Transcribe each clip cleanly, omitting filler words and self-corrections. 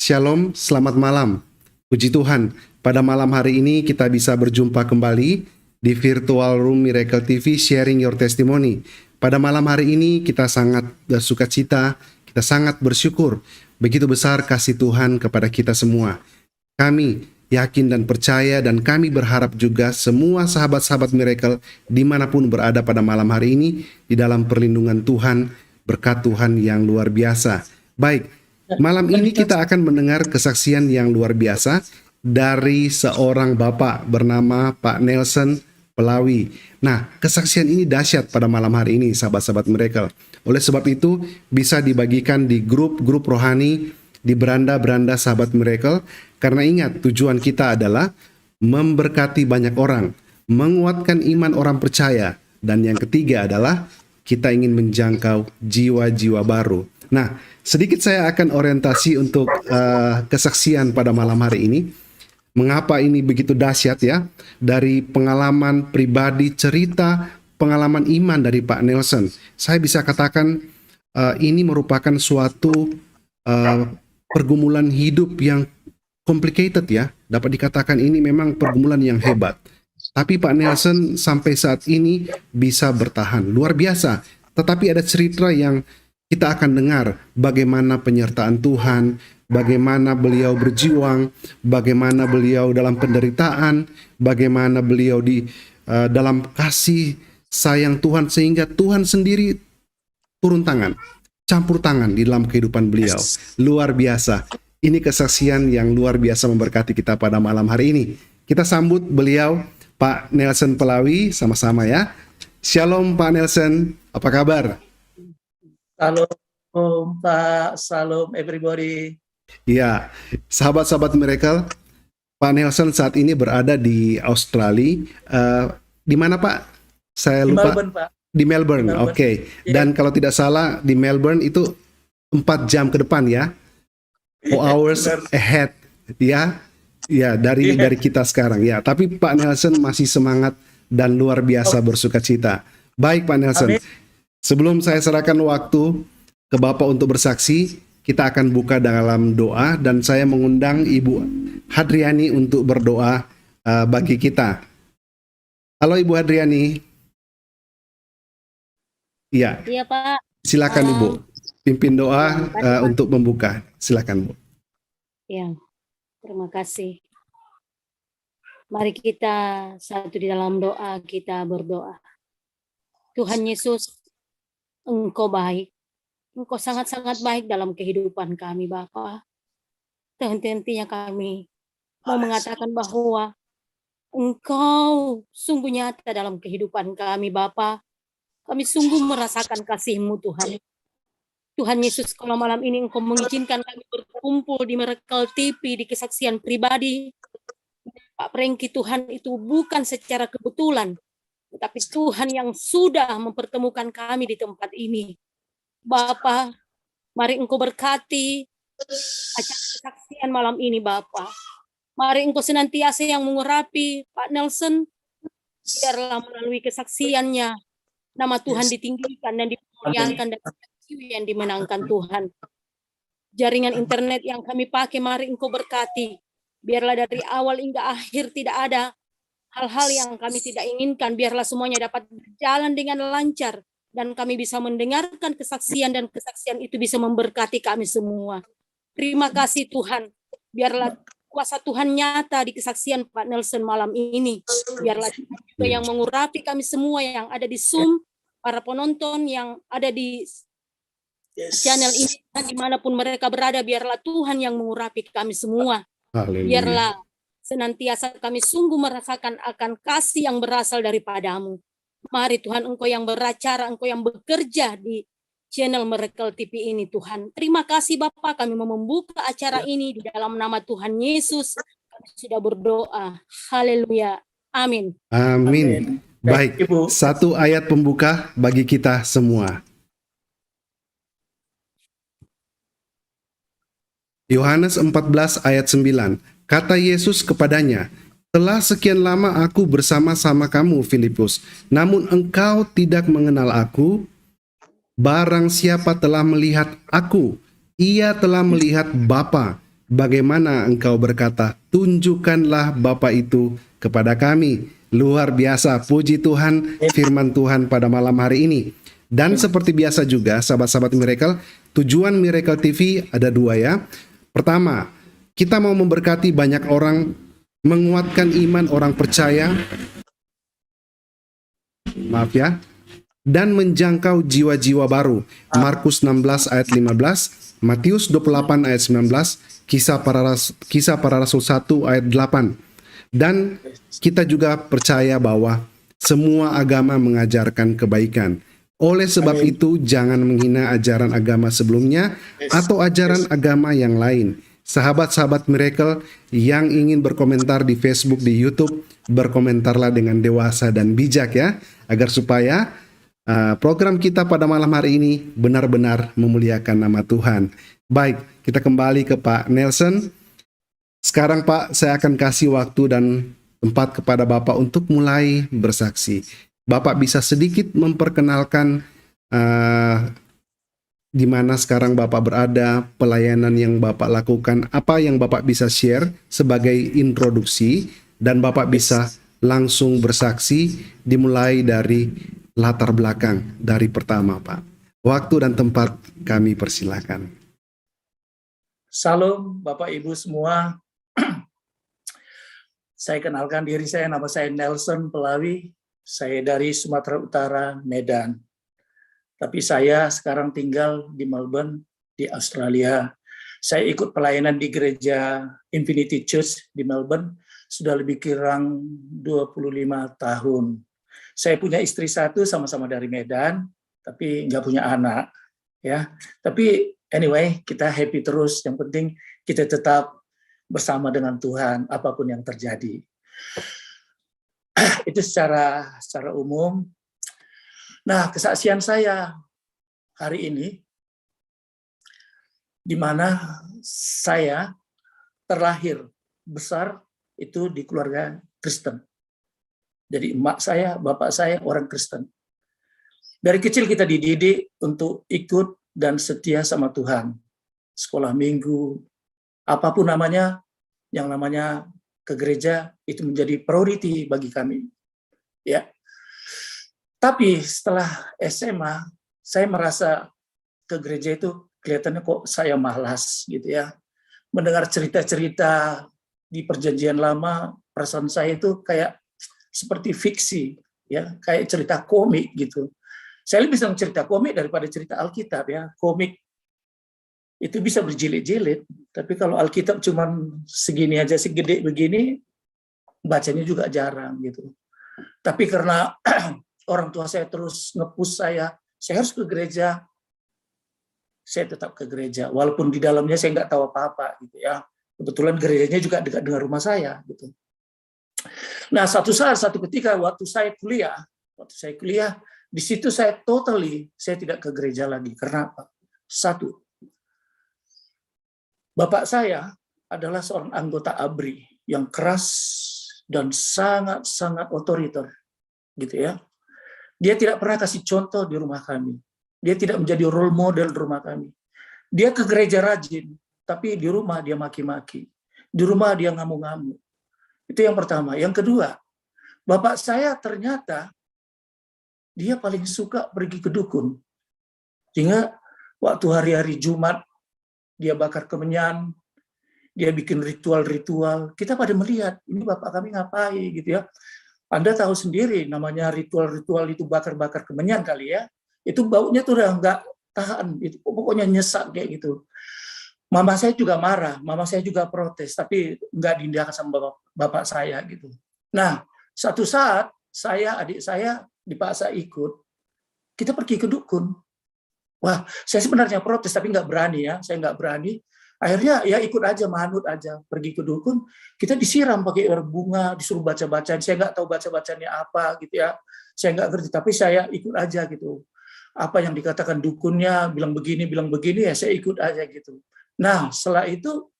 Shalom, selamat malam. Puji Tuhan, pada malam hari ini kita bisa berjumpa kembali di virtual room Miracle TV sharing your testimony. Pada malam hari ini kita sangat bersukacita, kita sangat bersyukur. Begitu besar kasih Tuhan kepada kita semua. Kami yakin dan percaya dan kami berharap juga semua sahabat-sahabat Miracle dimanapun berada pada malam hari ini di dalam perlindungan Tuhan, berkat Tuhan yang luar biasa. Baik, malam ini kita akan mendengar kesaksian yang luar biasa dari seorang bapak bernama Pak Nelson Pelawi. Nah, kesaksian ini dahsyat pada malam hari ini, sahabat-sahabat Miracle. Oleh sebab itu, bisa dibagikan di grup-grup rohani, di beranda-beranda sahabat Miracle, karena ingat, tujuan kita adalah memberkati banyak orang, menguatkan iman orang percaya, dan yang ketiga adalah kita ingin menjangkau jiwa-jiwa baru. Nah, sedikit saya akan orientasi untuk kesaksian pada malam hari ini. Mengapa ini begitu dahsyat ya? Dari pengalaman pribadi, cerita pengalaman iman dari Pak Nelson. Saya bisa katakan ini merupakan suatu pergumulan hidup yang complicated ya. Dapat dikatakan ini memang pergumulan yang hebat. Tapi Pak Nelson sampai saat ini bisa bertahan. Luar biasa. Tetapi ada cerita yang kita akan dengar bagaimana penyertaan Tuhan, bagaimana beliau berjuang, bagaimana beliau dalam penderitaan, bagaimana beliau di dalam kasih sayang Tuhan sehingga Tuhan sendiri turun tangan, campur tangan di dalam kehidupan beliau. Luar biasa. Ini kesaksian yang luar biasa memberkati kita pada malam hari ini. Kita sambut beliau, Pak Nelson Pelawi, sama-sama ya. Shalom Pak Nelson, apa kabar? Salam Pak, salam everybody. Ya, sahabat-sahabat Miracle, Pak Nelson saat ini berada di Australia. Di mana Pak? Saya lupa. Melbourne, Pak. Di Melbourne, oke. Dan kalau tidak salah di Melbourne itu 4 jam ke depan ya, 4 hours ahead, ya, dari kita sekarang ya. Tapi Pak Nelson masih semangat dan luar biasa bersukacita. Baik Pak Nelson. Amin. Sebelum saya serahkan waktu ke Bapak untuk bersaksi, kita akan buka dalam doa dan saya mengundang Ibu Hadriani untuk berdoa bagi kita. Halo Ibu Hadriani. Iya. Iya Pak. Silakan Ibu, pimpin doa untuk membuka. Silakan Bu. Ya, terima kasih. Mari kita satu di dalam doa, kita berdoa. Tuhan Yesus, Engkau baik, Engkau sangat-sangat baik dalam kehidupan kami, Bapa. Henti-hentinya kami mau mengatakan bahwa Engkau sungguh nyata dalam kehidupan kami, Bapa. Kami sungguh merasakan kasih-Mu, Tuhan. Tuhan Yesus, kalau malam ini Engkau mengizinkan kami berkumpul di Miracle TV, di kesaksian pribadi, Pak Prengki, Tuhan, itu bukan secara kebetulan, tetapi Tuhan yang sudah mempertemukan kami di tempat ini. Bapa, mari Engkau berkati acara kesaksian malam ini, Bapa. Mari Engkau senantiasa yang mengurapi Pak Nelson, biarlah melalui kesaksiannya nama Tuhan ditinggikan dan dimuliakan dan yang dimenangkan Tuhan. Jaringan internet yang kami pakai, mari Engkau berkati. Biarlah dari awal hingga akhir tidak ada hal-hal yang kami tidak inginkan, biarlah semuanya dapat berjalan dengan lancar dan kami bisa mendengarkan kesaksian dan kesaksian itu bisa memberkati kami semua. Terima kasih Tuhan. Biarlah kuasa Tuhan nyata di kesaksian Pak Nelson malam ini. Biarlah juga yang mengurapi kami semua yang ada di Zoom, para penonton yang ada di channel ini, dimanapun mereka berada, biarlah Tuhan yang mengurapi kami semua. Biarlah senantiasa kami sungguh merasakan akan kasih yang berasal daripada-Mu. Mari Tuhan, Engkau yang beracara, Engkau yang bekerja di channel Miracle TV ini Tuhan. Terima kasih Bapak, kami mau membuka acara ini di dalam nama Tuhan Yesus. Kami sudah berdoa. Haleluya. Amin. Amin. Baik, satu ayat pembuka bagi kita semua. Yohanes 14 ayat 9. Kata Yesus kepadanya, "Telah sekian lama aku bersama-sama kamu, Filipus, namun engkau tidak mengenal aku. Barang siapa telah melihat aku, ia telah melihat Bapa. bagaimana engkau berkata, tunjukkanlah Bapa itu kepada kami. Luar biasa, puji Tuhan, firman Tuhan pada malam hari ini. Dan seperti biasa juga, sahabat-sahabat Miracle, tujuan Miracle TV ada dua ya. Pertama, kita mau memberkati banyak orang, menguatkan iman orang percaya, dan menjangkau jiwa-jiwa baru. Markus 16 ayat 15, Matius 28 ayat 19, Kisah Para Rasul 1 ayat 8. Dan kita juga percaya bahwa semua agama mengajarkan kebaikan. Oleh sebab itu, jangan menghina ajaran agama sebelumnya atau ajaran agama yang lain. Sahabat-sahabat Miracle yang ingin berkomentar di Facebook, di YouTube, berkomentarlah dengan dewasa dan bijak ya, agar supaya program kita pada malam hari ini benar-benar memuliakan nama Tuhan. Baik, kita kembali ke Pak Nelson. Sekarang Pak, saya akan kasih waktu dan tempat kepada Bapak untuk mulai bersaksi. Bapak bisa sedikit memperkenalkan di mana sekarang Bapak berada, pelayanan yang Bapak lakukan, apa yang Bapak bisa share sebagai introduksi, dan Bapak bisa langsung bersaksi dimulai dari latar belakang dari pertama Pak. Waktu dan tempat kami persilakan. Salam Bapak Ibu semua. Saya kenalkan diri saya, nama saya Nelson Pelawi. Saya dari Sumatera Utara, Medan. Tapi saya sekarang tinggal di Melbourne, di Australia. Saya ikut pelayanan di gereja Infinity Church di Melbourne sudah lebih kurang 25 tahun. Saya punya istri satu, sama-sama dari Medan, tapi nggak punya anak. Ya, tapi anyway, kita happy terus. Yang penting kita tetap bersama dengan Tuhan, apapun yang terjadi. Itu secara umum. Nah, kesaksian saya hari ini, di mana saya terlahir besar itu di keluarga Kristen. Jadi emak saya, bapak saya orang Kristen. Dari kecil kita dididik untuk ikut dan setia sama Tuhan. Sekolah minggu, apapun namanya, yang namanya ke gereja itu menjadi priority bagi kami. Ya. Tapi setelah SMA, saya merasa ke gereja itu kelihatannya kok saya malas gitu ya. Mendengar cerita-cerita di perjanjian lama, perasaan saya itu kayak seperti fiksi, ya, kayak cerita komik gitu. Saya lebih senang cerita komik daripada cerita Alkitab ya. Komik itu bisa berjilid-jilid, tapi kalau Alkitab cuman segini aja, segede begini, bacanya juga jarang gitu. Tapi karena orang tua saya terus nge-push saya harus ke gereja, saya tetap ke gereja, walaupun di dalamnya saya nggak tahu apa-apa gitu ya. Kebetulan gerejanya juga dekat dengan rumah saya gitu. Nah, satu ketika waktu saya kuliah, di situ saya tidak ke gereja lagi. Karena apa? Satu, bapak saya adalah seorang anggota ABRI yang keras dan sangat otoriter, gitu ya. Dia tidak pernah kasih contoh di rumah kami. Dia tidak menjadi role model di rumah kami. Dia ke gereja rajin, tapi di rumah dia maki-maki. Di rumah dia ngamuk-ngamuk. Itu yang pertama. Yang kedua, bapak saya ternyata dia paling suka pergi ke dukun. Sehingga waktu hari-hari Jumat, dia bakar kemenyan, dia bikin ritual-ritual. Kita pada melihat, ini bapak kami ngapain gitu ya. Anda tahu sendiri, namanya ritual-ritual itu bakar-bakar kemenyan kali ya. Itu baunya tuh udah nggak tahan, itu pokoknya nyesak kayak gitu. Mama saya juga marah, mama saya juga protes, tapi nggak diindahkan sama bapak saya gitu. Nah, satu saat saya, adik saya dipaksa ikut, kita pergi ke dukun. Wah, saya sebenarnya protes, tapi nggak berani ya, saya nggak berani. Akhirnya ya ikut aja, manut aja, pergi ke dukun. Kita disiram pakai air bunga, disuruh baca-bacaan. Saya nggak tahu baca-bacaannya apa gitu ya. Saya nggak ngerti, tapi saya ikut aja gitu. Apa yang dikatakan dukunnya, bilang begini, ya saya ikut aja gitu. Nah, setelah itu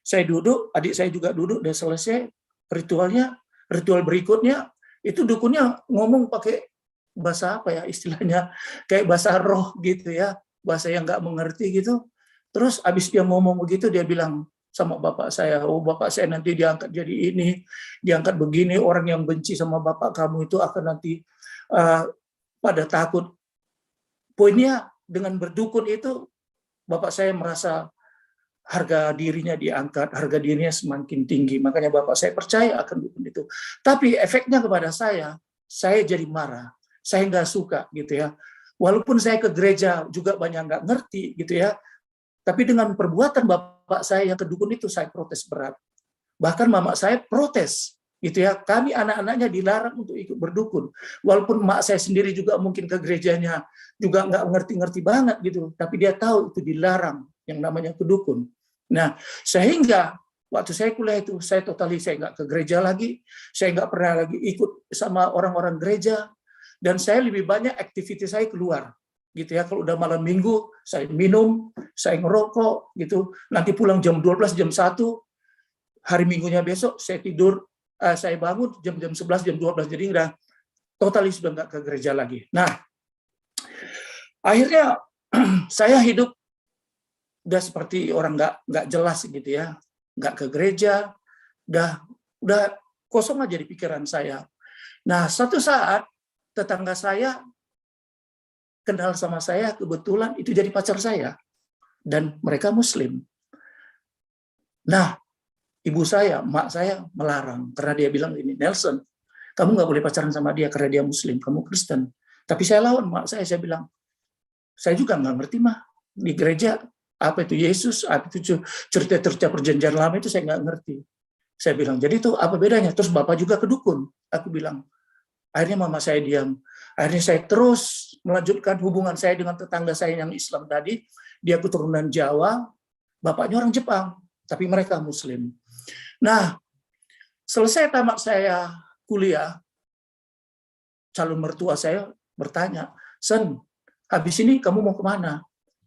saya duduk, adik saya juga duduk, udah selesai ritual berikutnya, itu dukunnya ngomong pakai bahasa apa ya istilahnya, kayak bahasa roh gitu ya, bahasa yang nggak mengerti gitu. Terus abis dia ngomong begitu, dia bilang, sama bapak saya. Oh, bapak saya nanti diangkat jadi ini, diangkat begini. Orang yang benci sama bapak kamu itu akan nanti pada takut. Poinnya dengan berdukun itu, bapak saya merasa harga dirinya diangkat, harga dirinya semakin tinggi. Makanya bapak saya percaya akan dukun itu. Tapi efeknya kepada saya jadi marah. Saya nggak suka gitu ya. Walaupun saya ke gereja juga banyak nggak ngerti gitu ya. Tapi dengan perbuatan bapak saya yang ke dukun itu saya protes berat. Bahkan mama saya protes gitu ya. Kami anak-anaknya dilarang untuk ikut berdukun. Walaupun mak saya sendiri juga mungkin ke gerejanya juga nggak ngerti-ngerti banget gitu. Tapi dia tahu itu dilarang yang namanya kedukun. Nah, sehingga waktu saya kuliah itu, saya nggak ke gereja lagi, saya nggak pernah lagi ikut sama orang-orang gereja, dan saya lebih banyak aktivitas saya keluar, gitu ya. Kalau udah malam minggu, saya minum, saya ngerokok, gitu. Nanti pulang jam 12, jam 1, hari minggunya besok saya tidur, saya bangun jam 11, jam 12, jadi udah totalis sudah nggak ke gereja lagi. Nah, akhirnya saya hidup udah seperti orang nggak jelas gitu ya, nggak ke gereja, udah kosong aja di pikiran saya. Nah, satu saat tetangga saya kenal sama saya, kebetulan itu jadi pacar saya, dan mereka Muslim. Nah, ibu saya, mak saya melarang karena dia bilang ini, Nelson, kamu nggak boleh pacaran sama dia karena dia Muslim, kamu Kristen. Tapi saya lawan mak saya bilang, saya juga nggak ngerti mah di gereja. Apa itu Yesus, apa itu cerita-cerita perjanjian lama itu saya nggak ngerti. Saya bilang, jadi itu apa bedanya? Terus bapak juga kedukun. Aku bilang, akhirnya mama saya diam. Akhirnya saya terus melanjutkan hubungan saya dengan tetangga saya yang Islam tadi. Dia keturunan Jawa, bapaknya orang Jepang, tapi mereka Muslim. Nah, selesai tamat saya kuliah, calon mertua saya bertanya, Sen, habis ini kamu mau kemana?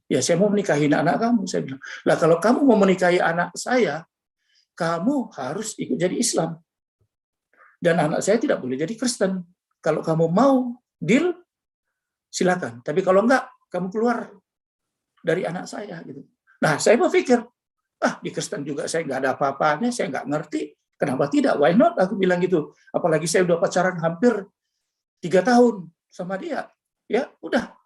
Ya, saya mau menikahi anak kamu. Saya bilang, lah kalau kamu mau menikahi anak saya, kamu harus ikut jadi Islam. Dan anak saya tidak boleh jadi Kristen. Kalau kamu mau deal, silakan. Tapi kalau enggak, kamu keluar dari anak saya. Gitu. Nah, saya berpikir, di Kristen juga saya nggak ada apa-apanya, saya nggak ngerti. Kenapa tidak? Why not? Aku bilang gitu. Apalagi saya udah pacaran hampir 3 tahun sama dia. Ya, udah.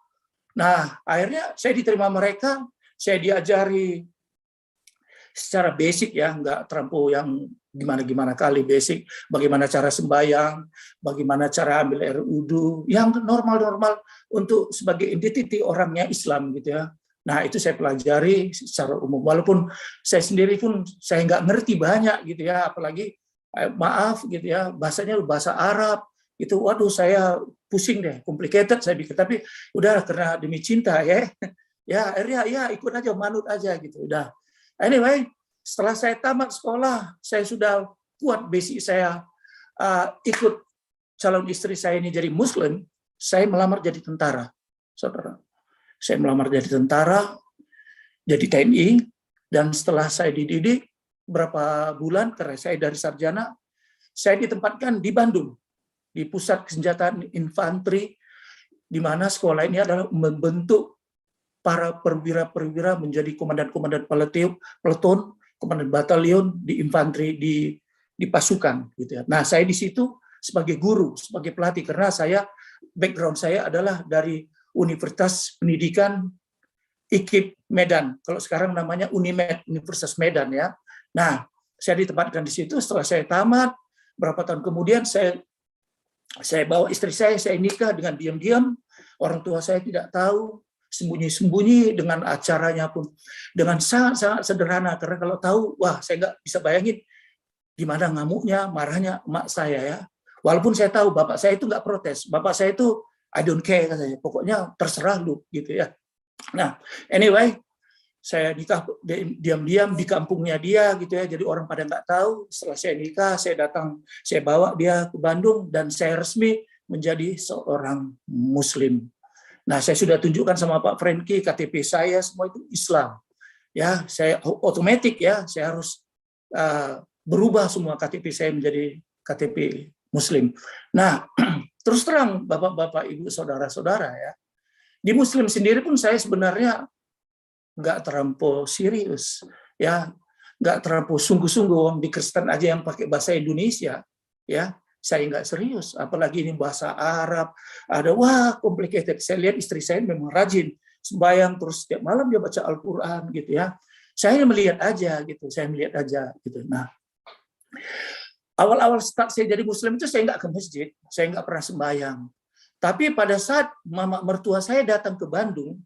Nah, akhirnya saya diterima mereka, saya diajari secara basic ya, nggak terlampau yang gimana-gimana kali basic, bagaimana cara sembahyang, bagaimana cara ambil air wudu, yang normal-normal untuk sebagai identiti orangnya Islam gitu ya. Nah, itu saya pelajari secara umum, walaupun saya sendiri pun saya nggak ngerti banyak gitu ya, apalagi maaf gitu ya, bahasanya bahasa Arab, itu waduh saya pusing deh, complicated saya pikir, tapi udah karena demi cinta ya akhirnya ya ikut aja, manut aja gitu udah. Anyway, setelah saya tamat sekolah, saya sudah kuat basic saya, ikut calon istri saya ini jadi Muslim, saya melamar jadi tentara, saudara. Saya melamar jadi tentara, jadi TNI, dan setelah saya dididik berapa bulan karena saya dari sarjana, saya ditempatkan di Bandung, di pusat kesenjataan infanteri, di mana sekolah ini adalah membentuk para perwira-perwira menjadi komandan-komandan peleton, komandan batalion di infanteri di pasukan gitu ya. Nah, saya di situ sebagai guru, sebagai pelatih karena saya background saya adalah dari Universitas Pendidikan IKIP Medan. Kalau sekarang namanya Unimed, Universitas Medan ya. Nah, saya ditempatkan di situ. Setelah saya tamat, berapa tahun kemudian saya bawa istri saya nikah dengan diam-diam. Orang tua saya tidak tahu, sembunyi-sembunyi dengan acaranya pun dengan sangat-sangat sederhana. Karena kalau tahu, wah saya nggak bisa bayangin gimana ngamuknya, marahnya emak saya ya. Walaupun saya tahu bapak saya itu nggak protes. Bapak saya itu I don't care katanya. Pokoknya terserah lu gitu ya. Nah, anyway, saya nikah diam-diam di kampungnya dia gitu ya. Jadi orang pada nggak tahu. Setelah saya nikah, saya datang, saya bawa dia ke Bandung dan saya resmi menjadi seorang Muslim. Nah, saya sudah tunjukkan sama Pak Franky KTP saya semua itu Islam. Ya, saya otomatis ya, saya harus berubah semua KTP saya menjadi KTP Muslim. Nah, terus terang Bapak-bapak, Ibu, saudara-saudara ya. Di Muslim sendiri pun saya sebenarnya nggak terlampau serius ya. nggak terlalu sungguh-sungguh. Orang di Kristen aja yang pakai bahasa Indonesia, ya saya nggak serius. Apalagi ini bahasa Arab, ada wah complicated. Saya lihat istri saya memang rajin sembahyang terus setiap malam dia baca Al-Quran gitu ya. Saya melihat aja gitu, Nah, awal-awal start saya jadi Muslim itu saya nggak ke masjid, saya nggak pernah sembahyang. Tapi pada saat mama mertua saya datang ke Bandung,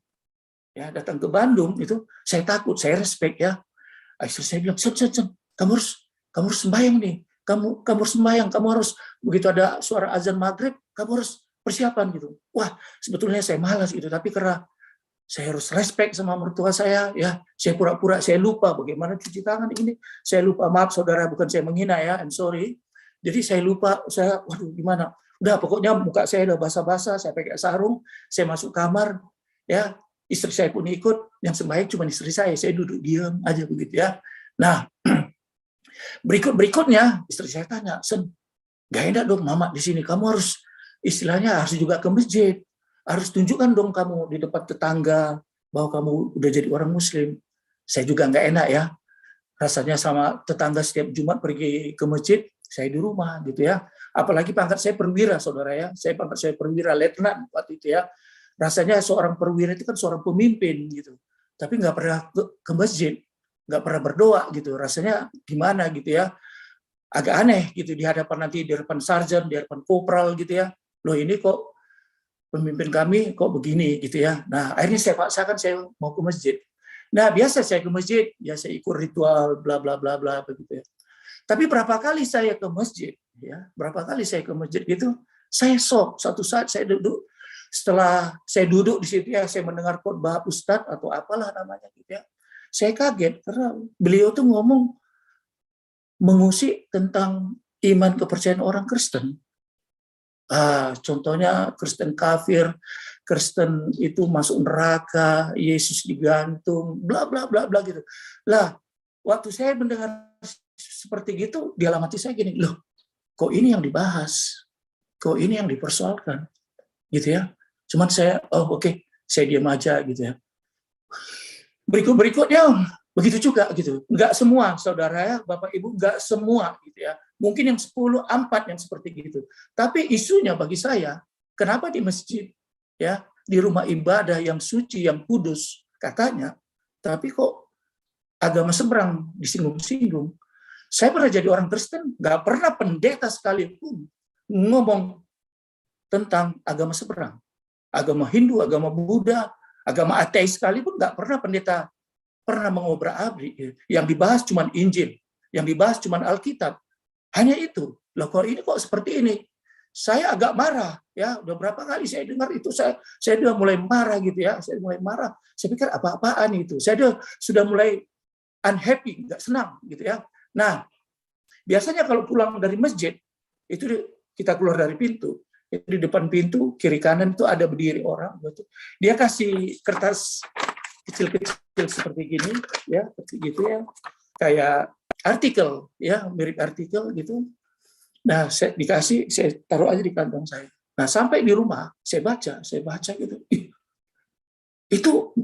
itu saya takut, saya respect ya. Istri saya bilang, Sen, kamu harus sembahyang nih, kamu harus sembahyang, kamu harus begitu ada suara azan maghrib, kamu harus persiapan gitu. Wah, sebetulnya saya malas gitu, tapi karena saya harus respect sama mertua saya, ya saya pura-pura saya lupa bagaimana cuci tangan ini, saya lupa, maaf saudara, bukan saya menghina ya, I'm sorry. Jadi saya lupa, waduh gimana, udah pokoknya muka saya udah basah-basah, saya pakai sarung, saya masuk kamar, ya istri saya pun ikut, yang sembahyang cuma istri saya duduk diam aja begitu ya. Nah, berikutnya istri saya tanya, Sen, gak enak dong mama di sini, kamu harus istilahnya harus juga ke masjid. Harus tunjukkan dong kamu di depan tetangga bahwa kamu udah jadi orang Muslim. Saya juga nggak enak ya. Rasanya sama tetangga setiap Jumat pergi ke masjid, saya di rumah gitu ya. Apalagi pangkat saya perwira, saudara ya. Pangkat saya perwira letnan waktu itu ya. Rasanya seorang perwira itu kan seorang pemimpin gitu. Tapi nggak pernah ke masjid, nggak pernah berdoa gitu. Rasanya gimana gitu ya. Agak aneh gitu di hadapan nanti di hadapan sarjan, di hadapan kopral gitu ya. Loh ini kok pemimpin kami kok begini gitu ya. Nah, akhirnya saya paksakan saya mau ke masjid. Nah, biasa saya ke masjid, ya saya ikut ritual bla bla bla bla begitu ya. Tapi berapa kali saya ke masjid gitu, saya shock. Satu saat saya duduk, setelah saya duduk di situ ya, saya mendengar khotbah ustadz atau apalah namanya gitu ya. Saya kaget karena beliau tuh ngomong mengusik tentang iman kepercayaan orang Kristen. Contohnya Kristen kafir, Kristen itu masuk neraka, Yesus digantung, bla bla bla bla gitu. Lah, waktu saya mendengar seperti gitu, di dalam hati saya gini, loh, kok ini yang dibahas, kok ini yang dipersoalkan, gitu ya. Cuman saya, oke, saya diam aja gitu ya. Berikutnya begitu juga gitu. Enggak semua saudara ya, Bapak Ibu, enggak semua gitu ya. Mungkin yang 10, 4 yang seperti gitu. Tapi isunya bagi saya, kenapa di masjid, ya, di rumah ibadah yang suci, yang kudus, katanya, tapi kok agama seberang disinggung-singgung. Saya pernah jadi orang Kristen, nggak pernah pendeta sekalipun ngomong tentang agama seberang. Agama Hindu, agama Buddha, agama ateis sekalipun nggak pernah pendeta pernah mengobrak-abrik. Yang dibahas cuma Injil, yang dibahas cuma Alkitab. Hanya itu. Loh kok ini kok seperti ini? Saya agak marah ya. Udah berapa kali saya dengar itu, saya udah mulai marah gitu ya. Saya mulai marah. Saya pikir apa-apaan itu. Saya sudah mulai unhappy, nggak senang gitu ya. Nah, biasanya kalau pulang dari masjid itu kita keluar dari pintu. Itu di depan pintu kiri kanan itu ada berdiri orang gitu. Dia kasih kertas kecil-kecil seperti gini ya, seperti gitu ya. Kayak artikel ya, mirip artikel gitu. Nah, saya taruh aja di kantong saya. Nah, sampai di rumah saya baca gitu. Itu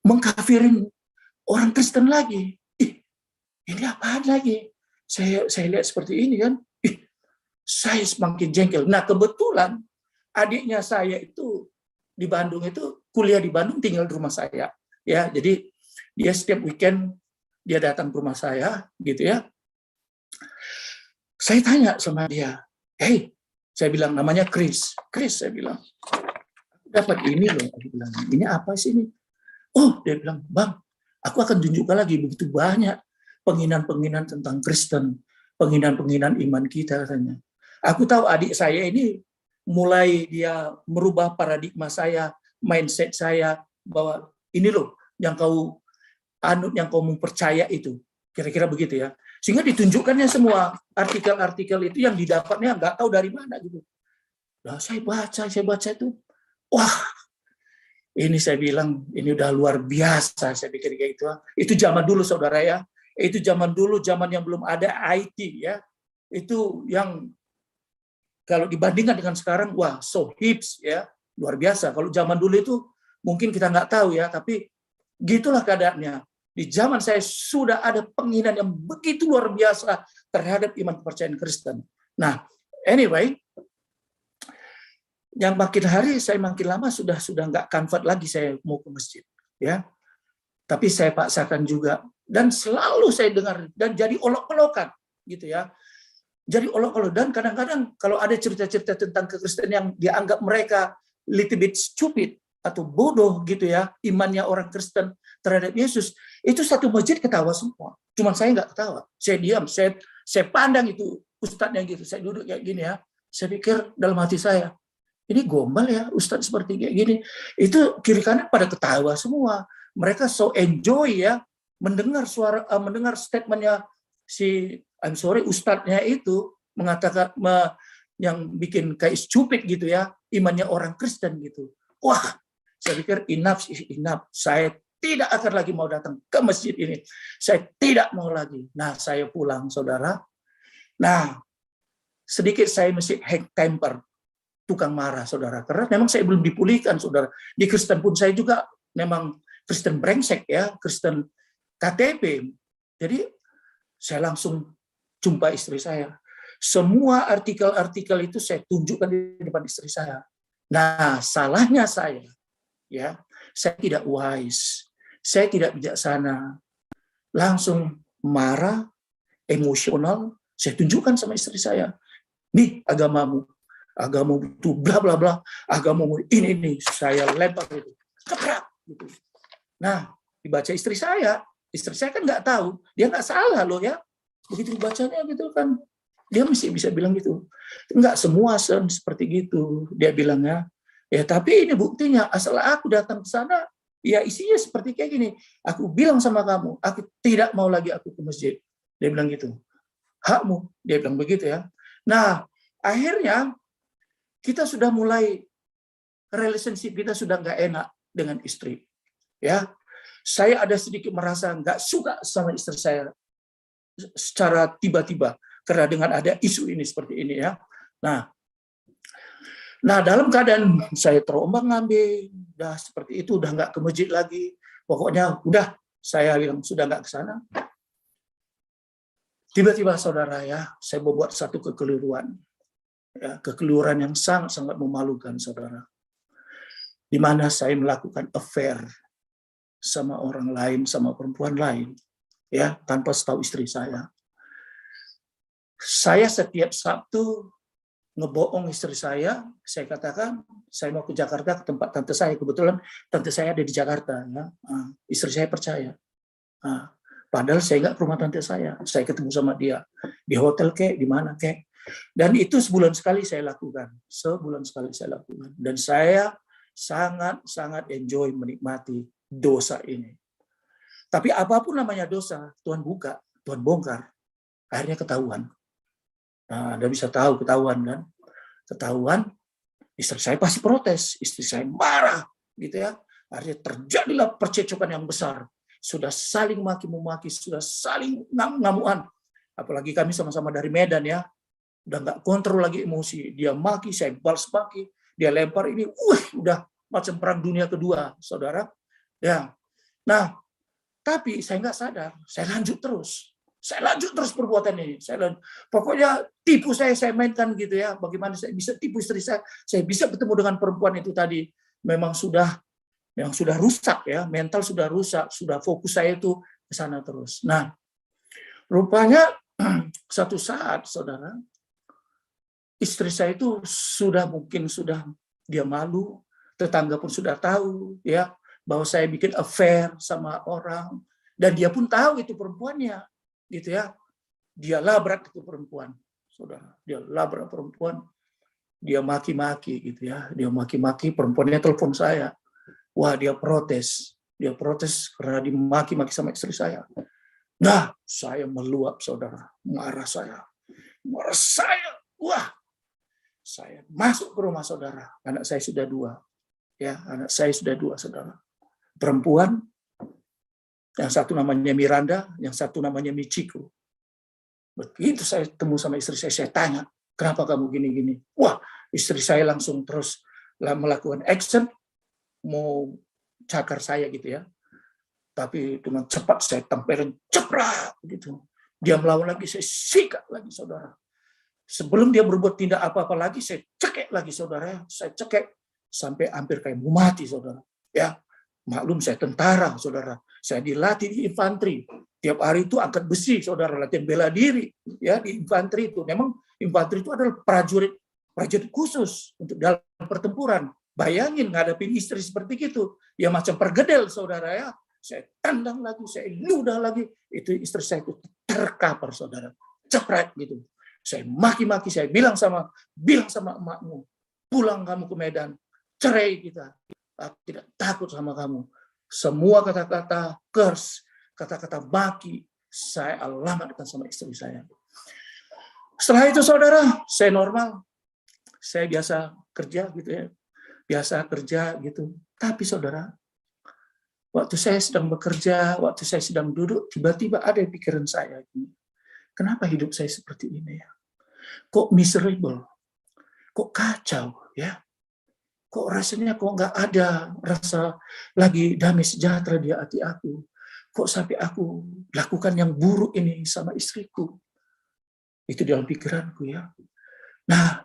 mengkafirin orang Kristen lagi. Ini apaan lagi? Saya lihat seperti ini kan. Saya semakin jengkel. Nah, kebetulan adiknya saya itu di Bandung itu kuliah di Bandung, tinggal di rumah saya. Ya, jadi dia setiap weekend dia datang ke rumah saya gitu ya. Saya tanya sama dia, hey, saya bilang namanya Chris, saya bilang, dapat ini loh, dia bilang, ini apa sih ini? Oh, dia bilang, Bang, aku akan tunjukkan lagi begitu banyak penghinaan-penghinaan tentang Kristen, penghinaan-penghinaan iman kita katanya. Aku tahu adik saya ini mulai dia merubah paradigma saya, mindset saya bahwa ini loh yang kau anut, yang kau mempercaya itu. Kira-kira begitu ya. Sehingga ditunjukkannya semua artikel-artikel itu yang didapatnya nggak tahu dari mana gitu. Nah, saya baca itu. Wah, ini saya bilang ini udah luar biasa, saya pikir kayak gitu. Itu zaman dulu saudara ya. Itu zaman dulu, zaman yang belum ada IT ya. Itu yang kalau dibandingkan dengan sekarang, wah, so hips ya, luar biasa. Kalau zaman dulu itu mungkin kita nggak tahu ya, tapi gitulah keadaannya. di zaman saya sudah ada penghinaan yang begitu luar biasa terhadap iman kepercayaan Kristen. Nah, anyway, yang makin hari saya makin lama sudah nggak convert lagi saya mau ke masjid, ya. Tapi saya paksakan juga, dan selalu saya dengar dan jadi olok-olokan, gitu ya. Jadi olok-olok, dan kadang-kadang kalau ada cerita-cerita tentang kekristenan yang dianggap mereka little bit stupid atau bodoh gitu ya, imannya orang Kristen terhadap Yesus, itu satu masjid ketawa semua. Cuman saya nggak ketawa, saya diam, saya pandang itu ustadznya gitu, saya duduk kayak gini ya, saya pikir dalam hati saya, ini gombal ya ustadz seperti kayak gini. Itu kiri kanan pada ketawa semua. Mereka so enjoy ya mendengar mendengar statementnya si ustadznya itu mengatakan yang bikin kayak stupid gitu ya, imannya orang Kristen gitu. Wah, saya pikir enough is enough. Saya tidak akan lagi mau datang ke masjid ini. Saya tidak mau lagi. Nah, saya pulang, saudara. Nah, sedikit saya mesti hang temper, tukang marah, saudara. Karena memang saya belum dipulihkan, saudara. Di Kristen pun saya juga memang Kristen brengsek ya, Kristen KTP. Jadi saya langsung jumpa istri saya. Semua artikel-artikel itu saya tunjukkan di depan istri saya. Nah, salahnya saya, ya, saya tidak wise, saya tidak bijaksana. Langsung marah, emosional, saya tunjukkan sama istri saya. Nih agamamu itu bla bla bla, agamamu ini saya lempar itu, keprak gitu. Nah, dibaca istri saya kan nggak tahu, dia nggak salah loh ya, begitu dibacanya gitu kan, dia mesti bisa bilang gitu. Nggak semua seperti gitu, dia bilangnya. Ya tapi ini buktinya, asal aku datang ke sana, ya isinya seperti kayak gini. Aku bilang sama kamu, aku tidak mau lagi aku ke masjid. Dia bilang gitu. Hakmu, dia bilang begitu ya. Nah, akhirnya kita sudah mulai relationship kita sudah nggak enak dengan istri. Ya, saya ada sedikit merasa nggak suka sama istri saya secara tiba-tiba karena dengan ada isu ini seperti ini ya. Nah dalam keadaan saya terombang-ambing, udah seperti itu, udah nggak ke masjid lagi. Pokoknya udah saya bilang sudah nggak ke sana. Tiba-tiba saudara ya, saya membuat satu kekeliruan. Ya, kekeliruan yang sangat-sangat memalukan saudara. Di mana saya melakukan affair sama orang lain, sama perempuan lain, ya tanpa setahu istri saya. Saya setiap Sabtu ngebohong istri saya katakan saya mau ke Jakarta ke tempat tante saya, kebetulan tante saya ada di Jakarta, ya. Istri saya percaya. Padahal saya nggak ke rumah tante saya ketemu sama dia di hotel kek, di mana kek. Dan itu sebulan sekali saya lakukan, dan saya sangat enjoy menikmati dosa ini. Tapi apapun namanya dosa, Tuhan buka, Tuhan bongkar, akhirnya ketahuan. Nah, Anda bisa tahu ketahuan kan? Ketahuan, istri saya pasti protes, istri saya marah, gitu ya. Akhirnya terjadilah percecokan yang besar. Sudah saling maki-memaki, sudah saling ngamuan. Apalagi kami sama-sama dari Medan ya. Udah nggak kontrol lagi emosi. Dia maki, saya balas maki. Dia lempar ini, udah macam perang dunia kedua, saudara. Ya. Nah, tapi saya nggak sadar. Saya lanjut terus perbuatan ini. Pokoknya tipu saya mainkan gitu ya. Bagaimana saya bisa tipu istri saya bisa bertemu dengan perempuan itu tadi. Memang sudah rusak ya, mental sudah rusak, sudah fokus saya itu ke sana terus. Nah, rupanya satu saat, saudara, istri saya itu sudah dia malu, tetangga pun sudah tahu ya bahwa saya bikin affair sama orang, dan dia pun tahu itu perempuannya, gitu ya. Dia labrak itu perempuan, saudara. Dia labrak perempuan, dia maki-maki gitu ya. Dia maki-maki, perempuannya telepon saya. Wah, dia protes karena dimaki-maki sama istri saya. Nah, saya meluap, saudara, marah saya. Wah, saya masuk ke rumah saudara. Anak saya sudah 2, ya, saudara. Perempuan, yang satu namanya Miranda, yang satu namanya Michiko. Begitu saya temu sama istri saya tanya, kenapa kamu gini-gini? Wah, istri saya langsung terus melakukan action, mau cakar saya gitu ya. Tapi dengan cepat saya tempelin, ceprak gitu. Dia melawan lagi, saya sikat lagi, saudara. Sebelum dia berbuat tindak apa-apa lagi, saya cekek lagi, saudara. Saya cekek sampai hampir kayak mau mati, saudara. Ya, maklum saya tentara, saudara. Saya dilatih di infanteri. Tiap hari itu angkat besi, saudara, latihan bela diri. Ya, di infanteri itu. Memang infanteri itu adalah prajurit khusus untuk dalam pertempuran. Bayangin ngadepin istri seperti itu. Ya macam pergedel, saudara ya. Saya tendang lagi, saya ludah lagi. Itu istri saya itu terkapar, saudara. Cepret gitu. Saya maki-maki, saya bilang sama emakmu, pulang kamu ke Medan, cerai kita. Aku tidak takut sama kamu. Semua kata-kata curse, kata-kata maki, saya alamatkan sama istri saya. Setelah itu, saudara, saya normal. Saya biasa kerja gitu ya. Biasa kerja gitu. Tapi saudara, waktu saya sedang bekerja, waktu saya sedang duduk, tiba-tiba ada di pikiran saya. Kenapa hidup saya seperti ini ya? Kok miserable? Kok kacau ya? Kok rasanya kok nggak ada rasa lagi damai sejahtera di hati aku? Kok sampai aku lakukan yang buruk ini sama istriku? Itu dalam pikiranku ya. Nah,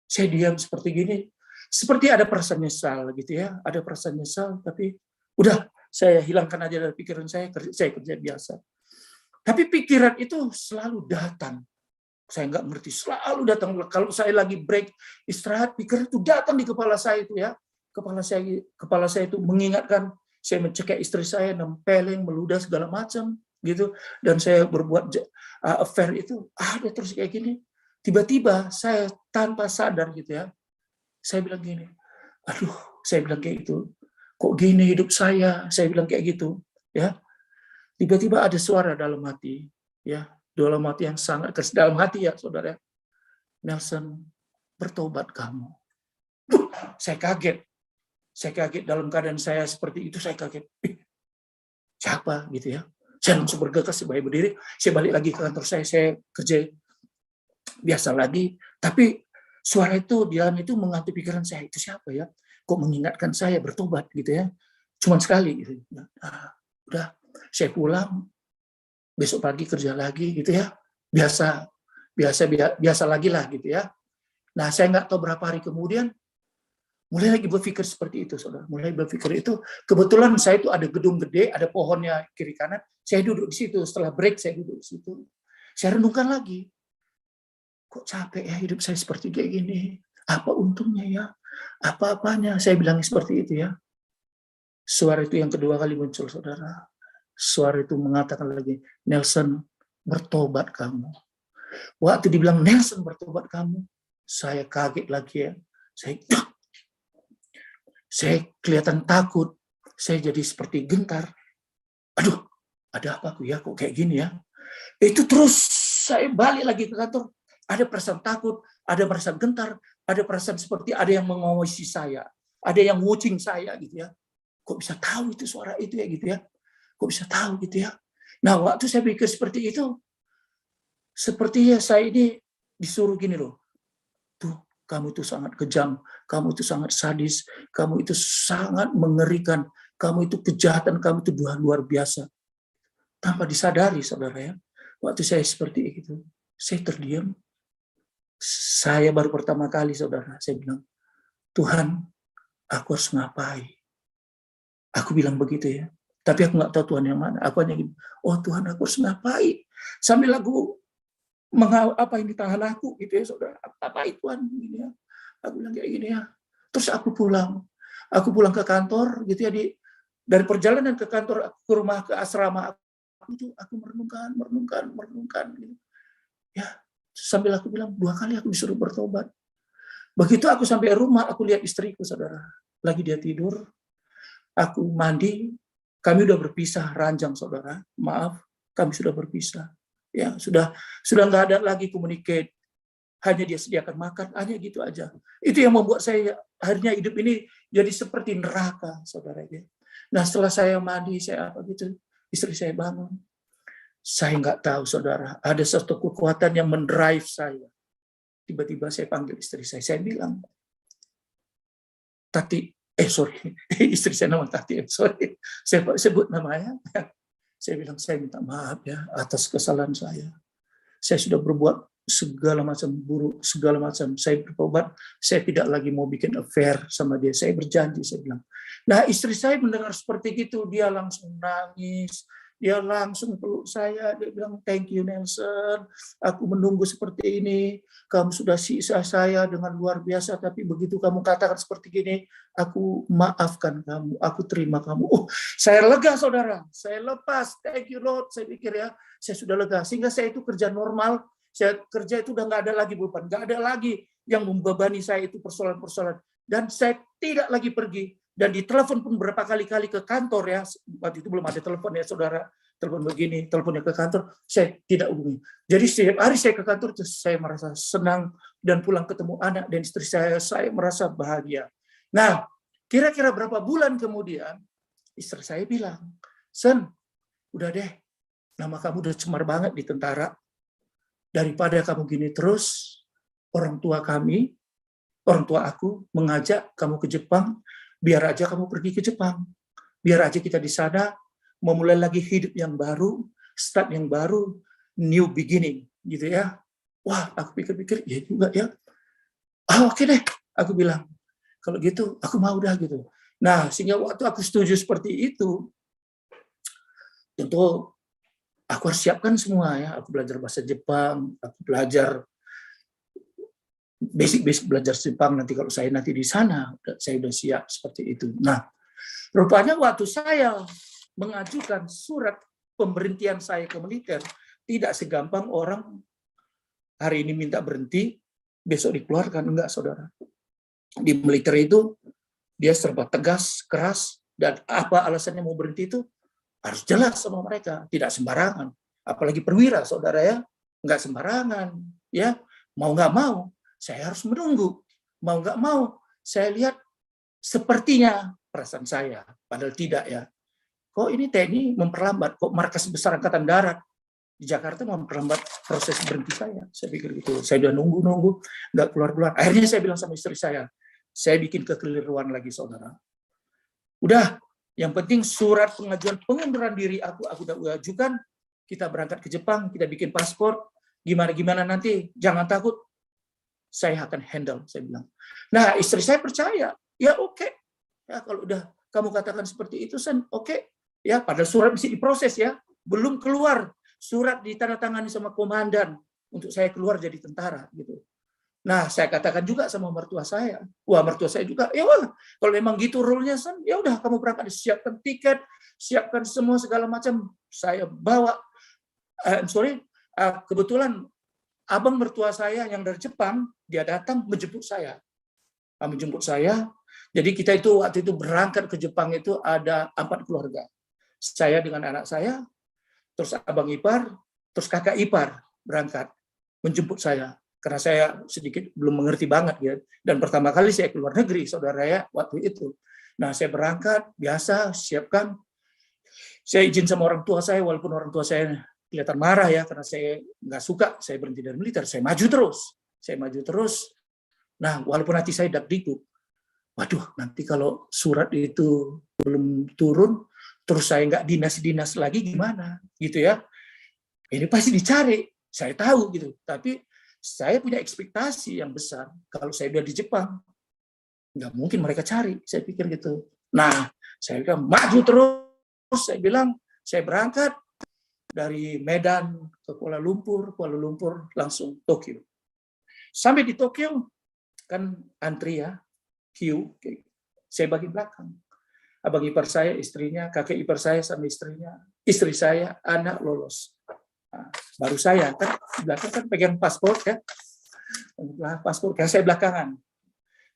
saya diam seperti gini. Seperti ada perasaan nyesal gitu ya. Ada perasaan nyesal, tapi udah saya hilangkan aja dari pikiran saya kerja biasa. Tapi pikiran itu selalu datang. Saya nggak ngerti, selalu datang. Kalau saya lagi break, istirahat, pikiran itu datang di kepala saya itu ya. Kepala saya itu mengingatkan, saya mencekik istri saya, nempeleng, meludah segala macam gitu. Dan saya berbuat affair itu, ada terus kayak gini. Tiba-tiba saya tanpa sadar gitu ya, saya bilang gini, aduh, saya bilang kayak gitu. Kok gini hidup saya bilang kayak gitu ya. Tiba-tiba ada suara dalam hati, ya, dalam hati yang sangat keras, dalam hati ya, saudara. Nelson, bertobat kamu. Saya kaget dalam keadaan saya seperti itu, saya kaget. Siapa gitu ya? Saya langsung bergegas, saya berdiri, saya balik lagi ke kantor saya kerja biasa lagi. Tapi suara itu di dalam itu menghantui pikiran saya, itu siapa ya? Kok mengingatkan saya bertobat gitu ya? Cuman sekali gitu. Nah, udah, saya pulang, besok pagi kerja lagi gitu ya, biasa lagi lah gitu ya. Nah, saya nggak tahu berapa hari kemudian mulai lagi berpikir seperti itu, saudara. Mulai berpikir itu, kebetulan saya itu ada gedung gede, ada pohonnya kiri kanan, saya duduk di situ. Setelah break saya duduk di situ, saya renungkan lagi, kok capek ya hidup saya seperti kayak gini, apa untungnya ya, apa-apanya, saya bilang seperti itu ya. Suara itu yang kedua kali muncul, saudara. Suara itu mengatakan lagi, Nelson, bertobat kamu. Waktu dibilang Nelson bertobat kamu, saya kaget lagi ya. Saya kelihatan takut. Saya jadi seperti gentar. Aduh, ada apa aku ya? Kok kayak gini ya? Itu terus saya balik lagi ke kantor. Ada perasaan takut, ada perasaan gentar, ada perasaan seperti ada yang mengawasi saya. Ada yang watching saya gitu ya. Kok bisa tahu itu suara itu ya gitu ya? Kok bisa tahu gitu ya? Nah, waktu saya pikir seperti itu, sepertinya saya ini disuruh gini loh. Tuh, kamu itu sangat kejam, kamu itu sangat sadis, kamu itu sangat mengerikan, kamu itu kejahatan, kamu itu luar biasa. Tanpa disadari, saudara ya. Waktu saya seperti itu, saya terdiam. Saya baru pertama kali, saudara, saya bilang, Tuhan, aku harus ngapain? Aku bilang begitu ya. Tapi aku nggak tahu Tuhan yang mana. Aku hanya gini, oh Tuhan, aku harus ngapain? Sambil aku apa yang ditahan aku gitu ya, saudara. Apa itu Tuhan gini ya? Aku bilang kayak gini ya. Terus aku pulang ke kantor gitu ya, dari perjalanan ke kantor ke rumah ke asrama aku merenungkan gitu. Ya, sambil aku bilang 2 kali aku disuruh bertobat. Begitu aku sampai rumah, aku lihat istriku, saudara, lagi dia tidur. Aku mandi, kami udah berpisah ranjang, saudara. Maaf, kami sudah berpisah. Ya, sudah nggak ada lagi communicate. Hanya dia sediakan makan, hanya gitu aja. Itu yang membuat saya akhirnya hidup ini jadi seperti neraka, saudara. Nah, setelah saya mandi, saya apa gitu, istri saya bangun. Saya nggak tahu, saudara, ada satu kekuatan yang mendrive saya. Tiba-tiba saya panggil istri saya bilang, Tati, sorry, istri saya nama Tati, sorry, saya sebut namanya. Saya bilang, saya minta maaf ya atas kesalahan saya. Saya sudah berbuat segala macam buruk, segala macam. Saya bertobat, saya tidak lagi mau bikin affair sama dia. Saya berjanji, saya bilang. Nah, istri saya mendengar seperti itu, dia langsung nangis. Dia langsung peluk saya, dia bilang, thank you Nelson, aku menunggu seperti ini, kamu sudah siksa saya dengan luar biasa, tapi begitu kamu katakan seperti gini, aku maafkan kamu, aku terima kamu. Saya lega saudara, saya lepas, thank you Lord, saya pikir ya, saya sudah lega, sehingga saya itu kerja normal, saya kerja itu udah nggak ada lagi beban, nggak ada lagi yang membebani saya itu persoalan-persoalan, dan saya tidak lagi pergi. Dan ditelepon pun berapa kali-kali ke kantor ya, waktu itu belum ada telepon ya saudara, telepon begini, teleponnya ke kantor, saya tidak hubungi. Jadi setiap hari saya ke kantor, saya merasa senang, dan pulang ketemu anak dan istri saya merasa bahagia. Nah, kira-kira berapa bulan kemudian, istri saya bilang, Sen, udah deh, nama kamu udah cemar banget di tentara, daripada kamu gini terus, orang tua aku mengajak kamu ke Jepang, biar aja kamu pergi ke Jepang. Biar aja kita di sana memulai lagi hidup yang baru, start yang baru, new beginning, gitu ya. Wah, aku pikir-pikir, ya juga ya. Oke deh, aku bilang. Kalau gitu, aku mau dah gitu. Nah, sehingga waktu aku setuju seperti itu, tentu aku harus siapkan semua ya. Aku belajar bahasa Jepang, aku belajar basic belajar Jepang, nanti kalau saya nanti di sana, saya udah siap seperti itu. Nah, rupanya waktu saya mengajukan surat pemberhentian saya ke militer, tidak segampang orang hari ini minta berhenti, besok dikeluarkan. Enggak, saudara. Di militer itu, dia serba tegas, keras, dan apa alasannya mau berhenti itu harus jelas sama mereka, tidak sembarangan. Apalagi perwira, saudara ya, enggak sembarangan. Ya, mau nggak mau, saya harus menunggu. Mau nggak mau, saya lihat sepertinya perasaan saya, padahal tidak ya. Kok ini TNI memperlambat, kok Markas Besar Angkatan Darat di Jakarta memperlambat proses berhenti saya. Saya pikir gitu, saya udah nunggu, nggak keluar-keluar. Akhirnya saya bilang sama istri saya bikin kekeliruan lagi saudara. Udah, yang penting surat pengajuan pengunduran diri aku udah ajukan, kita berangkat ke Jepang, kita bikin paspor, gimana nanti, jangan takut, saya akan handle, saya bilang. Nah, istri saya percaya, ya oke. Ya, kalau udah kamu katakan seperti itu, Sen, oke. Ya, padahal surat mesti diproses ya, belum keluar surat ditandatangani sama komandan untuk saya keluar jadi tentara gitu. Nah, saya katakan juga sama mertua saya. Wah, mertua saya juga, ya wah, kalau memang gitu rule-nya, Sen, ya udah kamu berangkat, siapkan tiket, siapkan semua segala macam. Saya bawa, kebetulan abang mertua saya yang dari Jepang, dia datang menjemput saya. Jadi kita itu waktu itu berangkat ke Jepang itu ada 4 keluarga. Saya dengan anak saya, terus abang ipar, terus kakak ipar berangkat menjemput saya. Karena saya sedikit belum mengerti banget ya. Dan pertama kali saya keluar negeri, saudara ya, waktu itu. Nah, saya berangkat, biasa, siapkan. Saya izin sama orang tua saya, walaupun orang tua saya kelihatan marah ya, karena saya nggak suka, saya berhenti dari militer, saya maju terus. Nah, walaupun hati saya dak-dikduk, waduh, nanti kalau surat itu belum turun, terus saya nggak dinas lagi gimana, gitu ya. Ini pasti dicari, saya tahu gitu. Tapi saya punya ekspektasi yang besar. Kalau saya udah di Jepang, nggak mungkin mereka cari, saya pikir gitu. Nah, saya bilang maju terus, saya bilang, saya berangkat, dari Medan ke Kuala Lumpur langsung Tokyo. Sampai di Tokyo, kan antri ya, queue, saya bagi belakang. Abang ipar saya, istrinya, kakek ipar saya sama istrinya, istri saya, anak lolos. Nah, baru saya, kan belakang kan pegang paspor ya, paspor, kan saya belakangan.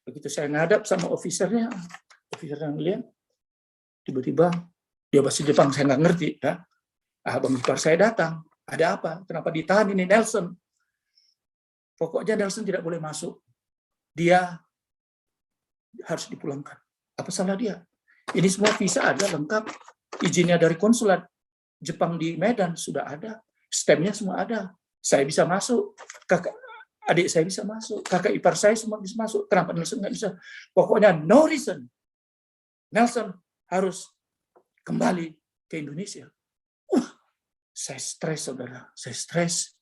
Begitu saya ngadap sama officernya lihat, tiba-tiba dia bahasa Jepang, saya nggak ngerti ya. Abang ipar saya datang, ada apa? Kenapa ditahan ini Nelson? Pokoknya Nelson tidak boleh masuk. Dia harus dipulangkan. Apa salah dia? Ini semua visa ada lengkap, izinnya dari konsulat Jepang di Medan sudah ada, stempnya semua ada. Saya bisa masuk, adik saya bisa masuk, kakak ipar saya semua bisa masuk. Kenapa Nelson nggak bisa? Pokoknya no reason. Nelson harus kembali ke Indonesia. Saya stres, saudara. Saya stres.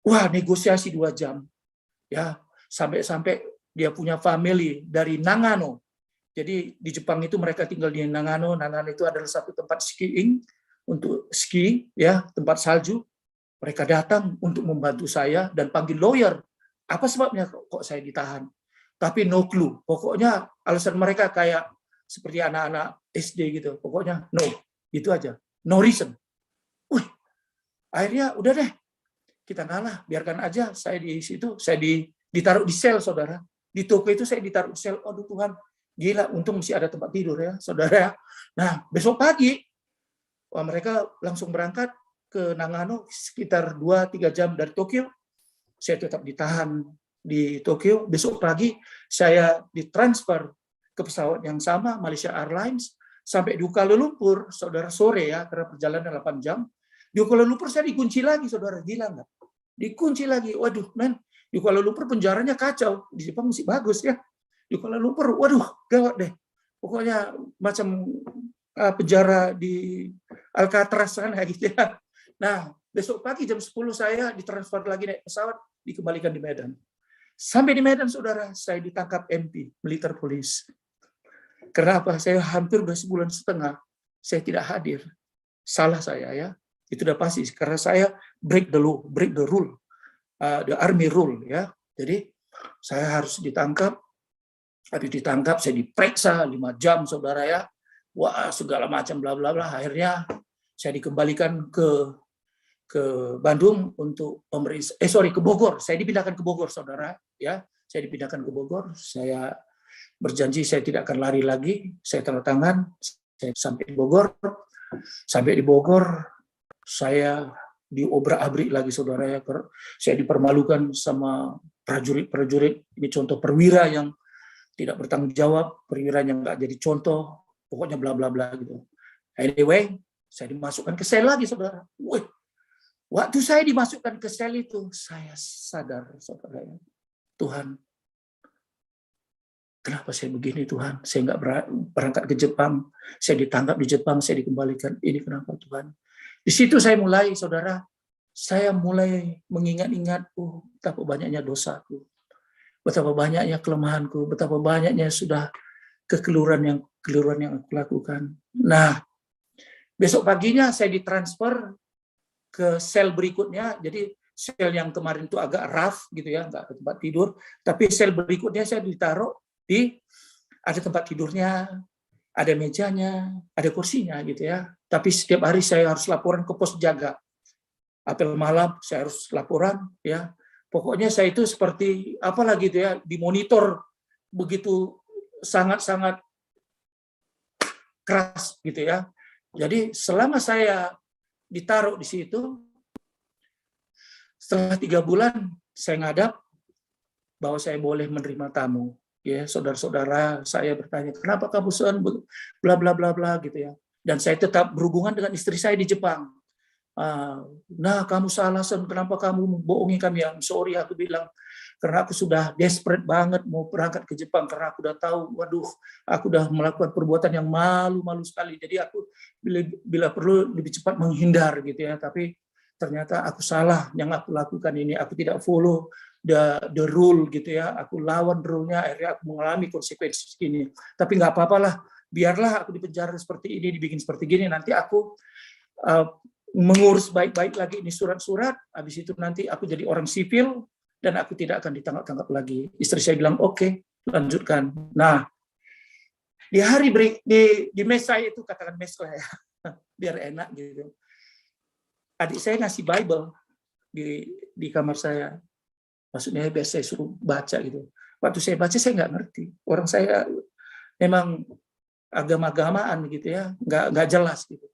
Wah, negosiasi 2 jam. Ya, sampai-sampai dia punya family dari Nagano. Jadi di Jepang itu mereka tinggal di Nagano. Nagano itu adalah satu tempat skiing untuk ski, ya, tempat salju. Mereka datang untuk membantu saya dan panggil lawyer. Apa sebabnya kok saya ditahan? Tapi no clue. Pokoknya alasan mereka kayak seperti anak-anak SD gitu. Pokoknya no, itu aja. No reason. Akhirnya udah deh, kita ngalah, biarkan aja saya di situ, saya ditaruh di sel, saudara. Di Tokyo itu saya ditaruh di sel. Aduh Tuhan, gila, untung masih ada tempat tidur ya, saudara. Nah, besok pagi, mereka langsung berangkat ke Nagano sekitar 2-3 jam dari Tokyo. Saya tetap ditahan di Tokyo. Besok pagi saya ditransfer ke pesawat yang sama, Malaysia Airlines, sampai di Kuala Lumpur, saudara, sore ya, karena perjalanan 8 jam. Di Kuala Lumpur saya dikunci lagi, saudara, gila nggak? Dikunci lagi, waduh, men, di Kuala Lumpur penjaranya kacau, di Jepang masih bagus ya. Di Kuala Lumpur, waduh, gawat deh. Pokoknya macam penjara di Alcatraz sana gitu ya. Nah, besok pagi jam 10 saya ditransfer lagi naik pesawat, dikembalikan di Medan. Sampai di Medan, saudara, saya ditangkap MP, militer police. Kenapa? Saya hampir udah 1,5 bulan saya tidak hadir. Salah saya ya. Itu udah pasti karena saya break the law, break the rule, the army rule ya. Jadi saya harus ditangkap. Habis ditangkap saya diperiksa 5 jam, saudara ya. Wah, segala macam bla bla bla. Akhirnya saya dikembalikan ke Bandung untuk pemeriksaan. Ke Bogor. Saya dipindahkan ke Bogor, saudara ya. Saya dipindahkan ke Bogor. Saya berjanji saya tidak akan lari lagi. Saya tanda tangan. Saya sampai di Bogor. Sampai di Bogor, saya diobrak-abrik lagi, saudara ya. Saya dipermalukan sama prajurit-prajurit. Ini contoh perwira yang tidak bertanggung jawab, perwira yang nggak jadi contoh, pokoknya bla bla bla gitu. Anyway, saya dimasukkan ke sel lagi, saudara. Wih, waktu saya dimasukkan ke sel itu, saya sadar, saudara ya, Tuhan, kenapa saya begini, Tuhan? Saya nggak berangkat ke Jepang, saya ditangkap di Jepang, saya dikembalikan. Ini kenapa, Tuhan? Di situ saya mulai, saudara, saya mulai mengingat-ingat, betapa banyaknya dosaku, betapa banyaknya kelemahanku, betapa banyaknya sudah kekeliruan yang aku lakukan. Nah, besok paginya saya ditransfer ke sel berikutnya. Jadi sel yang kemarin itu agak rough gitu ya, nggak ada tempat tidur. Tapi sel berikutnya saya ditaruh ada tempat tidurnya, ada mejanya, ada kursinya gitu ya. Tapi setiap hari saya harus laporan ke pos jaga. Apel malam saya harus laporan ya. Pokoknya saya itu seperti apalah gitu ya, dimonitor begitu sangat-sangat keras gitu ya. Jadi selama saya ditaruh di situ, setelah 3 bulan saya ngadap bahwa saya boleh menerima tamu. Ya, saudara-saudara saya bertanya, kenapa kamu sen bla bla bla bla gitu ya. Dan saya tetap berhubungan dengan istri saya di Jepang. Nah, kamu salah, Sen. Kenapa kamu bohongi kami? I'm sorry, aku bilang. Karena aku sudah desperate banget mau berangkat ke Jepang. Karena aku udah tahu, waduh, aku udah melakukan perbuatan yang malu-malu sekali. Jadi aku bila perlu lebih cepat menghindar gitu ya. Tapi ternyata aku salah yang aku lakukan ini. Aku tidak follow the rule gitu ya. Aku lawan rule-nya, akhirnya aku mengalami konsekuensi ini. Tapi nggak apa-apalah. Biarlah aku dipenjara seperti ini, dibikin seperti gini. Nanti aku mengurus baik-baik lagi ini surat-surat, habis itu nanti aku jadi orang sipil dan aku tidak akan ditangkap-tangkap lagi. Istri saya bilang, oke, lanjutkan. Nah, di hari di mes saya itu, katakan mes lah ya, biar enak gitu. Adik saya ngasih Bible di kamar saya. Maksudnya biar saya suruh baca gitu. Waktu saya baca saya nggak ngerti. Orang saya memang agama-agamaan gitu ya, nggak jelas gitu.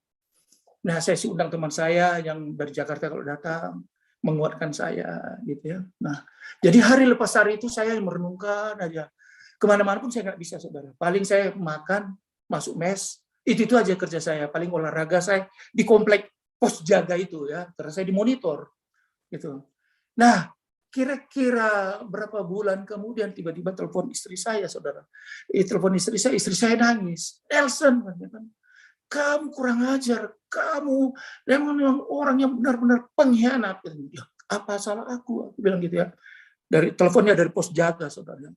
Nah, saya sih undang teman saya yang dari Jakarta kalau datang, menguatkan saya, gitu ya. Nah, jadi hari lepas hari itu saya merenungkan aja. Kemana-mana pun saya nggak bisa, saudara. Paling saya makan, masuk mes, itu aja kerja saya. Paling olahraga saya di komplek pos jaga itu ya, karena saya dimonitor, gitu. Nah, kira-kira berapa bulan kemudian tiba-tiba telepon istri saya, saudara. Telepon istri saya nangis. Nelson, kamu kurang ajar, kamu memang orang yang benar-benar pengkhianat. Ya, apa salah aku? Aku bilang gitu ya. Dari teleponnya dari pos jaga, saudara.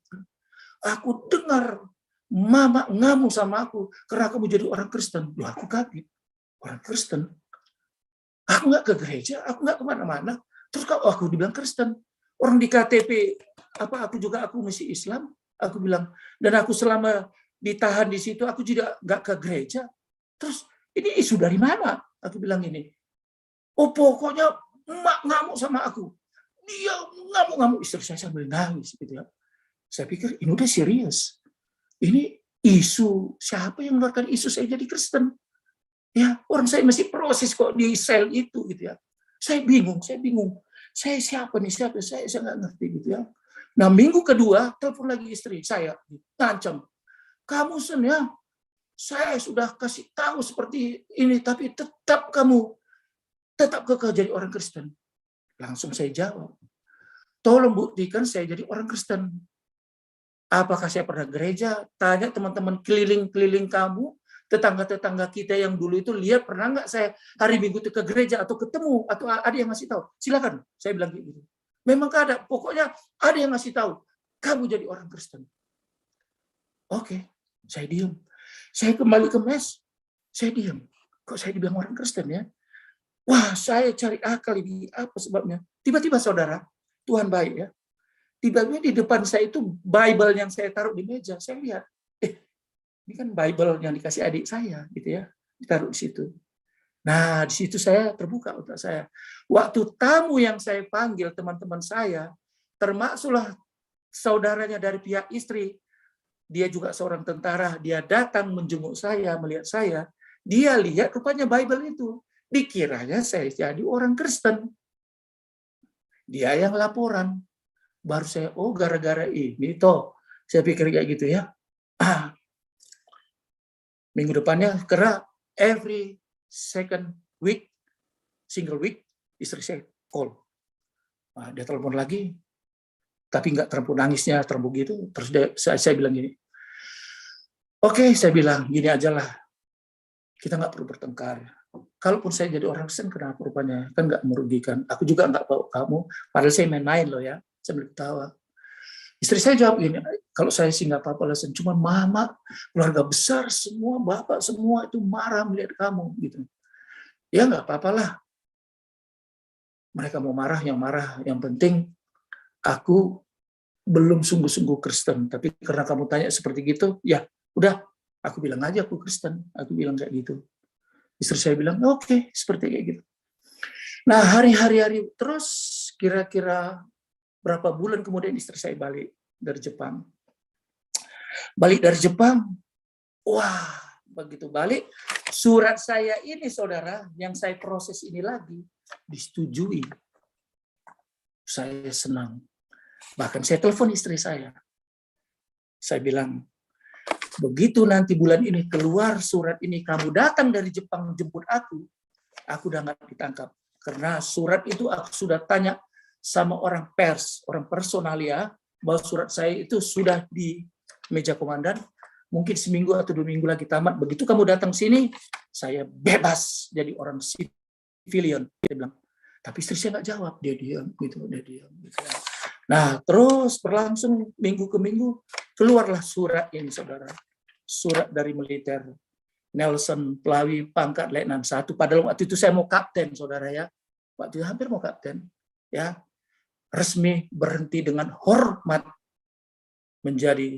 Aku dengar mama ngamuk sama aku karena kamu jadi orang Kristen. Loh, aku kaget. Orang Kristen? Aku nggak ke gereja, aku nggak kemana-mana. Terus kalau aku dibilang Kristen, orang di KTP aku masih Islam. Aku bilang, dan aku selama ditahan di situ, aku juga nggak ke gereja. Terus ini isu dari mana? Aku bilang ini. Oh pokoknya emak ngamuk sama aku. Dia ngamuk-ngamuk, istri saya sambil nangis gitu ya. Saya pikir ini udah serius. Ini isu siapa yang mengeluarkan isu saya jadi Kristen? Ya, orang saya masih proses kok di sel itu gitu ya. Saya bingung. Saya siapa nih? Saya nggak ngerti gitu ya. Nah, minggu kedua telepon lagi istri saya, ngancam. Kamu Sen ya, saya sudah kasih tahu seperti ini, tapi tetap kekal jadi orang Kristen. Langsung saya jawab, tolong buktikan saya jadi orang Kristen. Apakah saya pernah gereja? Tanya teman-teman keliling-keliling kamu, tetangga-tetangga kita yang dulu itu lihat pernah nggak saya hari Minggu itu ke gereja atau ketemu atau ada yang ngasih tahu? Silakan, saya bilang gitu. Memang ada, pokoknya ada yang ngasih tahu. Kamu jadi orang Kristen. Oke, saya diam. Saya kembali ke mes, saya diam. Kok saya dibilang orang Kristen ya? Wah, saya cari akal ini apa sebabnya? Tiba-tiba saudara, Tuhan baik ya. Tiba-tiba di depan saya itu Bible yang saya taruh di meja. Saya lihat, ini kan Bible yang dikasih adik saya, gitu ya, ditaruh di situ. Nah, di situ saya terbuka otak saya. Waktu tamu yang saya panggil teman-teman saya, termasuklah saudaranya dari pihak istri, dia juga seorang tentara, dia datang menjenguk saya, melihat saya, dia lihat rupanya Bible itu. Dikiranya saya jadi orang Kristen. Dia yang laporan. Baru saya, oh gara-gara ini toh. Saya pikir kayak gitu ya. Minggu depannya, karena every second week, single week, istri saya call. Nah, dia telepon lagi, tapi nggak terlalu nangisnya, terlalu gitu. Terus saya bilang gini, oke, saya bilang gini aja lah, kita nggak perlu bertengkar. Kalaupun saya jadi orang Kristen, kenapa rupanya? Kan nggak merugikan. Aku juga nggak bawa kamu, padahal saya main-main loh ya, sambil ketawa. Istri saya jawab gini, kalau saya sih nggak apa-apa, cuma mama, keluarga besar, semua bapak, semua itu marah melihat kamu. Gitu. Ya nggak apa-apalah. Mereka mau marah, yang penting aku belum sungguh-sungguh Kristen. Tapi karena kamu tanya seperti gitu, ya udah, aku bilang aja aku Kristen. Aku bilang kayak gitu. Istri saya bilang, oke, seperti kayak gitu. Nah, hari-hari terus kira-kira berapa bulan kemudian istri saya balik dari Jepang. Balik dari Jepang, wah, begitu balik, surat saya ini, saudara, yang saya proses ini lagi, disetujui. Saya senang. Bahkan saya telepon istri saya. Saya bilang, begitu nanti bulan ini keluar surat ini, kamu datang dari Jepang jemput aku udah nggak ditangkap. Karena surat itu aku sudah tanya sama orang pers, orang personalia, bahwa surat saya itu sudah di meja komandan, mungkin seminggu atau 2 minggu lagi tamat. Begitu kamu datang sini, saya bebas jadi orang civilian. Dia bilang, tapi istri saya nggak jawab, dia diam gitu. Nah, terus berlangsung minggu ke minggu, keluarlah surat ini, saudara. Surat dari militer. Nelson Plawi pangkat Letnan 1. Padahal waktu itu saya mau kapten, saudara ya. Waktu itu hampir mau kapten. Ya, resmi berhenti dengan hormat menjadi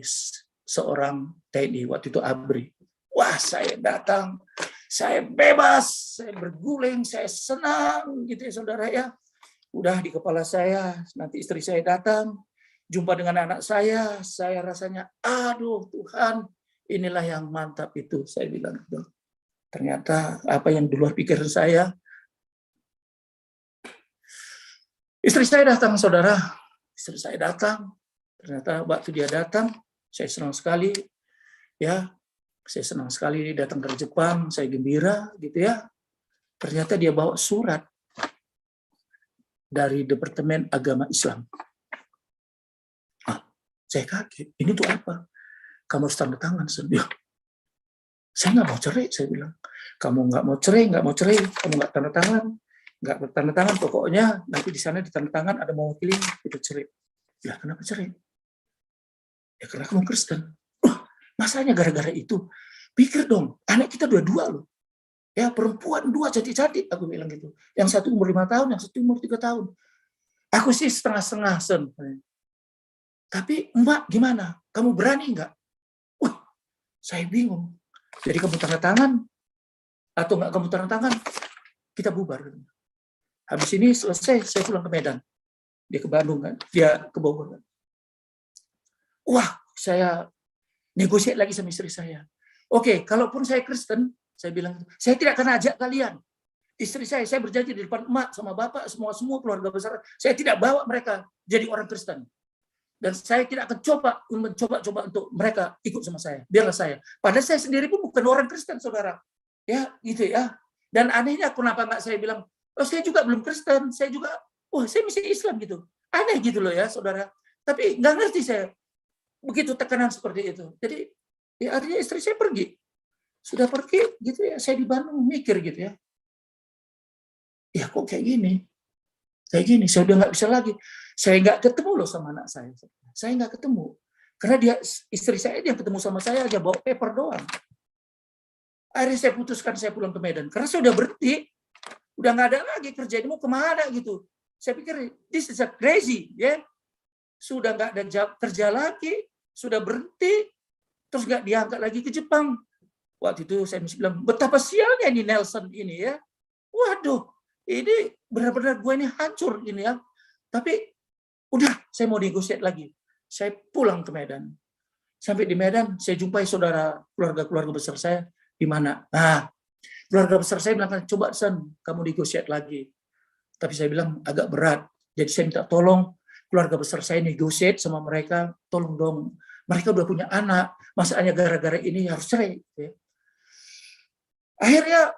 seorang TNI. Waktu itu ABRI. Wah, saya datang. Saya bebas. Saya berguling. Saya senang. Gitu ya, saudara ya. Udah di kepala saya. Nanti istri saya datang. Jumpa dengan anak saya rasanya, aduh Tuhan, inilah yang mantap itu, saya bilang. Ternyata apa yang di luar pikiran saya. Istri saya datang, saudara. Istri saya datang. Ternyata waktu dia datang, saya senang sekali. Ya, saya senang sekali dia datang dari Jepang. Saya gembira, gitu ya. Ternyata dia bawa surat dari Departemen Agama Islam. Saya kaget, ini tuh apa? Kamu harus tanda tangan. Saya nggak mau cerai, saya bilang. Kamu nggak mau cerai, kamu nggak tanda tangan, pokoknya nanti di sana di tanda tangan ada mewakili itu cerai. Ya kenapa cerai? Ya karena kamu Kristen. Masanya gara-gara itu. Pikir dong, anak kita dua-dua loh. Ya perempuan dua cantik-cantik, aku bilang gitu. Yang satu umur 5 tahun, yang satu umur 3 tahun. Aku sih setengah-setengah, Sen. Tapi Mbak gimana? Kamu berani nggak? Wah, saya bingung. Jadi kamu tanda tangan atau nggak kamu tanda tangan, kita bubar. Habis ini selesai, saya pulang ke Medan. Dia ke Bandung kan, dia ke Bogor kan. Wah, saya negosiasi lagi sama istri saya. Oke, kalaupun saya Kristen, saya bilang, saya tidak akan ajak kalian. Istri saya berjanji di depan emak sama bapak, semua keluarga besar, saya tidak bawa mereka jadi orang Kristen. Dan saya tidak akan mencoba untuk mereka ikut sama saya. Biarlah saya. Padahal saya sendiri pun bukan orang Kristen, saudara. Ya, gitu ya. Dan anehnya, kenapa nggak saya bilang, oh saya juga belum Kristen, saya juga, saya mesti Islam gitu. Aneh gitu loh ya, saudara. Tapi nggak ngerti saya. Begitu tekanan seperti itu. Jadi, ya artinya istri saya pergi. Sudah pergi, gitu ya. Saya di Bandung mikir gitu ya. Ya kok kayak gini? Saya udah nggak bisa lagi. Saya nggak ketemu loh sama anak saya. Saya nggak ketemu. Karena istri saya yang ketemu sama saya aja bawa paper doang. Akhirnya saya putuskan saya pulang ke Medan. Karena saya udah berhenti. Udah nggak ada lagi kerja. Ini mau kemana gitu. Saya pikir, this is a crazy. Ya. Sudah nggak ada kerja lagi. Sudah berhenti. Terus nggak diangkat lagi ke Jepang. Waktu itu saya mesti bilang, betapa sialnya ini Nelson ini ya. Waduh. Ini benar-benar gue ini hancur ini ya. Tapi udah, saya mau negosiasi lagi. Saya pulang ke Medan. Sampai di Medan, saya jumpai keluarga besar saya di mana. Nah, keluarga besar saya bilang, coba Sen, kamu negosiasi lagi. Tapi saya bilang agak berat. Jadi saya minta tolong keluarga besar saya negosiasi sama mereka. Tolong dong. Mereka udah punya anak. Masalahnya gara-gara ini harus cerai. Akhirnya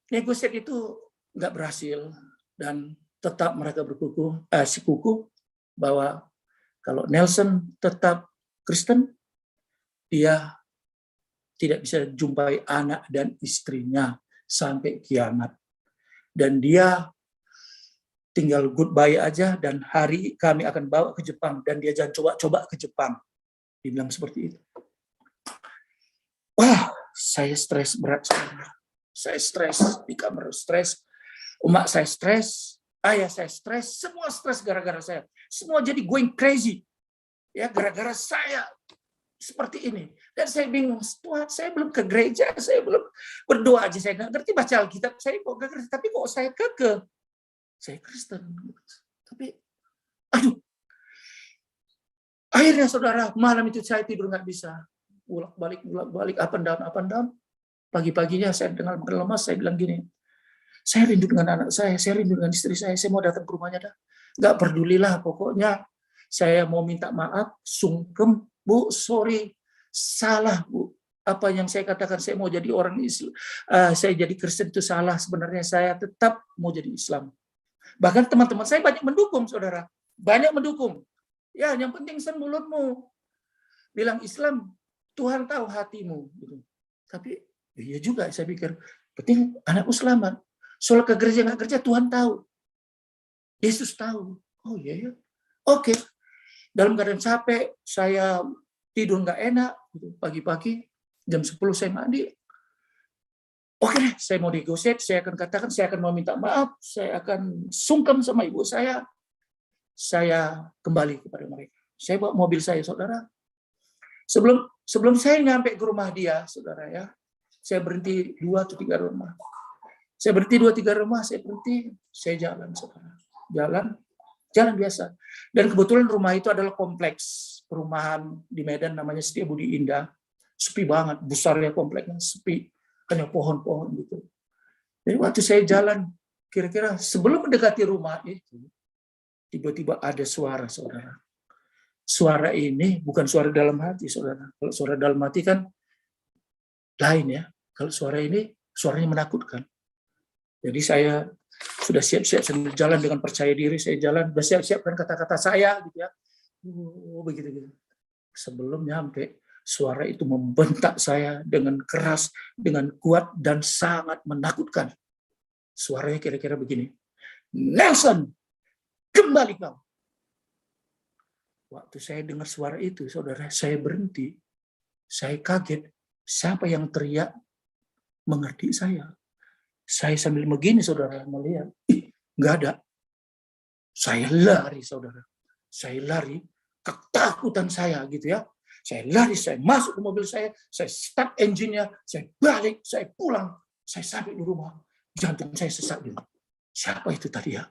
negosiasi itu nggak berhasil dan tetap mereka sikukuh bahwa kalau Nelson tetap Kristen, dia tidak bisa jumpai anak dan istrinya sampai kiamat. Dan dia tinggal goodbye aja dan hari kami akan bawa ke Jepang dan dia jangan coba-coba ke Jepang. Dibilang seperti itu. Wah, saya stres berat sekali. Saya stres di kamar, stres. Emak saya stres, ayah saya stres, semua stres gara-gara saya. Semua jadi going crazy. Ya, gara-gara saya seperti ini. Dan saya bingung, Tuhan, saya belum ke gereja, saya belum berdoa aja, saya nggak ngerti baca Alkitab, saya kok nggak ngerti, tapi kok saya kekeh. Saya Kristen. Tapi, aduh. Akhirnya saudara, malam itu saya tidur nggak bisa. Bolak-balik, up and down. Pagi-paginya saya dengan lemas, saya bilang gini, saya rindu dengan anak saya rindu dengan istri saya mau datang ke rumahnya dah. Nggak pedulilah, pokoknya saya mau minta maaf, sungkem, Bu, sorry, salah Bu. Apa yang saya katakan, saya mau jadi orang Islam, saya jadi Kristen itu salah, sebenarnya saya tetap mau jadi Islam. Bahkan teman-teman saya banyak mendukung, saudara. Banyak mendukung. Ya, yang penting sen mulutmu. Bilang Islam, Tuhan tahu hatimu. Gitu. Tapi, iya juga, saya pikir, penting anakku selamat. Soal ke gereja nggak kerja, Tuhan tahu. Yesus tahu. Oh iya ya. Oke. Dalam keadaan capek, saya tidur nggak enak. Pagi-pagi, jam 10 saya mandi. Oke deh, saya mau negosiasi, saya akan katakan, saya akan mau minta maaf, saya akan sungkem sama ibu saya kembali kepada mereka. Saya bawa mobil saya, saudara. Sebelum saya nyampe ke rumah dia, saudara ya, saya berhenti 2 atau 3 rumah. Saya berhenti 2-3 rumah, saya jalan, saudara. Jalan biasa. Dan kebetulan rumah itu adalah kompleks perumahan di Medan, namanya Setiabudi Indah. Sepi banget, besarnya kompleksnya, sepi. Hanya pohon-pohon gitu. Jadi waktu saya jalan, kira-kira sebelum mendekati rumah itu, tiba-tiba ada suara, saudara. Suara ini bukan suara dalam hati, saudara. Kalau suara dalam hati kan lain ya. Kalau suara ini, suaranya menakutkan. Jadi saya sudah siap-siap sambil jalan dengan percaya diri, saya jalan, sudah siap-siapkan kata-kata saya gitu ya. Begitu. Sebelum nyampe, suara itu membentak saya dengan keras, dengan kuat, dan sangat menakutkan. Suaranya kira-kira begini, Nelson, kembali kau. Waktu saya dengar suara itu, saudara, saya berhenti. Saya kaget. Siapa yang teriak mengerti saya? Saya sambil begini, saudara, melihat. Nggak ada. Saya lari, saudara. Saya lari. Ketakutan saya, gitu ya. Saya lari, saya masuk ke mobil saya start engine-nya, saya balik, saya pulang. Saya sampai di rumah. Jantung saya sesak gitu. Siapa itu tadi ya?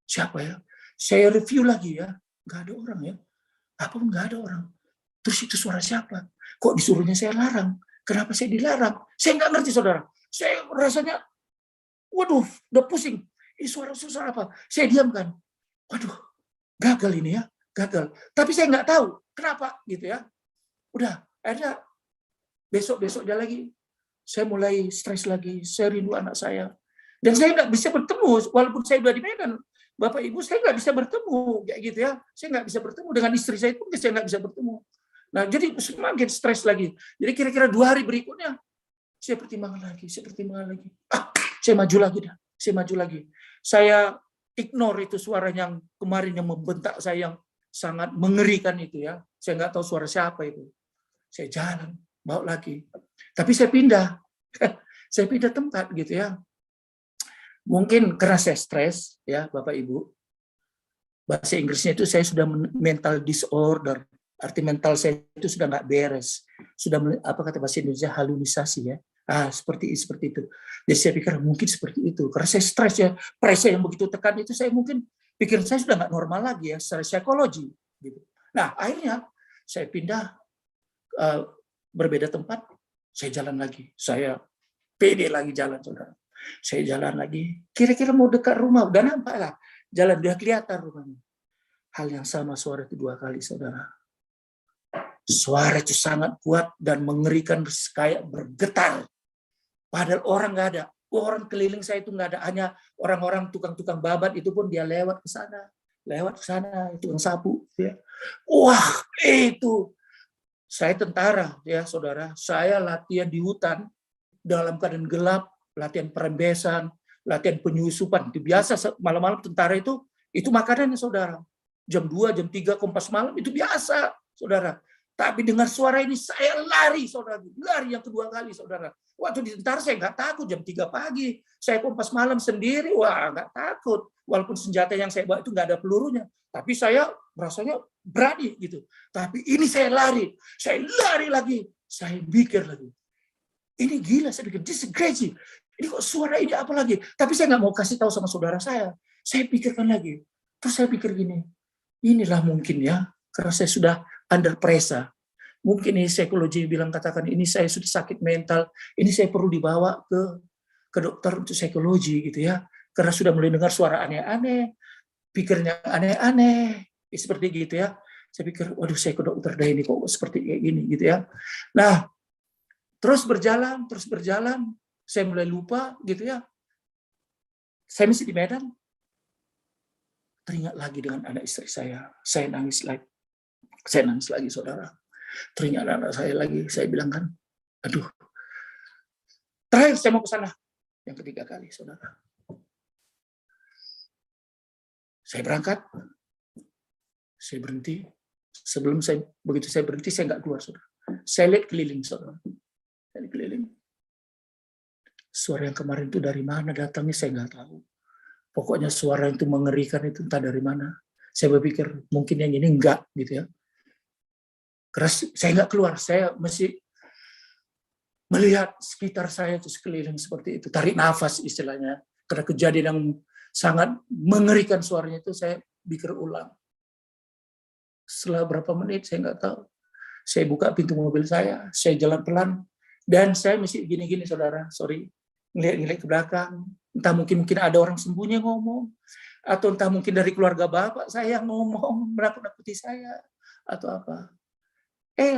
Siapa ya? Saya review lagi ya. Nggak ada orang ya. Apa nggak ada orang. Terus itu suara siapa? Kok disuruhnya saya larang? Kenapa saya dilarang? Saya nggak ngerti, saudara. Saya rasanya, waduh, udah pusing. Ini suara apa? Saya diamkan. Waduh, gagal ini ya. Gagal. Tapi saya nggak tahu kenapa gitu ya. Udah, akhirnya besok-besoknya lagi, saya mulai stres lagi. Saya rindu anak saya. Dan saya nggak bisa bertemu, walaupun saya udah di Medan. Bapak Ibu, saya nggak bisa bertemu, kayak gitu ya. Saya nggak bisa bertemu dengan istri saya pun, saya nggak bisa bertemu. Nah, jadi semakin stres lagi. Jadi kira-kira 2 hari berikutnya, saya pertimbangkan lagi. Saya maju lagi dah. Saya maju lagi. Saya ignore itu suara yang kemarin yang membentak saya, yang sangat mengerikan itu ya. Saya nggak tahu suara siapa itu. Saya jalan, bawa lagi. Tapi saya pindah. Saya pindah tempat gitu ya. Mungkin karena saya stres, ya Bapak Ibu. Bahasa Inggrisnya itu saya sudah mental disorder. Arti mental saya itu sudah nggak beres. Sudah, apa kata bahasa Indonesia, halusinasi ya. Seperti itu. Jadi saya pikir mungkin seperti itu. Karena saya stres ya, pressure yang begitu tekan itu, saya mungkin pikiran saya sudah nggak normal lagi ya, secara psikologi. Gitu. Nah, akhirnya saya pindah, berbeda tempat, saya jalan lagi. Saya pede lagi jalan, saudara. Saya jalan lagi, kira-kira mau dekat rumah, udah nampak lah, jalan udah kelihatan rumahnya. Hal yang sama suara itu 2 kali, saudara. Suara itu sangat kuat dan mengerikan, kayak bergetar. Padahal orang nggak ada, orang keliling saya itu nggak ada, hanya orang-orang tukang-tukang babat itu pun dia lewat ke sana, itu yang sapu. Ya. Wah, itu saya tentara ya, saudara. Saya latihan di hutan dalam keadaan gelap. Latihan perembesan, latihan penyusupan. Itu biasa malam-malam tentara itu makanannya, saudara. Jam 2, jam 3, kompas malam itu biasa, saudara. Tapi dengar suara ini saya lari, saudara. Lari yang kedua kali, saudara. Waktu di tentara saya nggak takut, jam 3 pagi. Saya kompas malam sendiri, wah nggak takut. Walaupun senjata yang saya bawa itu nggak ada pelurunya. Tapi saya rasanya berani gitu. Tapi ini saya lari lagi. Saya pikir lagi. Ini gila, saya pikir, this is crazy. Ini kok suara ini apa lagi? Tapi saya nggak mau kasih tahu sama saudara saya. Saya pikirkan lagi. Terus saya pikir gini, inilah mungkin ya, karena saya sudah under pressure. Mungkin ini psikologi bilang, katakan ini saya sudah sakit mental, ini saya perlu dibawa ke dokter untuk psikologi gitu ya. Karena sudah mulai dengar suara aneh-aneh, pikirnya aneh-aneh, seperti gitu ya. Saya pikir, waduh saya ke dokter dah ini kok seperti kayak gini gitu ya. Nah, terus berjalan, saya mulai lupa gitu ya. Saya masih di Medan. Teringat lagi dengan anak istri saya. Saya nangis lagi, saudara. Teringat anak saya lagi. Saya bilang kan, aduh. Terakhir saya mau ke sana. Yang ketiga kali, saudara. Saya berangkat. Saya berhenti. Begitu saya berhenti, saya nggak keluar, saudara. Saya lihat keliling, saudara. Keliling. Suara yang kemarin itu dari mana datangnya saya nggak tahu. Pokoknya suara itu mengerikan, itu entah dari mana. Saya berpikir mungkin yang ini enggak gitu ya. Karena saya nggak keluar, saya masih melihat sekitar saya itu sekeliling seperti itu. Tarik nafas istilahnya. Karena kejadian yang sangat mengerikan suaranya itu, saya pikir ulang. Setelah berapa menit saya nggak tahu. Saya buka pintu mobil saya jalan pelan. Dan saya masih gini-gini, saudara, ngeliat ke belakang. Entah mungkin ada orang sembunyi ngomong, atau entah mungkin dari keluarga bapak saya ngomong, menakut-nakuti saya, atau apa.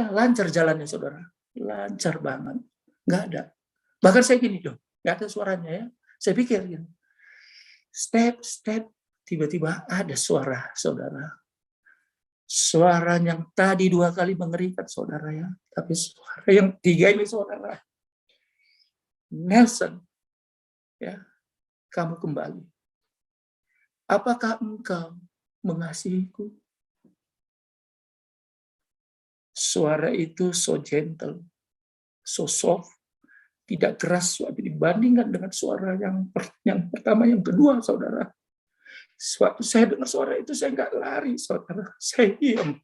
Lancar jalannya, saudara. Lancar banget. Nggak ada. Bahkan saya gini dong, nggak ada suaranya ya. Saya pikir gini. Step, tiba-tiba ada suara, saudara. Suara yang tadi 2 kali mengerikan, saudara ya. Tapi suara yang 3 ini, saudara. Nelson, ya, kamu kembali. Apakah engkau mengasihiku? Suara itu so gentle, so soft, tidak keras dibandingkan dengan suara yang pertama, yang kedua, saudara. Suatu saya dengar suara itu, saya nggak lari, saudara. Saya diam.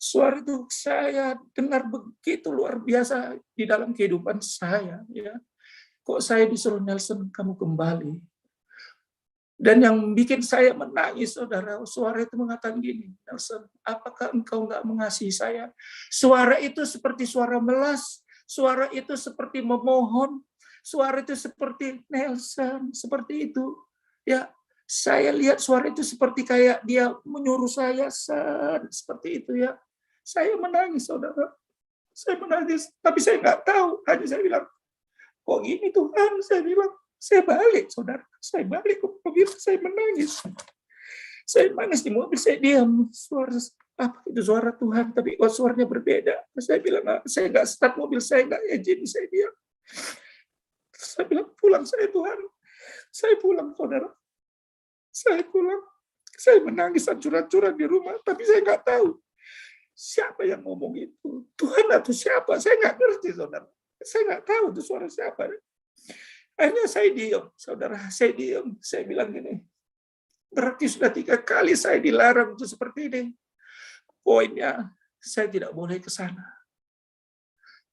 Suara itu saya dengar begitu luar biasa di dalam kehidupan saya. Ya. Kok saya disuruh, Nelson, kamu kembali. Dan yang bikin saya menangis, saudara, suara itu mengatakan gini, Nelson, apakah engkau nggak mengasihi saya? Suara itu seperti suara melas, suara itu seperti memohon, suara itu seperti Nelson, seperti itu. Ya, saya lihat suara itu seperti kayak dia menyuruh saya, seperti itu ya. Saya menangis, saudara. Saya menangis, tapi saya nggak tahu. Hanya saya bilang, kok gini Tuhan? Saya bilang, saya balik, saudara. Saya balik ke mobil, saya menangis. Saya menangis di mobil, saya diam. Suara apa itu suara Tuhan? Tapi kok suaranya berbeda. Saya bilang, saya nggak start mobil, saya nggak izin, saya diam. Saya bilang, pulang saya Tuhan. Saya pulang, saudara. Saya pulang. Saya menangis hancur-hancuran di rumah, tapi saya nggak tahu siapa yang ngomong itu. Tuhan atau siapa? Saya nggak ngerti, saudara. Saya nggak tahu itu suara siapa. Akhirnya saya diam, saudara. Saya diam. Saya bilang gini, berarti sudah 3 kali saya dilarang untuk seperti ini. Poinnya, saya tidak boleh ke sana.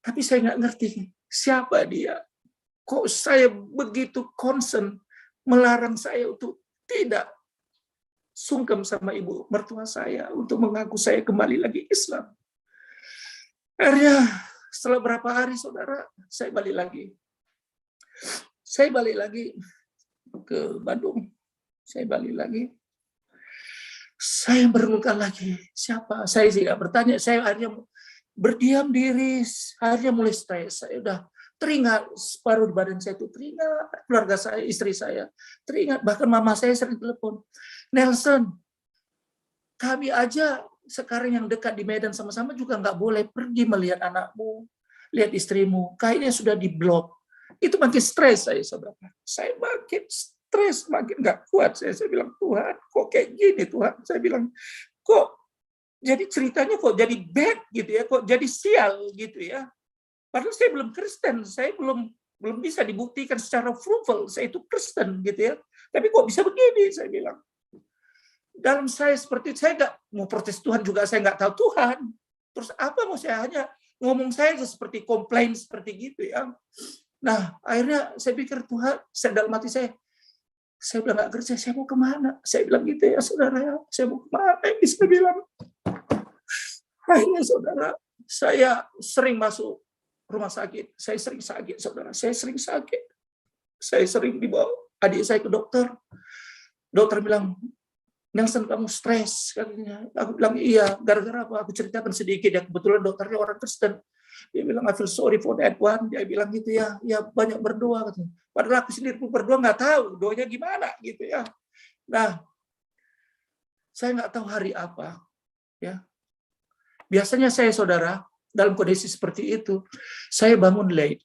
Tapi saya nggak ngerti siapa dia. Kok saya begitu concern melarang saya untuk tidak sungkem sama ibu mertua saya untuk mengaku saya kembali lagi Islam. Akhirnya setelah berapa hari, saudara, saya balik lagi. Saya balik lagi ke Bandung. Saya balik lagi. Saya merenungkan lagi. Siapa? Saya tidak bertanya. Saya akhirnya berdiam diri. Akhirnya mulai stres. Saya udah teringat separuh di badan saya itu teringat. Keluarga saya, istri saya teringat. Bahkan mama saya sering telepon. Nelson, kami aja sekarang yang dekat di Medan sama-sama juga nggak boleh pergi melihat anakmu, lihat istrimu. Kayaknya sudah diblok. Itu makin stres saya, saudara. Saya makin stres, makin nggak kuat. Saya bilang, Tuhan, kok kayak gini, Tuhan? Saya bilang, kok jadi ceritanya kok jadi bad gitu ya, kok jadi sial gitu ya. Padahal saya belum Kristen, saya belum bisa dibuktikan secara frugal saya itu Kristen gitu ya. Tapi kok bisa begini, saya bilang. Dalam saya seperti itu, saya nggak mau protes Tuhan juga, saya nggak tahu Tuhan. Terus apa mau saya hanya ngomong saya seperti komplain seperti gitu ya. Nah, akhirnya saya pikir Tuhan, dalam hati saya bilang nggak kerja, saya mau kemana? Saya bilang gitu ya, saudara ya, saya mau kemana? Ini saya bilang. Akhirnya, saudara, saya sering masuk rumah sakit. Saya sering sakit, saudara. Saya sering sakit. Saya sering dibawa adik saya ke dokter. Dokter bilang, Nelson, kamu stres, katanya. Aku bilang, iya, gara-gara apa? Aku ceritakan sedikit ya, kebetulan dokternya orang Kristen. Dia bilang, I feel sorry for that one. Dia bilang gitu ya, ya banyak berdoa. Katanya. Padahal aku sendiri pun berdoa nggak tahu doanya gimana gitu ya. Nah, saya nggak tahu hari apa. Ya, biasanya saya, saudara, dalam kondisi seperti itu, saya bangun late.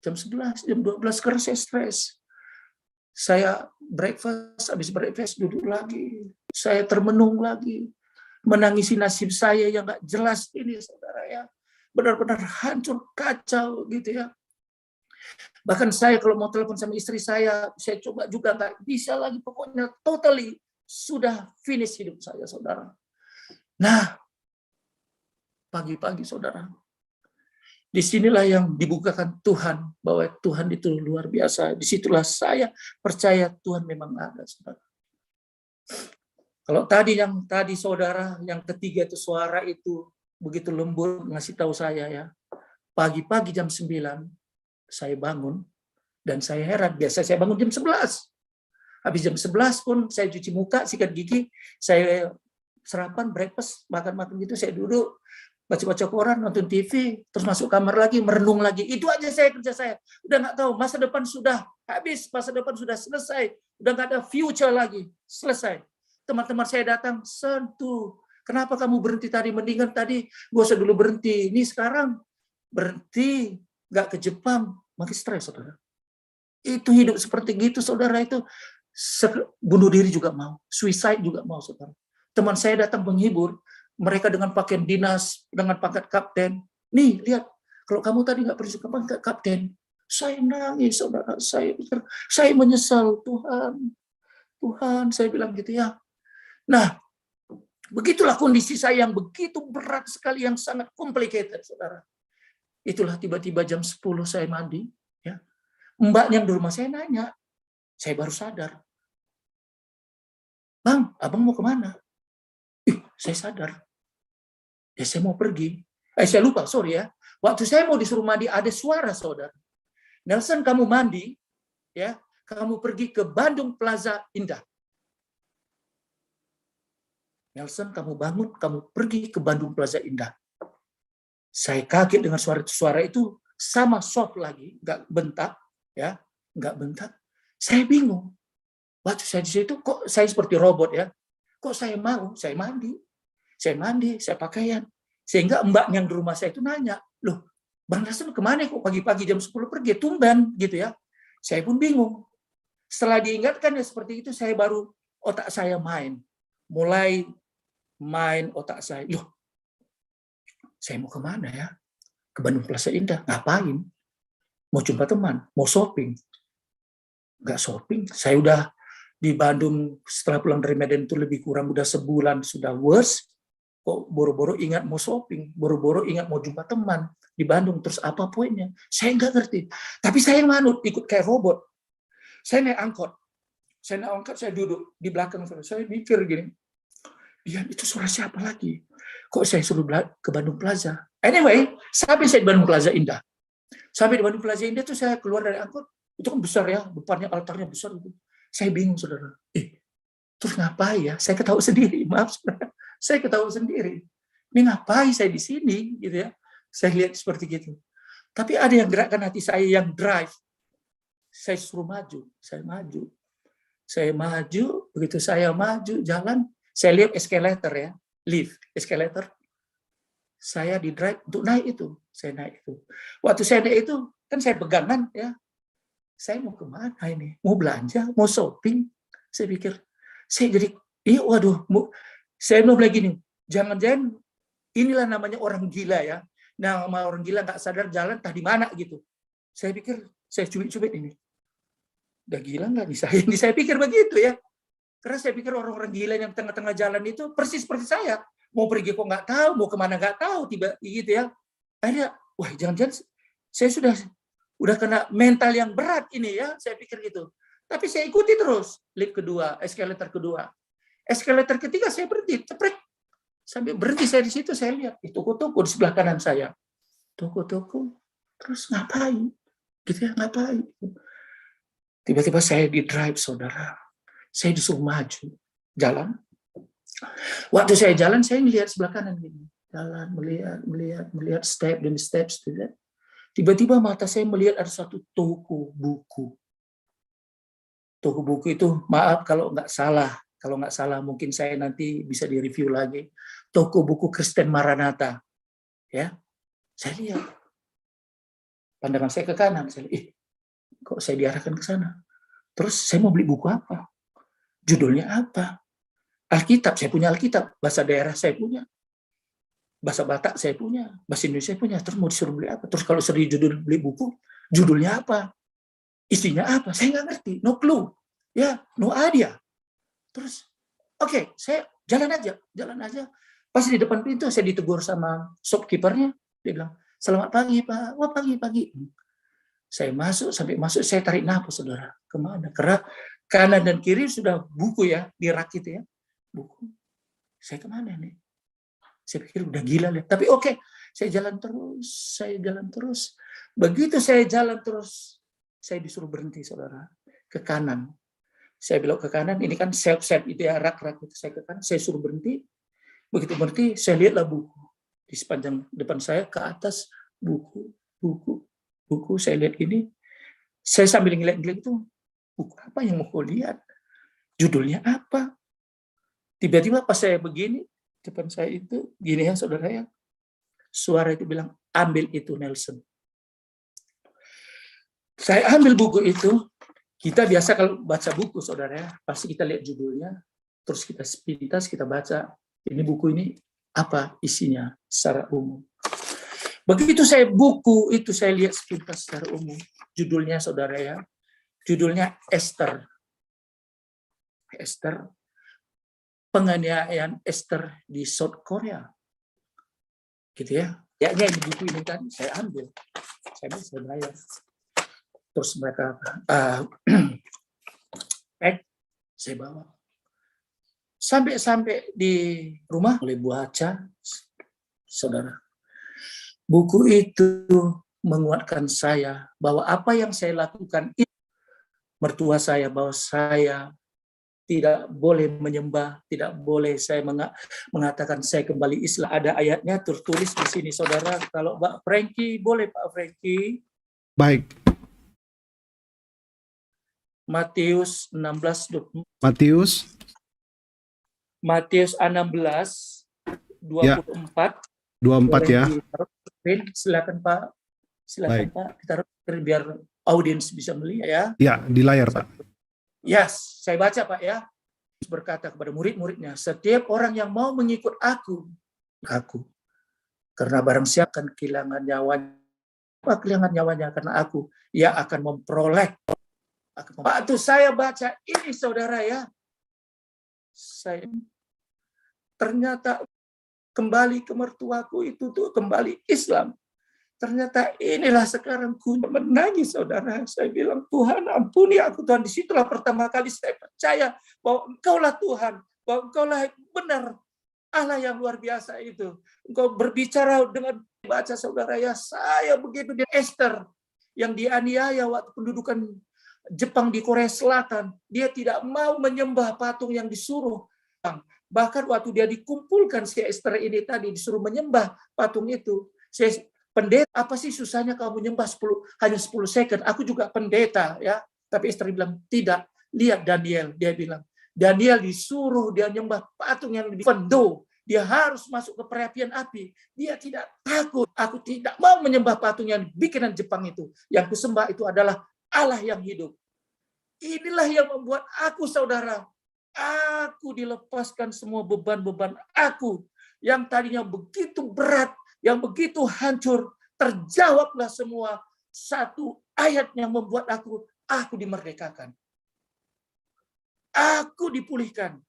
Jam 11, jam 12, karena saya stres. Saya breakfast, habis breakfast duduk lagi. Saya termenung lagi. Menangisi nasib saya yang nggak jelas ini, saudara ya. Benar-benar hancur, kacau gitu ya. Bahkan saya kalau mau telepon sama istri saya coba juga nggak bisa lagi. Pokoknya totally sudah finish hidup saya, saudara. Nah, pagi-pagi, saudara, disinilah yang dibukakan Tuhan, bahwa Tuhan itu luar biasa. Disitulah saya percaya Tuhan memang ada, saudara. Kalau tadi saudara, yang ketiga itu suara itu begitu lembut ngasih tahu saya ya. Pagi-pagi jam 9 saya bangun dan saya heran. Biasa saya bangun jam 11. Habis jam 11 pun saya cuci muka, sikat gigi, saya sarapan, breakfast, makan-makan gitu, saya duduk baca-baca koran, nonton TV, terus masuk kamar lagi, merenung lagi. Itu aja kerja saya. Udah nggak tahu, masa depan sudah habis, masa depan sudah selesai, udah nggak ada future lagi, selesai. Teman-teman saya datang, sentuh, Kenapa kamu berhenti tadi? Mendingan tadi gak usah dulu berhenti. Ini sekarang berhenti, gak ke Jepang, makin stres, saudara. Itu hidup seperti gitu, saudara. Itu bunuh diri juga mau, suicide juga mau, saudara. Teman saya datang menghibur, mereka dengan pakaian dinas, dengan pangkat kapten. Nih, lihat, kalau kamu tadi nggak pergi ke pangkat kapten, saya nangis, saudara. Saya menyesal, Tuhan, saya bilang gitu ya. Nah, begitulah kondisi saya yang begitu berat sekali, yang sangat complicated, saudara. Itulah tiba-tiba jam 10 saya mandi, ya. Mbak yang di rumah saya nanya, saya baru sadar. Bang, abang mau kemana? Saya sadar. Ya saya mau pergi. Saya lupa, sorry ya. Waktu saya mau disuruh mandi, ada suara, saudara. Nelson, kamu mandi, ya, kamu pergi ke Bandung Plaza Indah. Nelson, kamu bangun, kamu pergi ke Bandung Plaza Indah. Saya kaget dengan suara itu, sama soft lagi, nggak bentak, ya, nggak bentak. Saya bingung. Waktu saya di situ, kok saya seperti robot, ya. Kok saya mau? Saya mandi, saya pakaian. Sehingga mbak yang di rumah saya itu nanya, loh, Bang Nelson kemana kok pagi-pagi jam 10 pergi, tumben, gitu ya. Saya pun bingung. Setelah diingatkan ya seperti itu, saya baru, otak saya mulai main otak saya. Loh, saya mau kemana ya? Ke Bandung Plaza Indah, ngapain? Mau jumpa teman, mau shopping. Nggak shopping, saya udah di Bandung setelah pulang dari Medan itu lebih kurang udah sebulan, sudah worse. Kok boro-boro ingat mau shopping, boro-boro ingat mau jumpa teman di Bandung, terus apa poinnya? Saya nggak ngerti. Tapi saya manut, ikut kayak robot. Saya naik angkot, saya duduk di belakang, saya mikir gini, ya itu suara siapa lagi? Kok saya suruh ke Bandung Plaza? Anyway, sampai saya di Bandung Plaza Indah. Sampai di Bandung Plaza Indah tuh saya keluar dari angkot, itu kan besar ya, depannya altarnya besar itu. Saya bingung, saudara. Terus ngapain ya? Saya ketawa sendiri, maaf, saudara. Saya ketawa sendiri. Ini ngapain saya di sini, gitu ya? Saya lihat seperti gitu. Tapi ada yang gerakkan hati saya, yang drive. Saya suruh maju, saya maju. Saya maju, begitu saya maju, jalan, saya lihat eskalator ya, lift, eskalator. Saya di drive untuk naik itu, saya naik itu. Waktu saya naik itu, kan saya pegangan ya. Saya mau kemana ini? Mau belanja, mau shopping? Saya pikir, saya jadi, waduh, saya mau bilang gini, jangan-jangan inilah namanya orang gila ya. Nah, orang gila nggak sadar jalan, entah di mana gitu. Saya pikir, saya cubit-cubit ini. Udah gila nggak nih saya? Ini saya pikir begitu ya. Karena saya pikir orang-orang gila yang tengah-tengah jalan itu persis seperti saya. Mau pergi kok nggak tahu, mau kemana nggak tahu, tiba gitu ya. Akhirnya, wah jangan-jangan saya udah kena mental yang berat ini ya. Saya pikir gitu. Tapi saya ikuti terus lift kedua, eskalator kedua. Eskalator ketiga saya berhenti, ceprek. Sampai berhenti saya di situ, saya lihat toko-toko di sebelah kanan saya. Toko-toko, terus ngapain? Gitu ya, ngapain? Tiba-tiba saya di drive, saudara. Saya disuruh maju, jalan. Waktu saya jalan, saya melihat sebelah kanan gini. Jalan, melihat step demi step. Tiba-tiba mata saya melihat ada satu toko buku. Toko buku itu, maaf kalau nggak salah mungkin saya nanti bisa direview lagi. Toko buku Kristen Maranatha. Ya. Saya lihat. Pandangan saya ke kanan, saya lihat, kok saya diarahkan ke sana? Terus saya mau beli buku apa? Judulnya apa? Alkitab, saya punya Alkitab. Bahasa daerah saya punya. Bahasa Batak saya punya. Bahasa Indonesia saya punya. Terus mau disuruh beli apa? Terus kalau seri judul beli buku, judulnya apa? Isinya apa? Saya nggak ngerti. No clue. Ya, no idea. Terus, oke, saya jalan aja. Pas di depan pintu, saya ditegur sama shopkeepernya. Dia bilang, selamat pagi, Pak. Wah, pagi. Saya sampai masuk, saya tarik nafas, saudara. Kemana? Karena kanan dan kiri sudah buku ya, di rak itu ya. Buku. Saya kemana nih? Saya pikir udah gila lihat. Tapi oke, saya jalan terus. Begitu saya jalan terus, saya disuruh berhenti, saudara. Ke kanan. Saya belok ke kanan, ini kan self-set itu ya, rak-rak itu. Saya ke kanan, saya suruh berhenti. Begitu berhenti, saya lihatlah buku. Di sepanjang depan saya, ke atas, buku. Saya lihat ini. Saya sambil ngeliat-ngeliat itu, buku apa yang mau lihat? Judulnya apa? Tiba-tiba pas saya begini, depan saya itu gini ya saudara ya. Suara itu bilang, ambil itu Nelson. Saya ambil buku itu. Kita biasa kalau baca buku saudara ya, pasti kita lihat judulnya, terus kita sepintas, kita baca. Ini buku ini apa isinya secara umum. Begitu saya buku itu saya lihat sepintas secara umum. Judulnya saudara ya, judulnya Esther. Esther, penganiayaan Esther di South Korea. Gitu ya. Kayaknya di buku ini kan saya ambil. Saya bayar. Terus mereka saya bawa. Sampai di rumah mulai baca, saudara. Buku itu menguatkan saya bahwa apa yang saya lakukan itu mertua saya, bahwa saya tidak boleh menyembah, tidak boleh saya mengatakan saya kembali Islam. Ada ayatnya tertulis di sini, saudara. Kalau Pak Frankie, boleh Pak Frankie? Baik. Matius 16, Matius 16, 24. Ya. 24 ya. Silakan Pak. Silakan Baik. Pak. Kita biar audiens bisa melihat ya. Ya, di layar Pak. Yes, saya baca Pak ya. Berkata kepada murid-muridnya, setiap orang yang mau mengikut aku. Karena barang siapa akan kehilangan nyawanya. Apa kehilangan nyawanya karena aku? Ia akan memperoleh. Waktu saya baca ini saudara ya. Saya ternyata kembali ke mertuaku itu tuh kembali Islam. Ternyata inilah sekarang ku menangis saudara. Saya bilang, Tuhan ampuni aku Tuhan. Disitulah pertama kali saya percaya bahwa Engkaulah Tuhan. Bahwa Engkaulah benar Allah yang luar biasa itu. Engkau berbicara dengan baca saudara ya. Saya begitu di Esther yang dianiaya waktu pendudukan Jepang di Korea Selatan. Dia tidak mau menyembah patung yang disuruh. Bahkan waktu dia dikumpulkan si Esther ini tadi disuruh menyembah patung itu. Pendeta, apa sih susahnya kamu menyembah hanya 10 second? Aku juga pendeta ya. Tapi Esther bilang, tidak. Lihat Daniel, dia bilang. Daniel disuruh dia menyembah patung yang lebih fendo. Dia harus masuk ke perapian api. Dia tidak takut. Aku tidak mau menyembah patung yang bikinan Jepang itu. Yang kusembah itu adalah Allah yang hidup. Inilah yang membuat aku saudara. Aku dilepaskan semua beban-beban aku. Yang tadinya begitu berat. Yang begitu hancur, terjawablah semua. Satu ayat yang membuat aku dimerdekakan. Aku dipulihkan.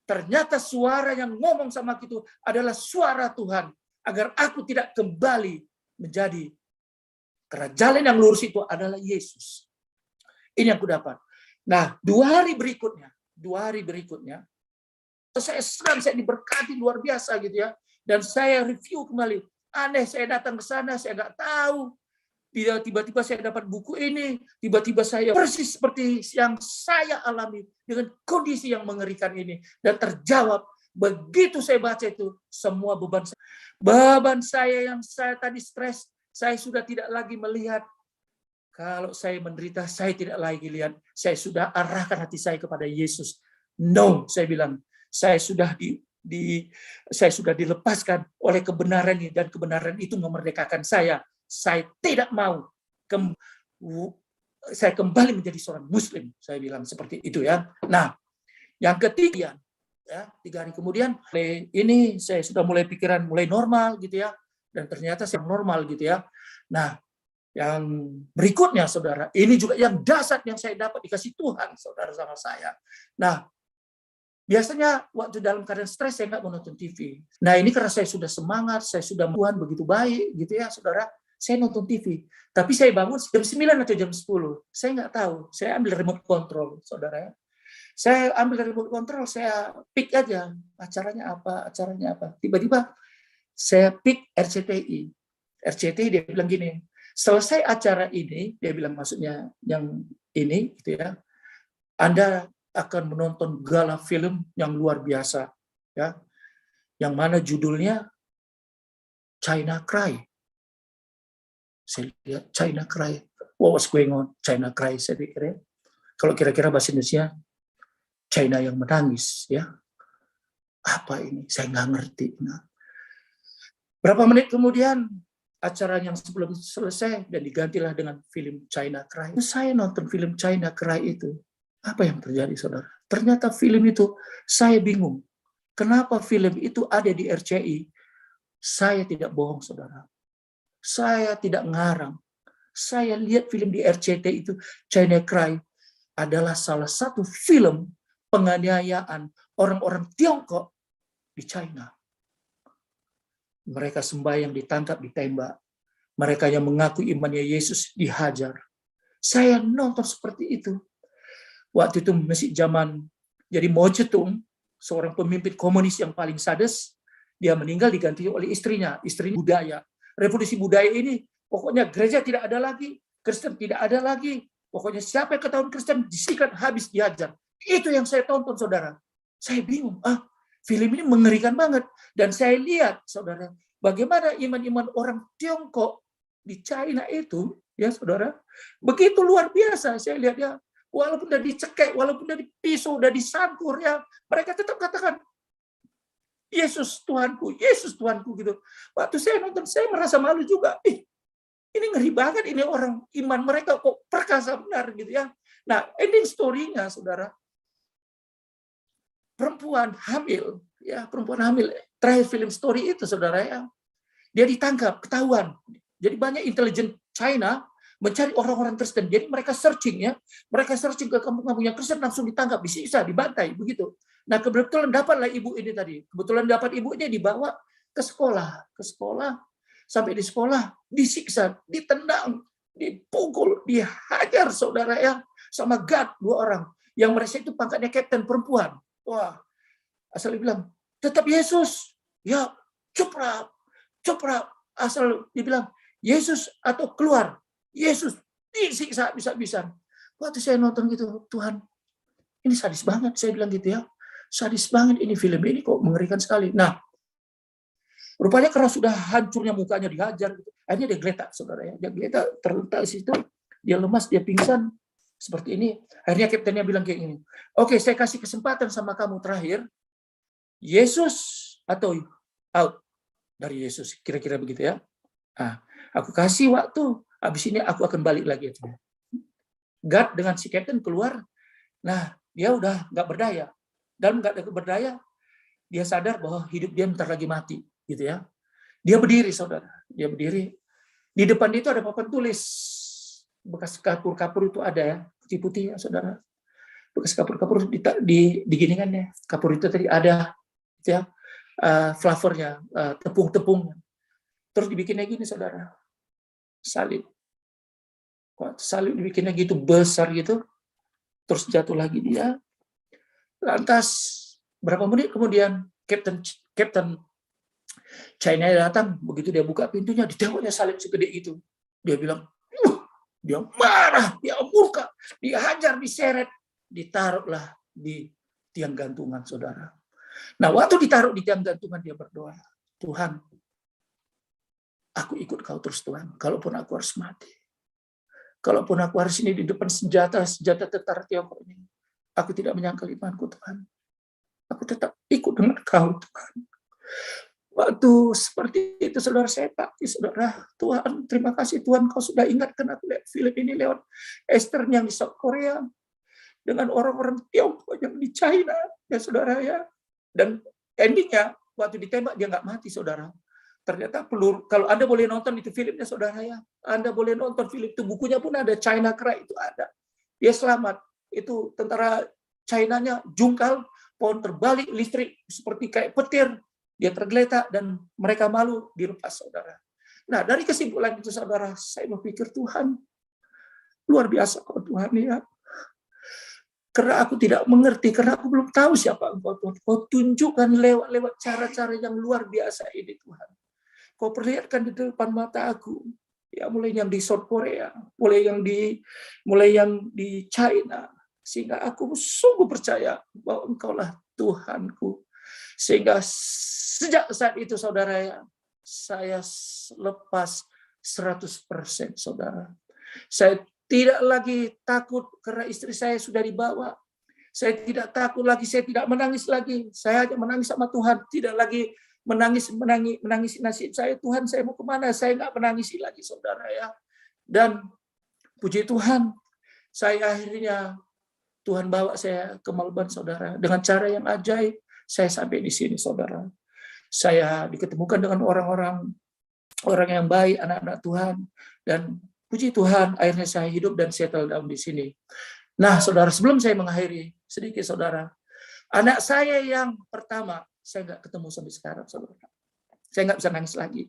Ternyata suara yang ngomong sama aku itu adalah suara Tuhan. Agar aku tidak kembali menjadi. Karena jalan yang lurus itu adalah Yesus. Ini yang aku dapat. Nah, 2 hari berikutnya, saya senang, saya diberkati luar biasa gitu ya. Dan saya review kembali. Aneh, saya datang ke sana, saya nggak tahu. Tiba-tiba saya dapat buku ini, tiba-tiba saya persis seperti yang saya alami dengan kondisi yang mengerikan ini. Dan terjawab, begitu saya baca itu, semua beban saya yang saya tadi stres, saya sudah tidak lagi melihat. Kalau saya menderita, saya tidak lagi lihat. Saya sudah arahkan hati saya kepada Yesus. No, saya bilang, saya sudah saya sudah dilepaskan oleh kebenaran ini dan kebenaran itu memerdekakan saya. Saya tidak mau saya kembali menjadi seorang Muslim. Saya bilang seperti itu ya. Nah, yang ketiga ya, 3 hari kemudian ini saya sudah mulai pikiran mulai normal gitu ya. Dan ternyata saya normal gitu ya. Nah, yang berikutnya saudara, ini juga yang dasar yang saya dapat dikasih Tuhan saudara sama saya. Nah, biasanya waktu dalam keadaan stres saya nggak mau nonton TV. Nah ini karena saya sudah semangat, saya sudah Tuhan begitu baik gitu ya saudara. Saya nonton TV. Tapi saya bangun jam 9 atau jam 10. Saya nggak tahu. Saya ambil remote control saudara. Saya ambil remote control, saya pick aja acaranya apa. Tiba-tiba saya pick RCTI. RCTI dia bilang gini, selesai acara ini, dia bilang maksudnya yang ini gitu ya. Anda akan menonton gala film yang luar biasa ya, yang mana judulnya China Cry. Saya lihat China Cry, what was going on? China Cry, saya pikir ya. Kalau kira-kira bahasa Indonesia China yang menangis ya. Apa ini? Saya nggak ngerti. Nah, berapa menit kemudian acara yang sebelum selesai dan digantilah dengan film China Cry. Saya nonton film China Cry itu. Apa yang terjadi, saudara? Ternyata film itu saya bingung. Kenapa film itu ada di RCI? Saya tidak bohong, saudara. Saya tidak ngarang. Saya lihat film di RCT itu, China Cry, adalah salah satu film penganiayaan orang-orang Tiongkok di China. Mereka sembahyang ditangkap, ditembak. Mereka yang mengaku imannya Yesus dihajar. Saya nonton seperti itu. Waktu itu masih zaman, jadi Mao Zedong, seorang pemimpin komunis yang paling sadis, dia meninggal diganti oleh istrinya, istri budaya. Revolusi budaya ini, pokoknya gereja tidak ada lagi, Kristen tidak ada lagi, pokoknya siapa yang ketahuan Kristen disikat, habis dihajar. Itu yang saya tonton, saudara. Saya bingung, film ini mengerikan banget. Dan saya lihat, saudara, bagaimana iman-iman orang Tiongkok di China itu, ya saudara, begitu luar biasa. Saya lihat ya, walaupun udah dicekek, walaupun udah dipisau, udah disangkur, ya mereka tetap katakan, Yesus Tuhanku, Yesus Tuhanku gitu. Waktu saya nonton, saya merasa malu juga. Ini ngeri banget, ini orang iman mereka kok perkasa benar gitu ya. Nah, ending story-nya, saudara, perempuan hamil, ya perempuan hamil. Terakhir film story itu, saudara ya, dia ditangkap, ketahuan. Jadi banyak intelijen China mencari orang-orang Kristen. Jadi mereka searching ya, mereka searching ke kampung-kampung yang Kristen, langsung ditangkap, disiksa, dibantai, begitu. Nah, kebetulan dapatlah ibu ini tadi. Kebetulan dapat ibunya, dibawa ke sekolah, sampai di sekolah disiksa, ditendang, dipukul, dihajar, saudara ya, sama guard 2 orang. Yang mereka itu pangkatnya kapten perempuan. Wah, asal dibilang tetap Yesus, ya cuprap, asal dibilang Yesus atau keluar, Yesus disiksa bisa-bisa. Waktu saya nonton gitu, Tuhan, ini sadis banget, saya bilang gitu ya, sadis banget ini film ini kok mengerikan sekali. Nah, rupanya karena sudah hancurnya mukanya dihajar, gitu. Akhirnya dia geletak, saudara ya, dia geletak terletak di situ, dia lemas, dia pingsan seperti ini. Akhirnya kaptennya bilang kayak gini, oke, saya kasih kesempatan sama kamu terakhir, Yesus atau out dari Yesus, kira-kira begitu ya. Nah, aku kasih waktu, habis ini aku akan balik lagi. God dengan si kapten keluar, nah dia udah nggak berdaya. Dalam nggak berdaya, dia sadar bahwa hidup dia bentar lagi mati, gitu ya. Dia berdiri, saudara. Dia berdiri. Di depan dia itu ada papan tulis. Bekas kapur-kapur itu ada ya, putih-putih ya, saudara. Bekas kapur-kapur diginikannya. Kapur itu tadi ada, gitu ya, flavornya, tepung-tepungnya. Terus dibikinnya gini, saudara. Salib. Salib dibikinnya gitu besar gitu. Terus jatuh lagi dia. Lantas berapa menit kemudian Kapten China datang, begitu dia buka pintunya, ditembaknya salib segede itu. Dia bilang, dia marah, dia murka, dihajar, diseret, ditaruhlah di tiang gantungan, saudara. Nah, waktu ditaruh di tiang gantungan, dia berdoa, Tuhan, aku ikut kau terus, Tuhan, kalaupun aku harus mati. Kalaupun aku harus ini di depan senjata tentara Tiongkok ini, aku tidak menyangkal imanku, Tuhan. Aku tetap ikut dengan kau, Tuhan. Waktu seperti itu, saudara, saya takut, saudara. Tuhan, terima kasih Tuhan, kau sudah ingatkan aku lihat film ini lewat Esther yang di South Korea, dengan orang-orang Tiongkok yang di China, ya saudara ya. Dan endingnya, waktu ditembak, dia nggak mati, saudara. Ternyata peluru, kalau Anda boleh nonton itu filmnya, saudara ya. Anda boleh nonton film itu, bukunya pun ada, China Cry itu ada. Dia selamat. Itu tentara China-nya jungkal, pohon terbalik, listrik seperti kayak petir. Dia tergeletak dan mereka malu, dilepas, saudara. Nah, dari kesimpulan itu, saudara, saya berpikir, Tuhan, luar biasa kau Tuhan ya. Karena aku tidak mengerti, karena aku belum tahu siapa Engkau, Tuhan. Kau tunjukkan lewat cara-cara yang luar biasa ini, Tuhan. Kau perlihatkan di depan mata aku. Ya, mulai yang di South Korea, mulai yang di China, sehingga aku sungguh percaya bahwa Engkaulah Tuhanku. Sehingga sejak saat itu, saudara ya, saya lepas 100%, saudara. Saya tidak lagi takut karena istri saya sudah dibawa. Saya tidak takut lagi, saya tidak menangis lagi. Saya hanya menangis sama Tuhan, tidak lagi menangis nasib saya. Tuhan, saya mau kemana? Saya nggak menangisi lagi, saudara ya. Dan puji Tuhan, saya akhirnya Tuhan bawa saya ke Melbourne, saudara. Dengan cara yang ajaib, saya sampai di sini, saudara. Saya diketemukan dengan orang yang baik, anak-anak Tuhan. Dan puji Tuhan, akhirnya saya hidup dan settle down di sini. Nah, saudara, sebelum saya mengakhiri sedikit, saudara, anak saya yang pertama, saya nggak ketemu sampai sekarang, saudara. Saya nggak bisa nangis lagi.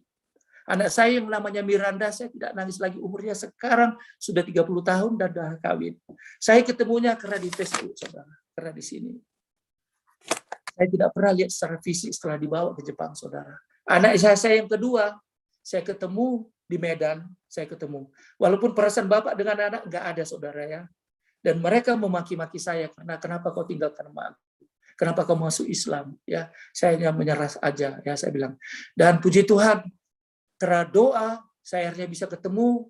Anak saya yang namanya Miranda, saya tidak nangis lagi. Umurnya sekarang sudah 30 tahun dan sudah kawin. Saya ketemunya karena di Facebook, saudara. Karena di sini. Saya tidak pernah lihat secara fisik setelah dibawa ke Jepang, saudara. Anak saya yang kedua, saya ketemu di Medan, saya ketemu. Walaupun perasaan bapak dengan anak nggak ada, saudara ya. Dan mereka memaki-maki saya karena kenapa kau tinggalkan emak? Kenapa kau masuk Islam? Ya, saya hanya menyerah aja, ya saya bilang. Dan puji Tuhan, karena doa saya akhirnya bisa ketemu,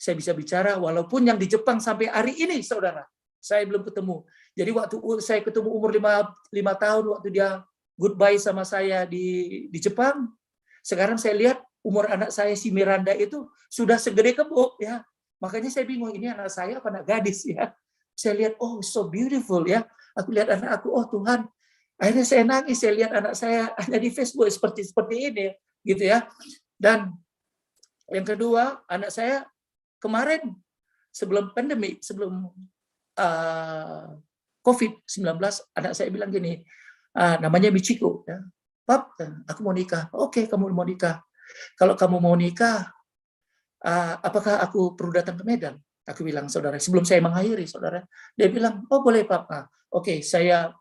saya bisa bicara. Walaupun yang di Jepang sampai hari ini, saudara, saya belum ketemu. Jadi waktu saya ketemu umur 5 tahun, waktu dia goodbye sama saya di Jepang, sekarang saya lihat umur anak saya si Miranda itu sudah segede kebo, ya. Makanya saya bingung, ini anak saya apa anak gadis, ya. Saya lihat, oh so beautiful, ya. Aku lihat anak aku, oh Tuhan. Akhirnya saya nangis, saya lihat anak saya hanya di Facebook seperti ini, gitu ya. Dan yang kedua, anak saya kemarin sebelum pandemi, sebelum COVID-19, anak saya bilang gini, namanya Michiko, ya. Pap, aku mau nikah. Oke, kamu mau nikah. Kalau kamu mau nikah, apakah aku perlu datang ke Medan? Aku bilang, saudara, sebelum saya mengakhiri, saudara, dia bilang, oh boleh Pak. Oke, saya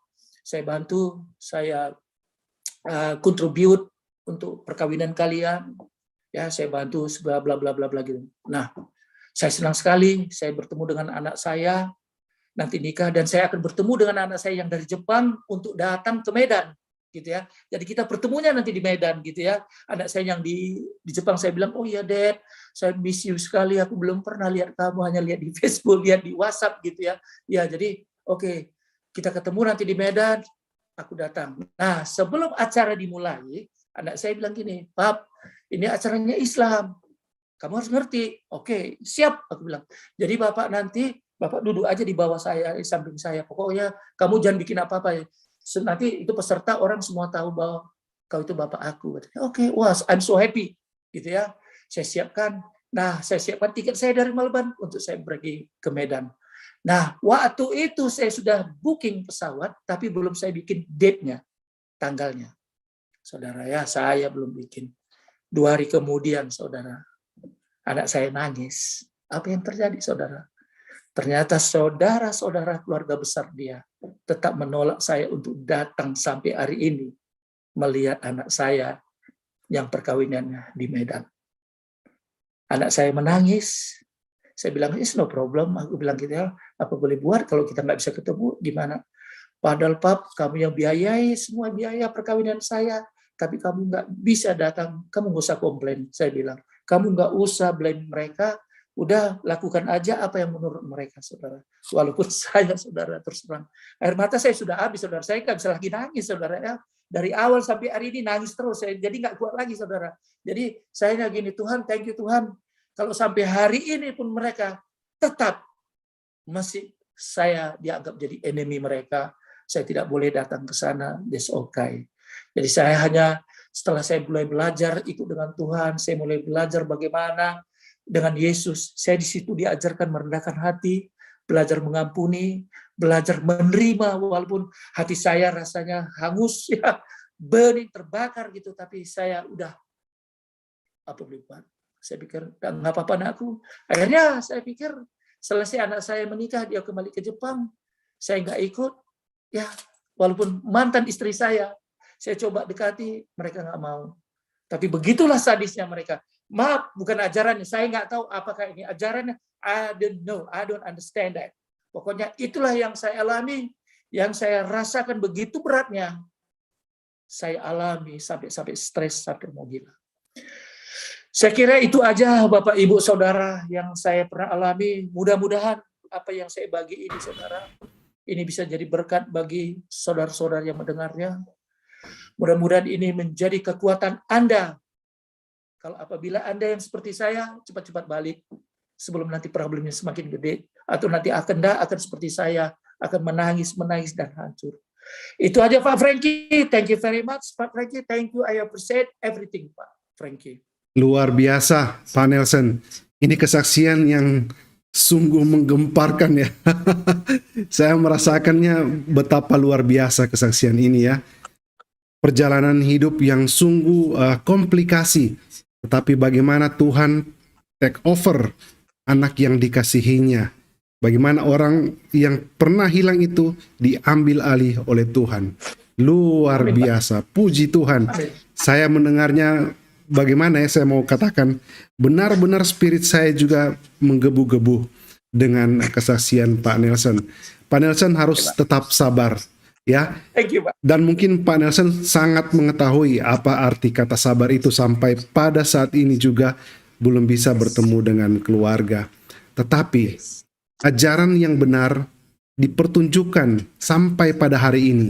bantu, saya contribute untuk perkawinan kalian, ya saya bantu, bla bla bla bla bla gitu. Nah, saya senang sekali, saya bertemu dengan anak saya nanti nikah, dan saya akan bertemu dengan anak saya yang dari Jepang untuk datang ke Medan, gitu ya. Jadi kita pertemunya nanti di Medan, gitu ya. Anak saya yang di Jepang, saya bilang, oh iya Dad, saya miss you sekali, aku belum pernah lihat kamu, hanya lihat di Facebook, lihat di WhatsApp, gitu ya. Ya, jadi oke, kita ketemu nanti di Medan, aku datang. Nah, sebelum acara dimulai, anak saya bilang gini, Pap, ini acaranya Islam, kamu harus ngerti. Oke, siap, aku bilang. Jadi Bapak duduk aja di bawah saya, di samping saya. Pokoknya kamu jangan bikin apa-apa ya. Nanti itu peserta orang semua tahu bahwa kau itu bapak aku. Oke, wah, I'm so happy, gitu ya. Saya siapkan. Nah, saya siapkan tiket saya dari Melbourne untuk saya pergi ke Medan. Nah, waktu itu saya sudah booking pesawat, tapi belum saya bikin date-nya, tanggalnya. Saudara ya, saya belum bikin. 2 hari kemudian, saudara, anak saya nangis. Apa yang terjadi, saudara? Ternyata saudara-saudara keluarga besar dia tetap menolak saya untuk datang sampai hari ini melihat anak saya yang perkawinannya di Medan. Anak saya menangis. Saya bilang, it's no problem. Aku bilang gitu ya, apa boleh buat kalau kita nggak bisa ketemu, gimana? Padahal Pap, kamu yang biayai semua biaya perkawinan saya, tapi kamu nggak bisa datang, kamu nggak usah komplain. Saya bilang, kamu nggak usah blame mereka, udah lakukan aja apa yang menurut mereka, saudara. Walaupun saya, saudara, terus terang, air mata saya sudah habis, saudara. Saya nggak bisa lagi nangis, saudara. Ya. Dari awal sampai hari ini nangis terus, saya jadi nggak kuat lagi, saudara. Jadi saya gini, Tuhan, thank you Tuhan. Kalau sampai hari ini pun mereka tetap masih saya dianggap jadi enemy mereka. Saya tidak boleh datang ke sana, that's okay. Jadi saya hanya setelah saya mulai belajar ikut dengan Tuhan, saya mulai belajar bagaimana dengan Yesus. Saya di situ diajarkan merendahkan hati, belajar mengampuni, belajar menerima walaupun hati saya rasanya hangus, ya, burning, terbakar gitu. Tapi saya udah apa boleh buat. Saya pikir nggak apa-apa anakku. Akhirnya saya pikir selesai anak saya menikah, dia kembali ke Jepang, saya nggak ikut. Ya, walaupun mantan istri saya coba dekati, mereka nggak mau. Tapi begitulah sadisnya mereka. Maaf, bukan ajarannya. Saya nggak tahu apakah ini ajarannya. I don't know, I don't understand that. Pokoknya itulah yang saya alami, yang saya rasakan begitu beratnya. Saya alami sampai stres, sampai mau gila. Saya kira itu aja Bapak Ibu Saudara yang saya pernah alami. Mudah-mudahan apa yang saya bagi ini saudara ini bisa jadi berkat bagi saudara-saudara yang mendengarnya. Mudah-mudahan ini menjadi kekuatan Anda. Kalau apabila Anda yang seperti saya, cepat-cepat balik sebelum nanti problemnya semakin gede, atau nanti akan seperti saya, akan menangis dan hancur. Itu aja Pak Frankie. Thank you very much Pak Frankie. Thank you. I appreciate everything Pak Frankie. Luar biasa Pak Nelson. Ini kesaksian yang sungguh menggemparkan ya. Saya merasakannya betapa luar biasa kesaksian ini ya. Perjalanan hidup yang sungguh komplikasi. Tetapi bagaimana Tuhan take over anak yang dikasihinya. Bagaimana orang yang pernah hilang itu diambil alih oleh Tuhan. Luar biasa. Puji Tuhan. Saya mendengarnya bagaimana ya, saya mau katakan benar-benar spirit saya juga menggebu-gebu dengan kesaksian Pak Nelson. Pak Nelson harus tetap sabar ya. Thank you Pak. Dan mungkin Pak Nelson sangat mengetahui apa arti kata sabar itu sampai pada saat ini juga belum bisa bertemu dengan keluarga. Tetapi ajaran yang benar dipertunjukkan sampai pada hari ini.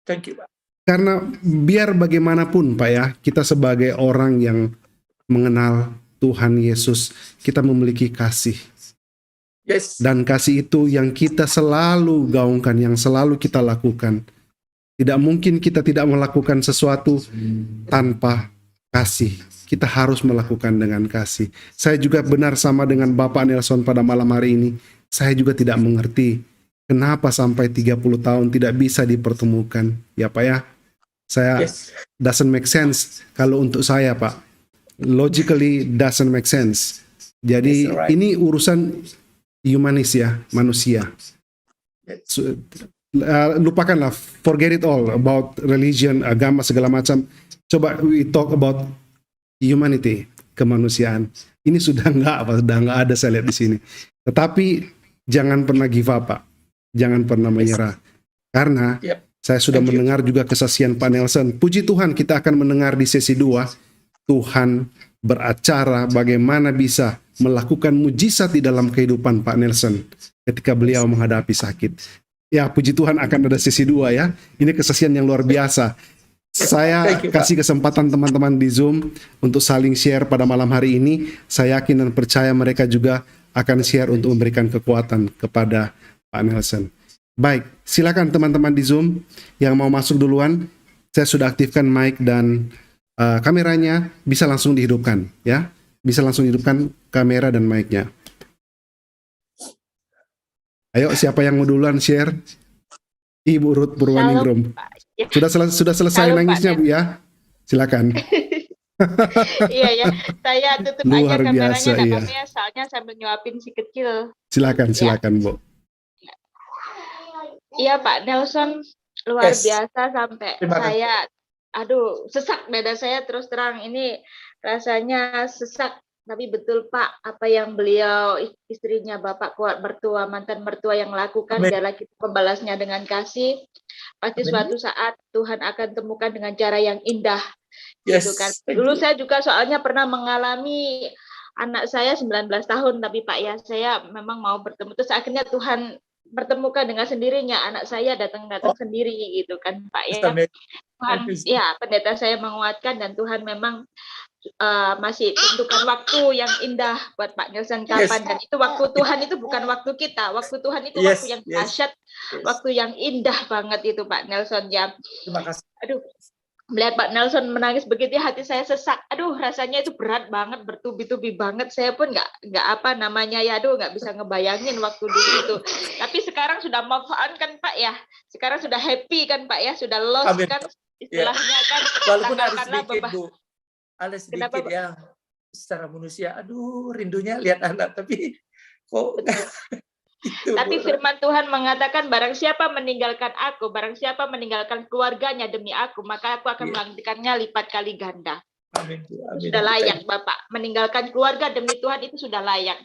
Thank you Pak. Karena biar bagaimanapun Pak ya, kita sebagai orang yang mengenal Tuhan Yesus, kita memiliki kasih. Yes. Dan kasih itu yang kita selalu gaungkan, yang selalu kita lakukan. Tidak mungkin kita tidak melakukan sesuatu tanpa kasih. Kita harus melakukan dengan kasih. Saya juga benar sama dengan Bapak Nelson pada malam hari ini. Saya juga tidak mengerti kenapa sampai 30 tahun tidak bisa dipertemukan. Ya Pak ya, saya doesn't make sense kalau untuk saya Pak. Logically doesn't make sense. Jadi ini urusan humanis ya, manusia. Lupakanlah, forget it all about religion, agama segala macam. Coba we talk about humanity, kemanusiaan. Ini sudah nggak ada saya lihat di sini. Tetapi jangan pernah give up Pak, jangan pernah menyerah. Karena saya sudah mendengar juga kesaksian Pak Nelson. Puji Tuhan kita akan mendengar di sesi 2 Tuhan beracara bagaimana bisa melakukan mujizat di dalam kehidupan Pak Nelson ketika beliau menghadapi sakit. Ya puji Tuhan akan ada sesi 2 ya. Ini kesaksian yang luar biasa. Saya kasih kesempatan teman-teman di Zoom untuk saling share pada malam hari ini. Saya yakin dan percaya mereka juga akan share untuk memberikan kekuatan kepada Pak Nelson. Baik, silakan teman-teman di Zoom yang mau masuk duluan. Saya sudah aktifkan mic dan kameranya, bisa langsung dihidupkan ya. Bisa langsung dihidupkan kamera dan mic-nya. Ayo, siapa yang mau duluan share? Ibu Ruth Purwaningrum. Sudah selesai nangisnya Bu ya? Silakan. Iya ya, saya tutup Luar aja kameranya, biasa, nggak iya. apa-apa ya, soalnya sambil nyuapin si kecil. Silakan Bu. Iya Pak Nelson, luar Yes. biasa sampai Terima kasih. saya, aduh sesak dada saya, terus terang ini rasanya sesak. Tapi betul Pak, apa yang beliau istrinya Bapak kuat mertua, mantan mertua yang lakukan, Amin. biarlah kita membalasnya dengan kasih. Pasti Amin. suatu saat Tuhan akan temukan dengan cara yang indah. Yes. Gitu kan. Thank Dulu you. saya juga soalnya pernah mengalami, anak saya 19 tahun, tapi Pak ya saya memang mau bertemu. Terus akhirnya Tuhan pertemukan dengan sendirinya, anak saya datang sendiri gitu kan Pak ya. Amin. Tuhan, ya pendeta saya menguatkan dan Tuhan memang masih tentukan waktu yang indah buat Pak Nelson kapan. Dan itu waktu Tuhan itu bukan waktu kita, waktu Tuhan itu waktu yang dahsyat, waktu yang indah banget itu Pak Nelson ya. Terima kasih. Aduh, melihat Pak Nelson menangis begitu hati saya sesak. Aduh, rasanya itu berat banget, bertubi-tubi banget. Saya pun nggak apa namanya ya, aduh nggak bisa ngebayangin waktu dulu itu. Tapi sekarang sudah move on kan Pak ya. Sekarang sudah happy kan Pak ya, sudah lost Amin. kan istilahnya kan. Walaupun ada Katakanlah sedikit Bu, ada sedikit ya secara manusia. Aduh, rindunya lihat anak, tapi kok itu, Tapi Bu. firman Tuhan mengatakan barang siapa meninggalkan aku, barang siapa meninggalkan keluarganya demi aku, maka aku akan menggantikannya lipat kali ganda. Amin, Bu. Amin. Sudah layak Bapak meninggalkan keluarga demi Tuhan, itu sudah layak.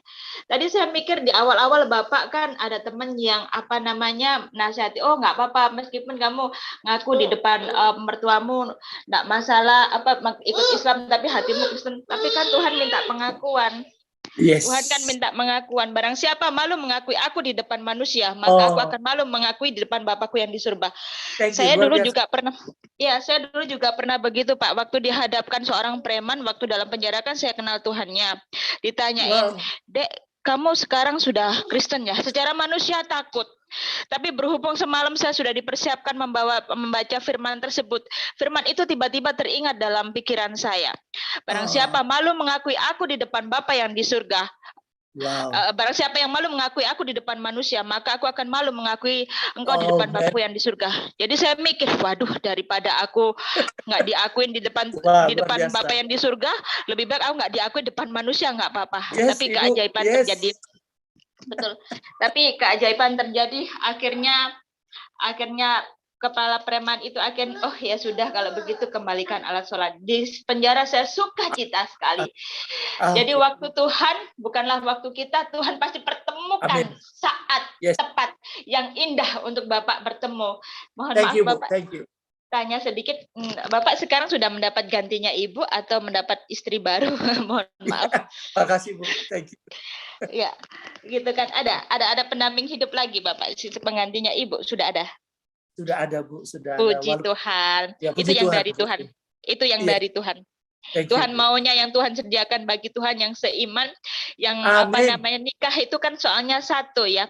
Tadi saya mikir di awal-awal Bapak kan ada teman yang apa namanya nasihati, oh nggak apa-apa meskipun kamu ngaku di depan mertuamu nggak masalah apa ikut Islam tapi hatimu Kristen. Tapi kan Tuhan minta pengakuan. Yes. Tuhan kan minta pengakuan. Barang siapa malu mengakui aku di depan manusia, maka aku akan malu mengakui di depan Bapakku yang di surga. Thank you, Saya luar dulu biasa. juga pernah, ya saya dulu juga pernah begitu Pak. Waktu dihadapkan seorang preman, waktu dalam penjara kan saya kenal Tuhannya. Ditanyain, Wow. Dek, kamu sekarang sudah Kristen ya? Secara manusia takut. Tapi berhubung semalam saya sudah dipersiapkan membaca firman tersebut. Firman itu tiba-tiba teringat dalam pikiran saya. Barang siapa malu mengakui aku di depan Bapa yang di surga. Wow. Barang siapa yang malu mengakui aku di depan manusia, maka aku akan malu mengakui engkau di depan man. Bapakku yang di surga. Jadi saya mikir, waduh, daripada aku nggak diakuin di depan Wah, di luar depan biasa. Bapa yang di surga, lebih baik aku nggak diakui depan manusia, nggak apa-apa. Yes, Tapi Ibu. keajaiban Yes. terjadi. Betul. Tapi keajaiban terjadi, akhirnya kepala preman itu akhirnya, oh ya sudah kalau begitu kembalikan alat sholat. Di penjara saya suka cita sekali. Jadi waktu Tuhan bukanlah waktu kita, Tuhan pasti pertemukan Amin. saat Yes. tepat yang indah untuk Bapak bertemu. Mohon Thank maaf you, Bu. Bapak, Thank you. tanya sedikit, Bapak sekarang sudah mendapat gantinya Ibu atau mendapat istri baru? Mohon maaf. Makasih, Bu. Thank you. Ya, gitu kan. Ada pendamping hidup lagi Bapak, penggantinya Ibu sudah ada. Sudah ada, Bu. Sudah Puji ada. Tuhan. Ya, Itu puji yang Tuhan. dari Tuhan. Itu yang Iya. dari Tuhan. Thank Tuhan you, Bu. maunya yang Tuhan sediakan bagi Tuhan yang seiman, yang Amin. nikah itu kan soalnya satu ya.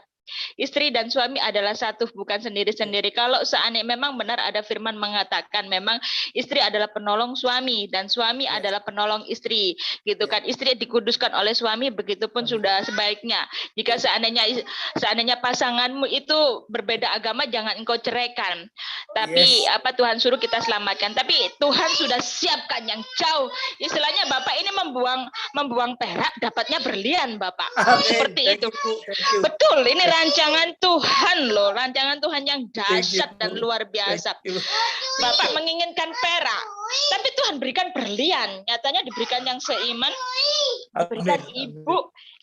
Istri dan suami adalah satu, bukan sendiri-sendiri. Kalau seandainya memang benar ada firman mengatakan memang istri adalah penolong suami dan suami adalah penolong istri, gitu kan. Istri dikuduskan oleh suami, begitupun sudah sebaiknya. Jika seandainya pasanganmu itu berbeda agama, jangan engkau ceraikan. Tapi Tuhan suruh kita selamatkan. Tapi Tuhan sudah siapkan yang jauh. Istilahnya Bapak ini membuang perak, dapatnya berlian, Bapak. Amin. Seperti Thank itu. you, Bu. Thank you. Betul, ini rancangan Tuhan loh, rancangan Tuhan yang Thank you, dahsyat dan Bu. luar biasa. Thank you. Bapak menginginkan perak, tapi Tuhan berikan berlian. Nyatanya diberikan yang seiman, diberikan Amin. Ibu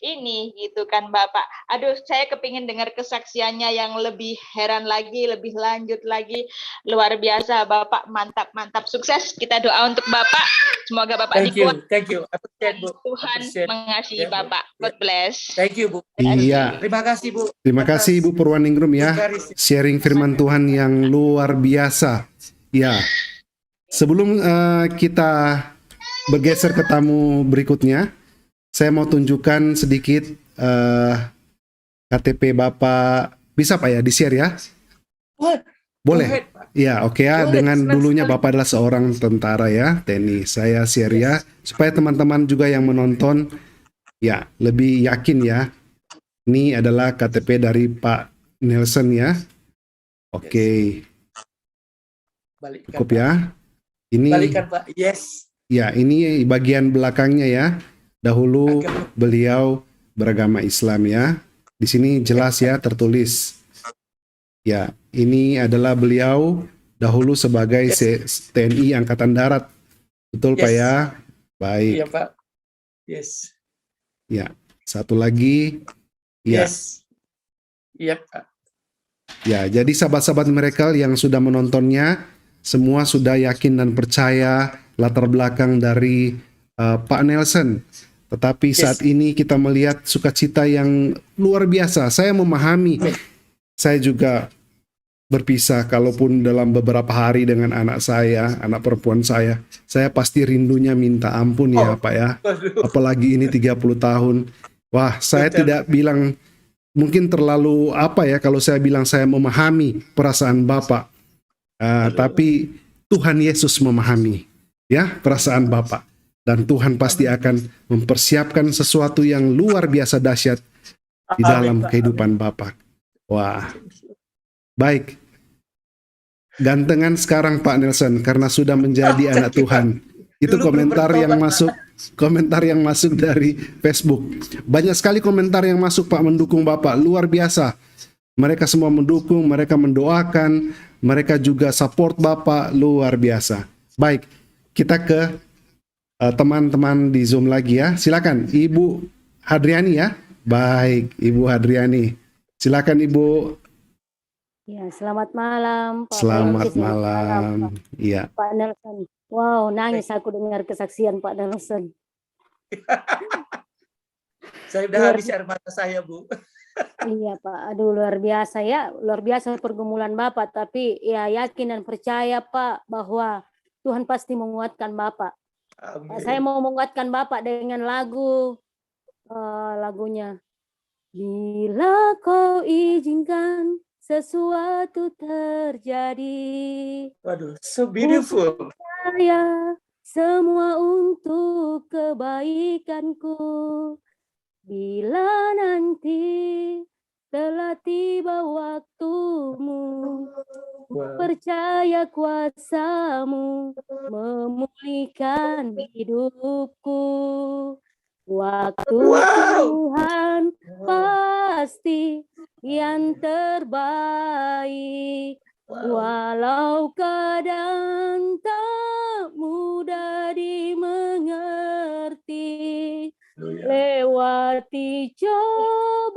ini, gitu kan Bapak. Aduh, saya kepingin dengar kesaksiannya yang lebih heran lagi, lebih lanjut lagi. Luar biasa, Bapak. Mantap, sukses. Kita doa untuk Bapak. Semoga Bapak Thank you. dikuatkan. Thank you. Appreciate, Bu. Tuhan Appreciate. mengasihi Ya, Bu. Bapak. God bless. Thank you, Bu. Iya. Terima kasih, Bu. Terima kasih Ibu Purwaningrum ya, sharing firman Tuhan yang luar biasa. Ya, sebelum kita bergeser ke tamu berikutnya, saya mau tunjukkan sedikit KTP Bapak. Bisa Pak ya, di-share ya? What? Boleh? Go ahead, Pak. Ya, oke ya. Boleh, Dengan senang dulunya sekali. Bapak adalah seorang tentara ya, TNI. Saya share ya, supaya teman-teman juga yang menonton ya lebih yakin ya. Ini adalah KTP dari Pak Nelson ya. Oke, Balikan, cukup Pak. ya. Ini Balikan, Pak. Yes. ya, ini bagian belakangnya ya. Dahulu beliau beragama Islam ya. Di sini jelas ya tertulis. Ya, ini adalah beliau dahulu sebagai TNI Angkatan Darat. Betul Pak Yes. ya? Baik. Iya, Pak. Yes. Ya, satu lagi. Ya. Yes. Iya, Pak. Ya, jadi sahabat-sahabat Miracle yang sudah menontonnya, semua sudah yakin dan percaya latar belakang dari Pak Nelson. Tetapi saat ini kita melihat sukacita yang luar biasa. Saya memahami, saya juga berpisah, kalaupun dalam beberapa hari dengan anak saya, anak perempuan saya pasti rindunya minta ampun ya Pak ya. Waduh. Apalagi ini 30 tahun. Wah, saya Betul. tidak bilang, mungkin terlalu apa ya kalau saya bilang saya memahami perasaan Bapak. Tapi Tuhan Yesus memahami ya perasaan Bapak. Dan Tuhan pasti akan mempersiapkan sesuatu yang luar biasa dahsyat di dalam Amin, Pak. kehidupan Bapak. Wah, baik. Gantengan sekarang Pak Nelson karena sudah menjadi anak Tuhan. Itu Dulu komentar belum yang bertobat, masuk dari Facebook. Banyak sekali komentar yang masuk Pak mendukung Bapak, luar biasa. Mereka semua mendukung, mereka mendoakan, mereka juga support Bapak, luar biasa. Baik, kita ke teman-teman di Zoom lagi ya. Silakan Ibu Hadriani ya. Baik, Ibu Hadriani. Silakan Ibu. Ya, selamat malam Pak. Selamat Francis. malam. Iya. Pak Nelson. Wow, nangis aku dengar kesaksian Pak Nelson. Saya udah Luar habis air mata saya, Bu. Iya Pak, aduh luar biasa ya, luar biasa pergumulan Bapak. Tapi ya yakin dan percaya Pak bahwa Tuhan pasti menguatkan Bapak. Saya Amin. mau menguatkan Bapak dengan lagunya. Bila kau izinkan sesuatu terjadi, Waduh, so beautiful. saya semua untuk kebaikanku. Bila nanti telah tiba waktumu, Wow. percaya kuasamu memulihkan hidupku. Waktu Wow. Tuhan pasti yang terbaik. Wow. Walau keadaan tak mudah dimengerti, Haleluya. lewati cobaan,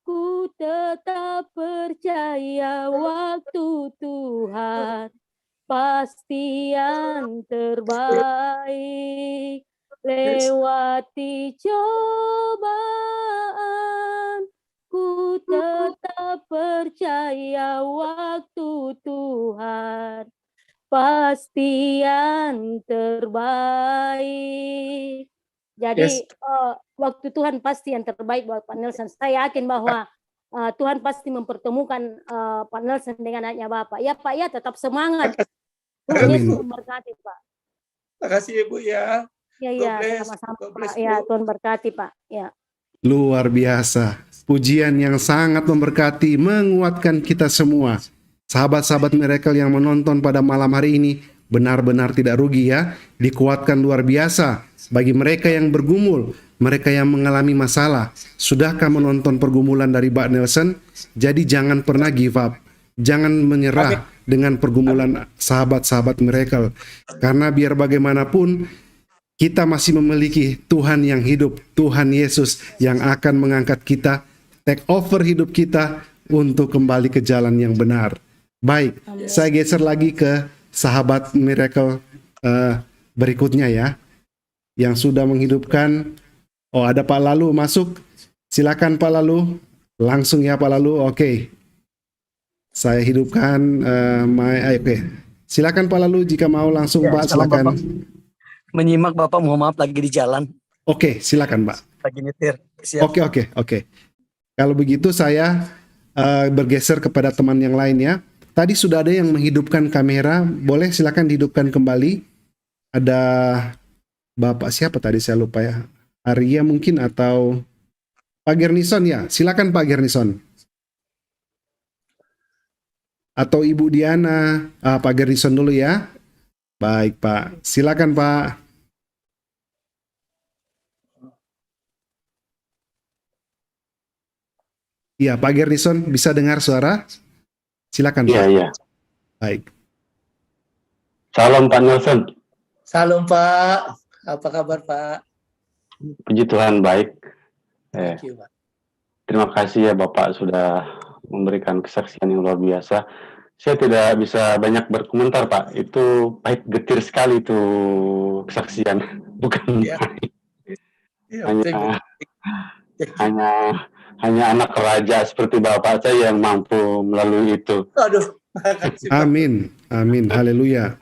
ku tetap percaya waktu Tuhan pasti yang terbaik. Lewati cobaan, ku tetap percaya waktu Tuhan pasti yang terbaik. Jadi waktu Tuhan pasti yang terbaik buat Pak Nelson. Saya yakin bahwa Tuhan pasti mempertemukan Pak Nelson dengan anaknya Bapak. Ya Pak, ya tetap semangat. Tuhan Amin. Yesus memberkati Pak. Terima kasih Ibu ya. Ya, God ya, bless. sama-sama God Pak. bless, Ya, Bu. Tuhan berkati Pak. Ya. Luar biasa. Pujian yang sangat memberkati, menguatkan kita semua. Sahabat-sahabat Miracle yang menonton pada malam hari ini benar-benar tidak rugi ya. Dikuatkan luar biasa. Bagi mereka yang bergumul, mereka yang mengalami masalah, sudahkah menonton pergumulan dari Pak Nelson? Jadi jangan pernah give up. Jangan menyerah dengan pergumulan sahabat-sahabat Miracle. Karena biar bagaimanapun kita masih memiliki Tuhan yang hidup, Tuhan Yesus yang akan mengangkat kita, take over hidup kita untuk kembali ke jalan yang benar. Baik, saya geser lagi ke sahabat Miracle berikutnya ya, yang sudah menghidupkan. Oh, ada Pak Lalu masuk. Silakan Pak Lalu, langsung ya Pak Lalu. Oke, saya hidupkan. Oke, silakan Pak Lalu jika mau langsung Ya, Pak, salam silakan. Bapak. Menyimak Bapak, mohon maaf lagi di jalan, Oke, silakan Pak. lagi nyetir. Siap. Oke. Kalau begitu saya bergeser kepada teman yang lain ya. Tadi sudah ada yang menghidupkan kamera, boleh silakan dihidupkan kembali. Ada Bapak siapa tadi saya lupa ya. Arya mungkin atau Pak Gernison ya. Silakan Pak Gernison. Atau Ibu Diana. Pak Gernison dulu ya. Baik Pak, silakan Pak. Iya, Pak Gernison bisa dengar suara? Silakan Pak. Iya. Baik. Salam Pak Nelson. Salam Pak. Apa kabar Pak? Puji Tuhan baik. Thank you, Pak. Terima kasih ya Bapak sudah memberikan kesaksian yang luar biasa. Saya tidak bisa banyak berkomentar Pak. Itu pahit getir sekali itu kesaksian. Bukan Ya. Ya, hanya thank you. hanya anak raja seperti Bapak saya yang mampu melalui itu. Aduh, makasih Pak. Amin. Haleluya.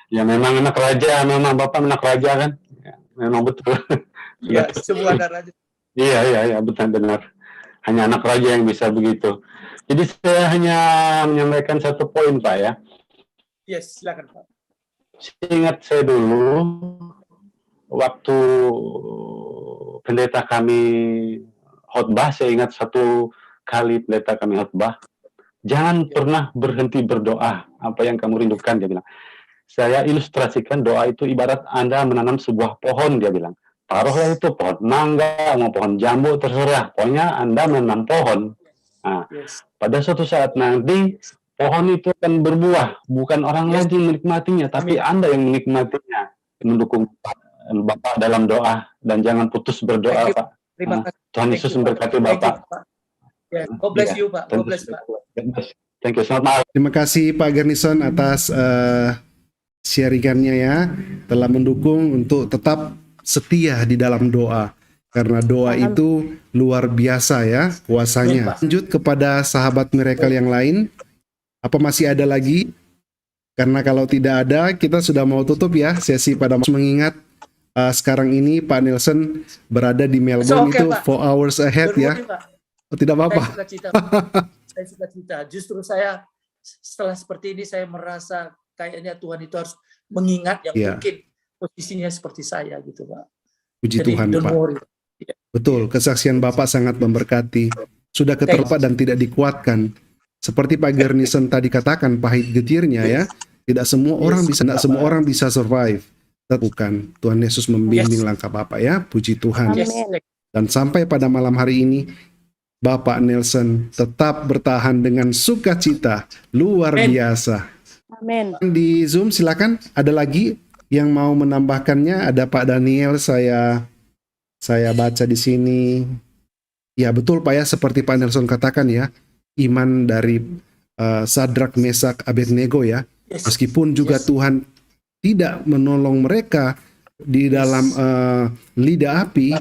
Ya memang anak raja, memang Bapak anak raja kan? Ya, memang betul. Ya, semua ada raja. Iya, benar-benar. Hanya anak raja yang bisa begitu. Jadi saya hanya menyampaikan satu poin, Pak ya. Yes, silakan Pak. Ingat saya dulu, waktu pendeta kami khotbah, saya ingat satu kali pendeta kami khotbah, jangan pernah berhenti berdoa, apa yang kamu rindukan, dia bilang. Saya ilustrasikan doa itu ibarat Anda menanam sebuah pohon, dia bilang. Taruhlah itu pohon mangga, mau pohon jambu, terserah. Pokoknya Anda menanam pohon. Nah, pada suatu saat nanti, pohon itu akan berbuah. Bukan orang lain yang menikmatinya, tapi Anda yang menikmatinya. Mendukung Bapak dalam doa. Dan jangan putus berdoa, Pak. Terima kasih. Tuhan Yesus memberkati Bapak. Ya, God bless you, Pak. God bless, Pak. Thank you. Selamat malam. Terima kasih Pak Gernison atas sharingannya ya, telah mendukung untuk tetap setia di dalam doa. Karena doa itu luar biasa ya kuasanya. Amin, Pak. Lanjut kepada sahabat miracle yang lain. Apa masih ada lagi? Karena kalau tidak ada, kita sudah mau tutup ya sesi pada mengingat sekarang ini Pak Nelson berada di Melbourne Oke, itu Pak. 4 hours ahead Don't ya. worry, Pak. Oh, tidak apa-apa. Saya suka cita. Saya suka cita. Justru saya setelah seperti ini saya merasa kayaknya Tuhan itu harus mengingat yang Iya. mungkin posisinya seperti saya gitu, Pak. Puji Jadi Tuhan don't Pak. worry. Betul, kesaksian Bapak sangat memberkati. Sudah keterlepas dan tidak dikuatkan. Seperti Pak Gernison tadi katakan, pahit getirnya ya. Tidak semua orang bisa, tidak semua orang bisa survive. Bukan. Tuhan Yesus membimbing langkah Bapak ya. Puji Tuhan. Yes. Dan sampai pada malam hari ini, Bapak Nelson tetap bertahan dengan sukacita luar Amen. biasa. Amin. Di Zoom silakan, ada lagi yang mau menambahkannya? Ada Pak Daniel, saya baca di sini. Ya betul Pak ya, seperti Pak Nelson katakan ya, iman dari Sadrak, Mesak, Abednego ya. Yes. Meskipun juga Yes. Tuhan tidak menolong mereka di dalam lidah api,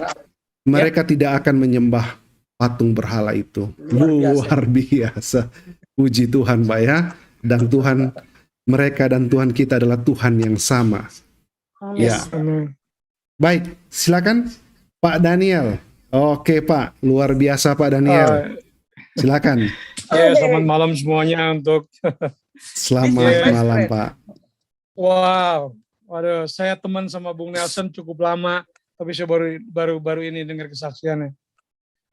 mereka tidak akan menyembah patung berhala itu. Luar biasa. Puji Tuhan Pak ya. Dan Tuhan mereka dan Tuhan kita adalah Tuhan yang sama. Amin. Ya. Baik, silakan Pak Daniel. Oke Pak, luar biasa Pak Daniel. Silakan. Ya, selamat malam semuanya untuk Selamat Yes. malam Pak. wow. Waduh, saya teman sama Bung Nelson cukup lama, tapi saya baru ini dengar kesaksiannya.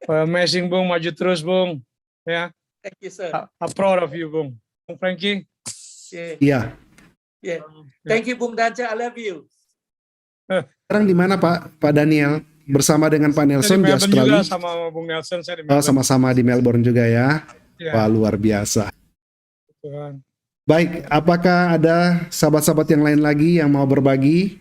Amazing Bung, maju terus Bung. Ya, Thank you, sir. I'm proud of you Bung. Bung Frankie. Yeah. Iya. Yeah. Thank you, Bung Danca. I love you. Sekarang di mana Pak? Pak Daniel bersama dengan Pak Saya di Nelson di Melbourne juga Australia. sama Bung Nelson, saya di Oh, Melbourne. sama-sama di Melbourne juga ya. Ya, Wah, luar biasa. Tuhan. Baik, apakah ada sahabat-sahabat yang lain lagi yang mau berbagi?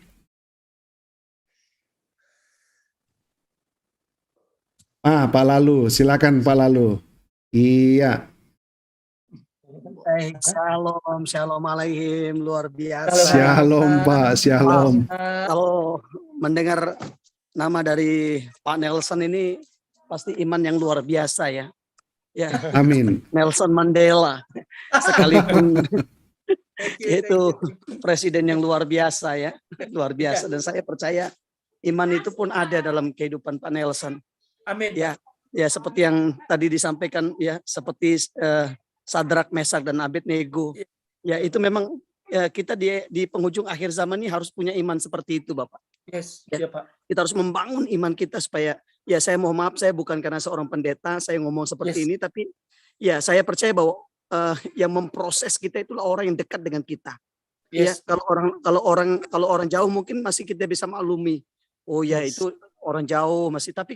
Pak Lalu, silakan Pak Lalu. Iya, Baik, shalom alaihim, luar biasa. shalom Pak, shalom. Kalau mendengar nama dari Pak Nelson ini pasti iman yang luar biasa ya. Ya, Amin. Nelson Mandela sekalipun Thank you, itu thank you. presiden yang luar biasa ya, luar biasa. Dan saya percaya iman itu pun ada dalam kehidupan Pak Nelson. Amin. Ya, ya seperti yang tadi disampaikan ya, seperti Sadrak, Mesak dan Abednego. Ya itu memang ya, kita di penghujung akhir zaman ini harus punya iman seperti itu, Bapak. Yes, Ya. ya, Pak. Kita harus membangun iman kita supaya ya saya mohon maaf saya bukan karena seorang pendeta saya ngomong seperti Yes. ini, tapi ya saya percaya bahwa yang memproses kita itulah orang yang dekat dengan kita. Ya, Yes. kalau orang jauh mungkin masih kita bisa maklumi. Oh ya Yes. itu orang jauh masih, tapi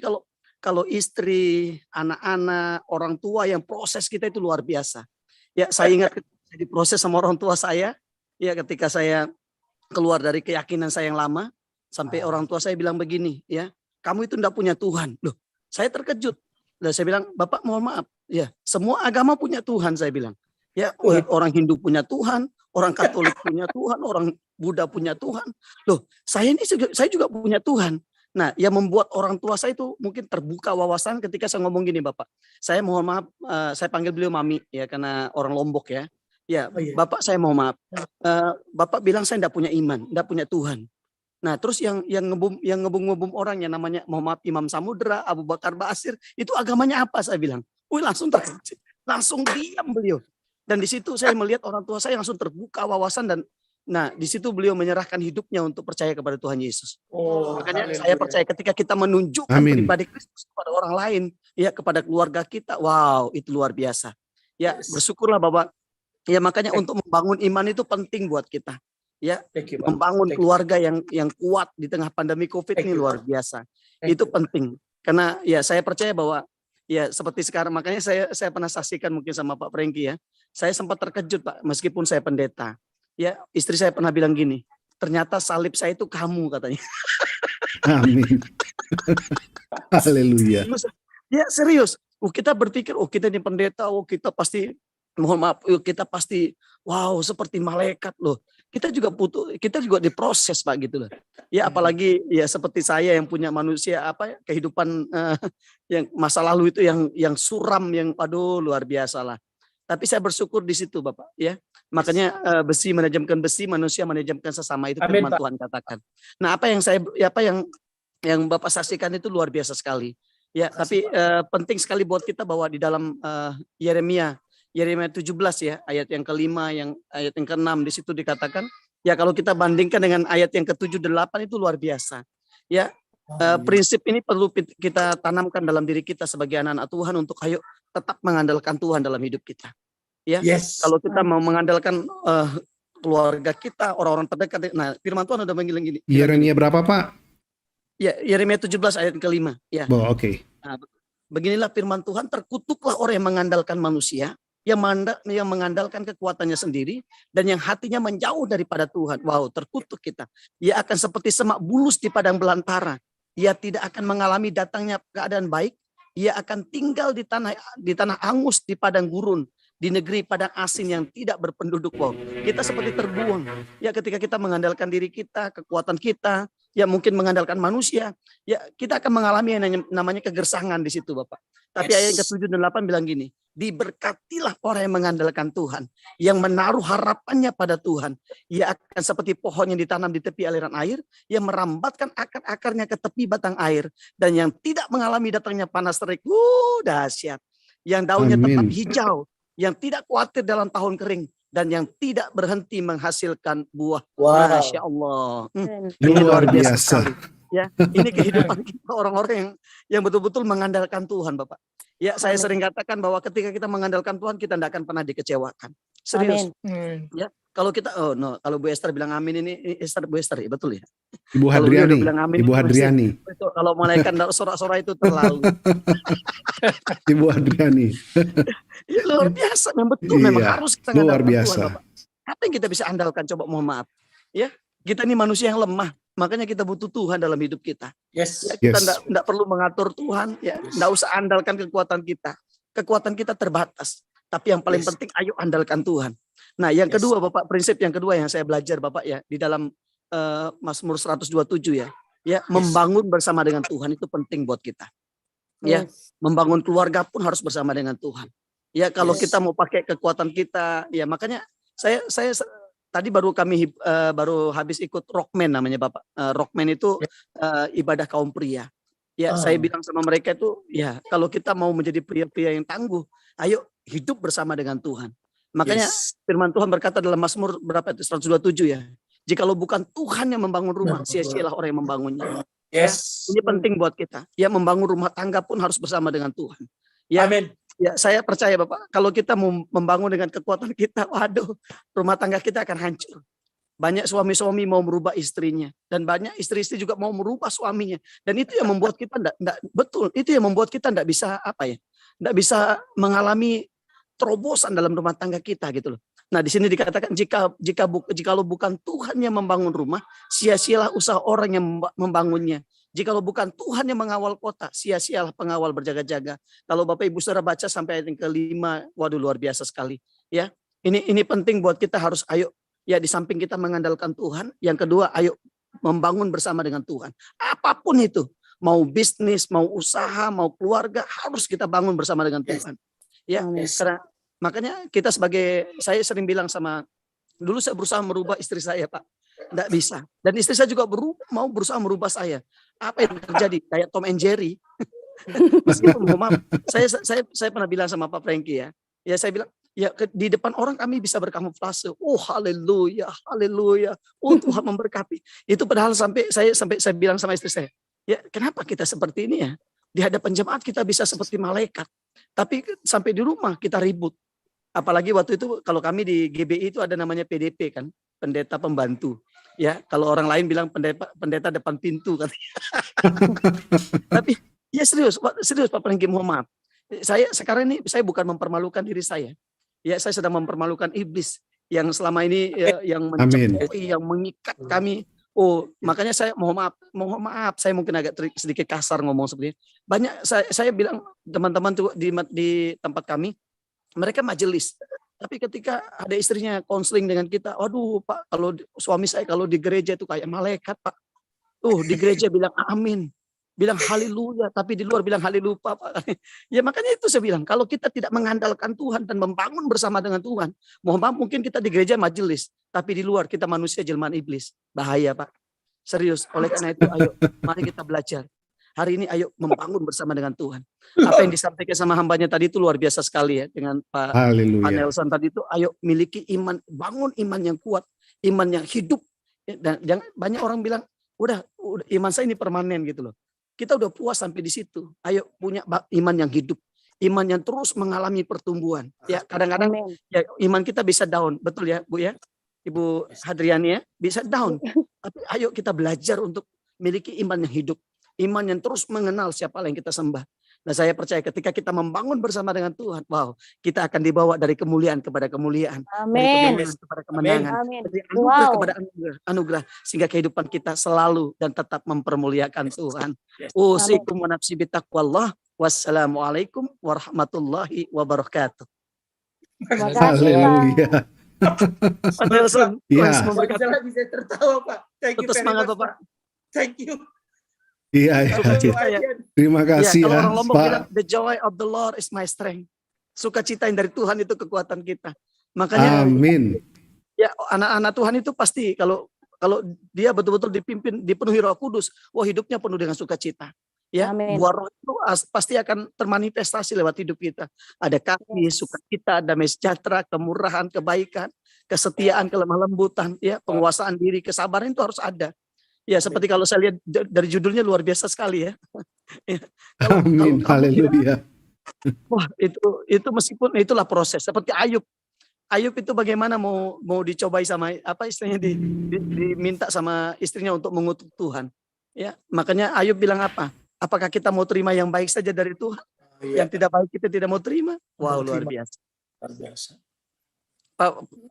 kalau istri, anak-anak, orang tua yang proses kita itu luar biasa. Ya, saya ingat ketika saya diproses sama orang tua saya, ya ketika saya keluar dari keyakinan saya yang lama, sampai orang tua saya bilang begini, ya, kamu itu enggak punya Tuhan. Loh, saya terkejut. Dan saya bilang, Bapak mohon maaf, ya, semua agama punya Tuhan, saya bilang. Ya, orang Hindu punya Tuhan, orang Katolik punya Tuhan, orang Buddha punya Tuhan. Loh, saya juga punya Tuhan. Nah, yang membuat orang tua saya itu mungkin terbuka wawasan ketika saya ngomong gini, Bapak. Saya mohon maaf, saya panggil beliau Mami ya karena orang Lombok ya. Ya, Oh, iya. Bapak saya mohon maaf. Bapak bilang saya enggak punya iman, enggak punya Tuhan. Nah, terus yang ngebum orang yang namanya mohon maaf Imam Samudra, Abu Bakar Basir, itu agamanya apa saya bilang. Wih, langsung terkejut. Langsung diam beliau. Dan di situ saya melihat orang tua saya langsung terbuka wawasan dan nah, di situ beliau menyerahkan hidupnya untuk percaya kepada Tuhan Yesus. Oh, Makanya haleluya. saya percaya ketika kita menunjukkan Amin. pribadi Kristus kepada orang lain, ya kepada keluarga kita, wow, itu luar biasa. Ya, Yes. bersyukurlah Bapak. Ya makanya untuk membangun iman itu penting buat kita. Ya, Thank you, Pak. membangun Thank you. keluarga yang kuat di tengah pandemi Covid Thank ini you, luar Pak. biasa. Thank Itu you. penting. Karena ya saya percaya bahwa ya seperti sekarang, makanya saya pernah saksikan mungkin sama Pak Frankie ya. Saya sempat terkejut Pak, meskipun saya pendeta. Ya, istri saya pernah bilang gini, ternyata salib saya itu kamu katanya. Amin. Haleluya. Ya serius. Kita berpikir, kita ini pendeta, kita pasti, mohon maaf, kita pasti, wow seperti malaikat loh. kita juga diproses Pak gitu loh. Ya apalagi ya seperti saya yang punya manusia kehidupan yang masa lalu itu yang suram, yang aduh luar biasa lah. Tapi saya bersyukur di situ Bapak ya. Makanya besi menajamkan besi, manusia menajamkan sesama, itu Amin, firman Pak. Tuhan katakan. Nah yang Bapak saksikan itu luar biasa sekali. Ya, tapi penting sekali buat kita bahwa di dalam Yeremia 17 ya, ayat yang kelima, ayat yang keenam, di situ dikatakan, ya kalau kita bandingkan dengan ayat yang ke-7 8 itu luar biasa. Ya, prinsip ini perlu kita tanamkan dalam diri kita sebagai anak-anak Tuhan untuk ayo tetap mengandalkan Tuhan dalam hidup kita. Ya, kalau kita mau mengandalkan keluarga kita, orang-orang terdekat, nah firman Tuhan udah bilang gini. Yeremia berapa Pak? Ya, Yeremia 17 ayat kelima. Ya. Oke. Nah, beginilah firman Tuhan, terkutuklah orang yang mengandalkan manusia, yang mengandalkan kekuatannya sendiri, dan yang hatinya menjauh daripada Tuhan. Wow, terkutuk kita. Ia akan seperti semak bulus di padang belantara. Ia tidak akan mengalami datangnya keadaan baik. Ia akan tinggal di tanah angus, di padang gurun, di negeri padang asin yang tidak berpenduduk. Wow, kita seperti terbuang. Ya ketika kita mengandalkan diri kita, kekuatan kita, ya mungkin mengandalkan manusia, ya kita akan mengalami yang namanya kegersangan di situ Bapak. Tapi ayat ke-7 dan 8 bilang gini, diberkatilah orang yang mengandalkan Tuhan, yang menaruh harapannya pada Tuhan. Ia akan seperti pohon yang ditanam di tepi aliran air, yang merambatkan akar-akarnya ke tepi batang air, dan yang tidak mengalami datangnya panas terik. Dahsyat. Yang daunnya tetap hijau, yang tidak khawatir dalam tahun kering, dan yang tidak berhenti menghasilkan buah. Masya Allah. Luar biasa. Sekali. Ya, ini kehidupan kita orang-orang yang betul-betul mengandalkan Tuhan, Bapak. Ya, saya sering katakan bahwa ketika kita mengandalkan Tuhan, kita tidak akan pernah dikecewakan. Serius. Ya, kalau kita kalau Bu Esther bilang amin, ini Bu Esther, ya, betul ya. Ibu Hadriani. Ibu Hadriani. Kalau malaikat sorak-sorak itu terlalu. Ibu Hadriani. Ya, luar biasa, memang betul, memang harus kita luar mengandalkan biasa. Tuhan, Bapak. Apa yang kita bisa andalkan? Coba mohon maaf. Ya, kita ini manusia yang lemah. Makanya kita butuh Tuhan dalam hidup kita. Ya, kita tidak perlu mengatur Tuhan. Ya, tidak usah andalkan kekuatan kita. Kekuatan kita terbatas. Tapi yang paling penting, ayo andalkan Tuhan. Nah, yang kedua, Bapak, prinsip yang kedua yang saya belajar, Bapak, ya, di dalam Mazmur 127 ya, membangun bersama dengan Tuhan itu penting buat kita. Ya, membangun keluarga pun harus bersama dengan Tuhan. Ya, kalau kita mau pakai kekuatan kita, ya makanya saya tadi baru habis ikut Rockman namanya Bapak. Rockman itu ibadah kaum pria. Ya, saya bilang sama mereka itu, ya kalau kita mau menjadi pria-pria yang tangguh, ayo hidup bersama dengan Tuhan. Makanya firman Tuhan berkata dalam Mazmur 127 ya, jikalau bukan Tuhan yang membangun rumah, sia-sialah orang yang membangunnya. Ini penting buat kita. Ya, membangun rumah tangga pun harus bersama dengan Tuhan. Ya, amin. Ya, saya percaya Bapak, kalau kita mau membangun dengan kekuatan kita, waduh, rumah tangga kita akan hancur. Banyak suami-suami mau merubah istrinya, dan banyak istri-istri juga mau merubah suaminya. Dan itu yang membuat kita itu yang membuat kita tidak bisa tidak bisa mengalami terobosan dalam rumah tangga kita gitu loh. Nah, di sini dikatakan jikalau bukan Tuhan yang membangun rumah, sia-sialah usaha orang yang membangunnya. Jikalau bukan Tuhan yang mengawal kota, sia-sialah pengawal berjaga-jaga. Kalau Bapak Ibu saudara baca sampai ayat yang kelima, waduh luar biasa sekali. Ya, ini penting buat kita, harus ayo ya, di samping kita mengandalkan Tuhan, yang kedua ayo membangun bersama dengan Tuhan. Apapun itu, mau bisnis, mau usaha, mau keluarga, harus kita bangun bersama dengan Tuhan. Ya, karena makanya kita saya sering bilang dulu saya berusaha merubah istri saya Pak, tidak bisa. Dan istri saya juga mau berusaha merubah saya. Apa yang terjadi? Kayak Tom and Jerry. Meskipun maaf, saya pernah bilang sama Pak Franky ya saya bilang, ya di depan orang kami bisa berkamuflase. Oh haleluya, haleluya. Oh Tuhan memberkati. Itu padahal sampai saya bilang sama istri saya, ya kenapa kita seperti ini ya? Di hadapan jemaat kita bisa seperti malaikat. Tapi sampai di rumah kita ribut. Apalagi waktu itu kalau kami di GBI itu ada namanya PDP kan, pendeta pembantu. Ya, kalau orang lain bilang pendeta depan pintu kan. Tapi ya serius Pak Franky, mohon maaf. Sekarang ini saya bukan mempermalukan diri saya. Ya, saya sedang mempermalukan iblis yang selama ini yang mencemoohi, yang mengikat kami. Oh, makanya saya mohon maaf, saya mungkin agak sedikit kasar ngomong seperti ini. Banyak saya bilang teman-teman tuh di tempat kami, mereka majelis. Tapi ketika ada istrinya konseling dengan kita, waduh Pak, kalau suami saya kalau di gereja itu kayak malaikat Pak. Di gereja bilang amin, bilang haleluya, tapi di luar bilang haleluya Pak. Ya makanya itu saya bilang, kalau kita tidak mengandalkan Tuhan dan membangun bersama dengan Tuhan, mohon maaf mungkin kita di gereja majelis, tapi di luar kita manusia jelmaan iblis. Bahaya Pak. Serius, oleh karena itu ayo mari kita belajar. Hari ini ayo membangun bersama dengan Tuhan. Apa yang disampaikan sama hambanya tadi itu luar biasa sekali ya dengan Pak Haleluya. Nelson tadi itu, ayo miliki iman, bangun iman yang kuat, iman yang hidup. Dan jangan banyak orang bilang, udah iman saya ini permanen gitu loh. Kita udah puas sampai di situ. Ayo punya iman yang hidup, iman yang terus mengalami pertumbuhan. Ya kadang-kadang Amin. ya iman kita bisa down, betul ya Bu ya, Ibu Hadriani ya, bisa down. Tapi ayo kita belajar untuk miliki iman yang hidup, iman yang terus mengenal siapa yang kita sembah. Nah saya percaya ketika kita membangun bersama dengan Tuhan, wow, kita akan dibawa dari kemuliaan kepada kemuliaan, dari Amin. kemenangan kepada kemenangan, Amin. dari anugerah Wow. kepada anugerah, sehingga kehidupan kita selalu dan tetap mempermuliakan Tuhan. Yes. Usikum wa nafsi bitaqwallah. Wassalamualaikum warahmatullahi wabarakatuh. Terima kasih, Pak. Haleluya. Pak Nelson, Iya. Tuhan Nggak memberkati. bisa lagi saya tertawa Pak. Thank you Tetap very semangat much, Bapak. Thank you. Iya, iya. Sukacita ya. Terima Ya, kasih kalau ya, orang Lombok Pak. bilang the joy of the Lord is my strength. Sukacita yang dari Tuhan itu kekuatan kita. Makanya Amin. ya anak-anak Tuhan itu pasti kalau dia betul-betul dipimpin, dipenuhi Roh Kudus, wah hidupnya penuh dengan sukacita. Ya, Amin. buah roh itu pasti akan termanifestasi lewat hidup kita. Ada kasih, Yes. sukacita, damai sejahtera, kemurahan, kebaikan, kesetiaan, kelemah lembutan, ya, penguasaan diri, kesabaran itu harus ada. Ya, seperti kalau saya lihat dari judulnya luar biasa sekali ya. Ya, Amin. kamu kira, Haleluya. wah itu meskipun itulah proses. Seperti Ayub. Ayub itu bagaimana mau dicobai sama apa istilahnya diminta sama istrinya untuk mengutuk Tuhan. Ya, makanya Ayub bilang apa? Apakah kita mau terima yang baik saja dari Tuhan? Iya, Yang tidak baik kita tidak mau terima? Wow, luar terima. biasa. Luar biasa.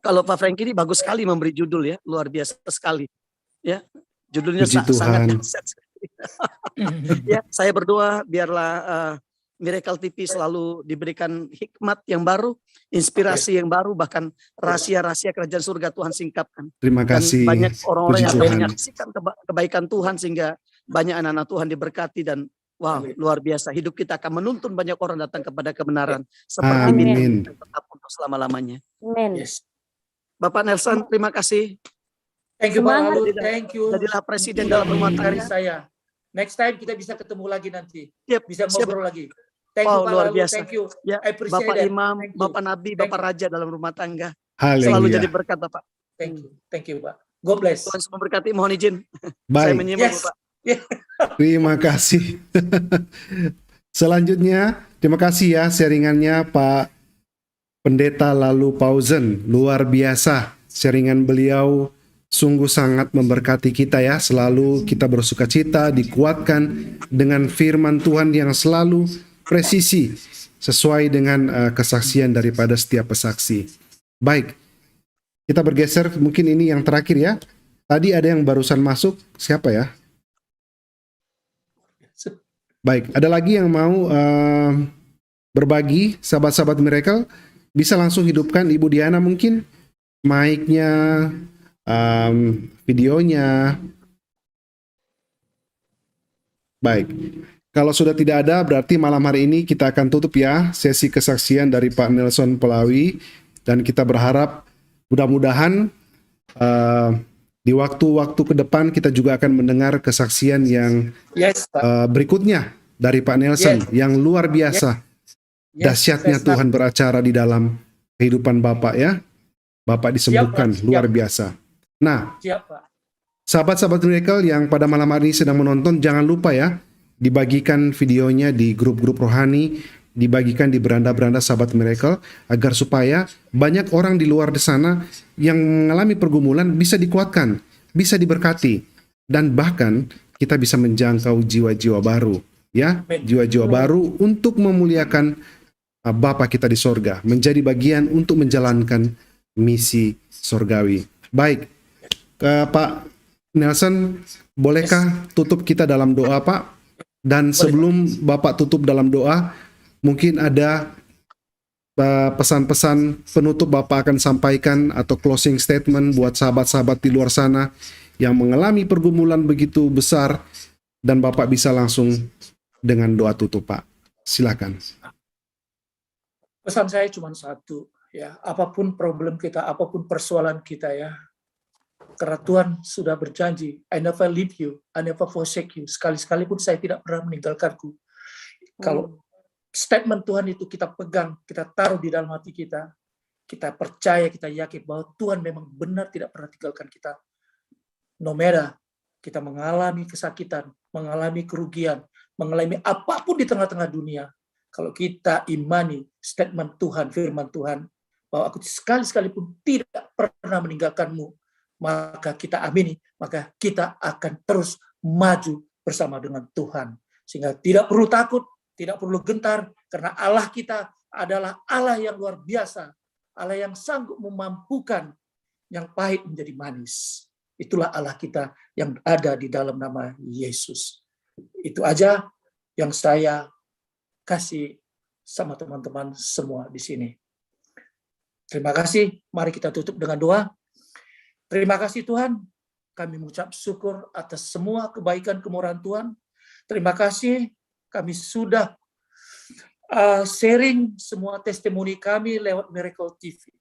Kalau Pak Frank ini bagus sekali memberi judul ya, luar biasa sekali. Ya, judulnya Puji sangat Tuhan. dahsyat sekali. Ya, saya berdoa biarlah Miracle TV selalu diberikan hikmat yang baru, inspirasi yang baru, bahkan rahasia-rahasia kerajaan surga Tuhan singkapkan. Terima Dan kasih. banyak orang-orang Puji yang Tuhan. menyaksikan kebaikan Tuhan sehingga banyak anak-anak Tuhan diberkati dan wow, Amin. luar biasa. Hidup kita akan menuntun banyak orang datang kepada kebenaran seperti Amin. bintang yang tetap untuk selama-lamanya. Amin. Yes. Bapak Nelson, terima kasih. Thank you Pak Semangat. Lalu. Thank you. Jadilah presiden dalam rumah Dari tangga. saya. Next time kita bisa ketemu lagi nanti. Siap, Bisa siap. ngobrol lagi. Thank Wow, you Pak luar Lalu. biasa. Thank you. Ya, I appreciate Bapak that. Imam, Thank you. Bapak Nabi, Thank Bapak Raja dalam rumah tangga. Haleluya. Selalu jadi berkat Bapak. Thank you. Thank you Pak. God bless. Tuhan memberkati, mohon izin. Saya Baik. menyimak Yes. Bapak. Terima kasih. Selanjutnya, terima kasih ya sharingannya Pak Pendeta Lalu Pausen. Luar biasa sharingan beliau, sungguh sangat memberkati kita ya. Selalu kita bersukacita, dikuatkan dengan firman Tuhan yang selalu presisi sesuai dengan kesaksian daripada setiap pesaksi. Baik, kita bergeser, mungkin ini yang terakhir ya. Tadi ada yang barusan masuk, siapa ya? Baik, ada lagi yang mau berbagi, sahabat-sahabat Miracle? Bisa langsung hidupkan Ibu Diana mungkin mic-nya, videonya. Baik, kalau sudah tidak ada berarti malam hari ini kita akan tutup ya sesi kesaksian dari Pak Nelson Pelawi, dan kita berharap mudah-mudahan di waktu-waktu ke depan kita juga akan mendengar kesaksian yang Yes Pak. berikutnya dari Pak Nelson yang luar biasa. Yes. Dahsyatnya Yes, Tuhan beracara di dalam kehidupan Bapak ya. Bapak disembuhkan, Siap, Pak. luar biasa. Nah, Siap Pak. sahabat-sahabat Miracle yang pada malam hari ini sedang menonton, jangan lupa ya, dibagikan videonya di grup-grup rohani, dibagikan di beranda-beranda sahabat Miracle, agar supaya banyak orang di luar di sana yang mengalami pergumulan bisa dikuatkan, bisa diberkati, dan bahkan kita bisa menjangkau jiwa-jiwa baru, ya, Amin. jiwa-jiwa baru untuk memuliakan Bapa kita di sorga, menjadi bagian untuk menjalankan misi sorgawi. Baik, Pak Nelson, bolehkah tutup kita dalam doa, Pak? Dan sebelum Bapak tutup dalam doa, mungkin ada pesan-pesan penutup Bapak akan sampaikan atau closing statement buat sahabat-sahabat di luar sana yang mengalami pergumulan begitu besar, dan Bapak bisa langsung dengan doa tutup, Pak. Silakan. Pesan saya cuma satu, ya, apapun problem kita, apapun persoalan kita, ya, karena Tuhan sudah berjanji, I never leave you, I never forsake you. Sekali-sekali pun saya tidak pernah meninggalkanku. Kalau statement Tuhan itu kita pegang, kita taruh di dalam hati kita percaya, kita yakin bahwa Tuhan memang benar tidak pernah tinggalkan kita. No matter kita mengalami kesakitan, mengalami kerugian, mengalami apapun di tengah-tengah dunia, kalau kita imani statement Tuhan, firman Tuhan, bahwa aku sekali-sekali pun tidak pernah meninggalkanmu, maka kita amini, maka kita akan terus maju bersama dengan Tuhan. Sehingga tidak perlu takut, tidak perlu gentar, karena Allah kita adalah Allah yang luar biasa, Allah yang sanggup memampukan yang pahit menjadi manis. Itulah Allah kita yang ada di dalam nama Yesus. Itu aja yang saya kasih sama teman-teman semua di sini. Terima kasih. Mari kita tutup dengan doa. Terima kasih Tuhan. Kami mengucap syukur atas semua kebaikan kemurahan Tuhan. Terima kasih. Kami sudah sharing semua testimoni kami lewat Miracle TV.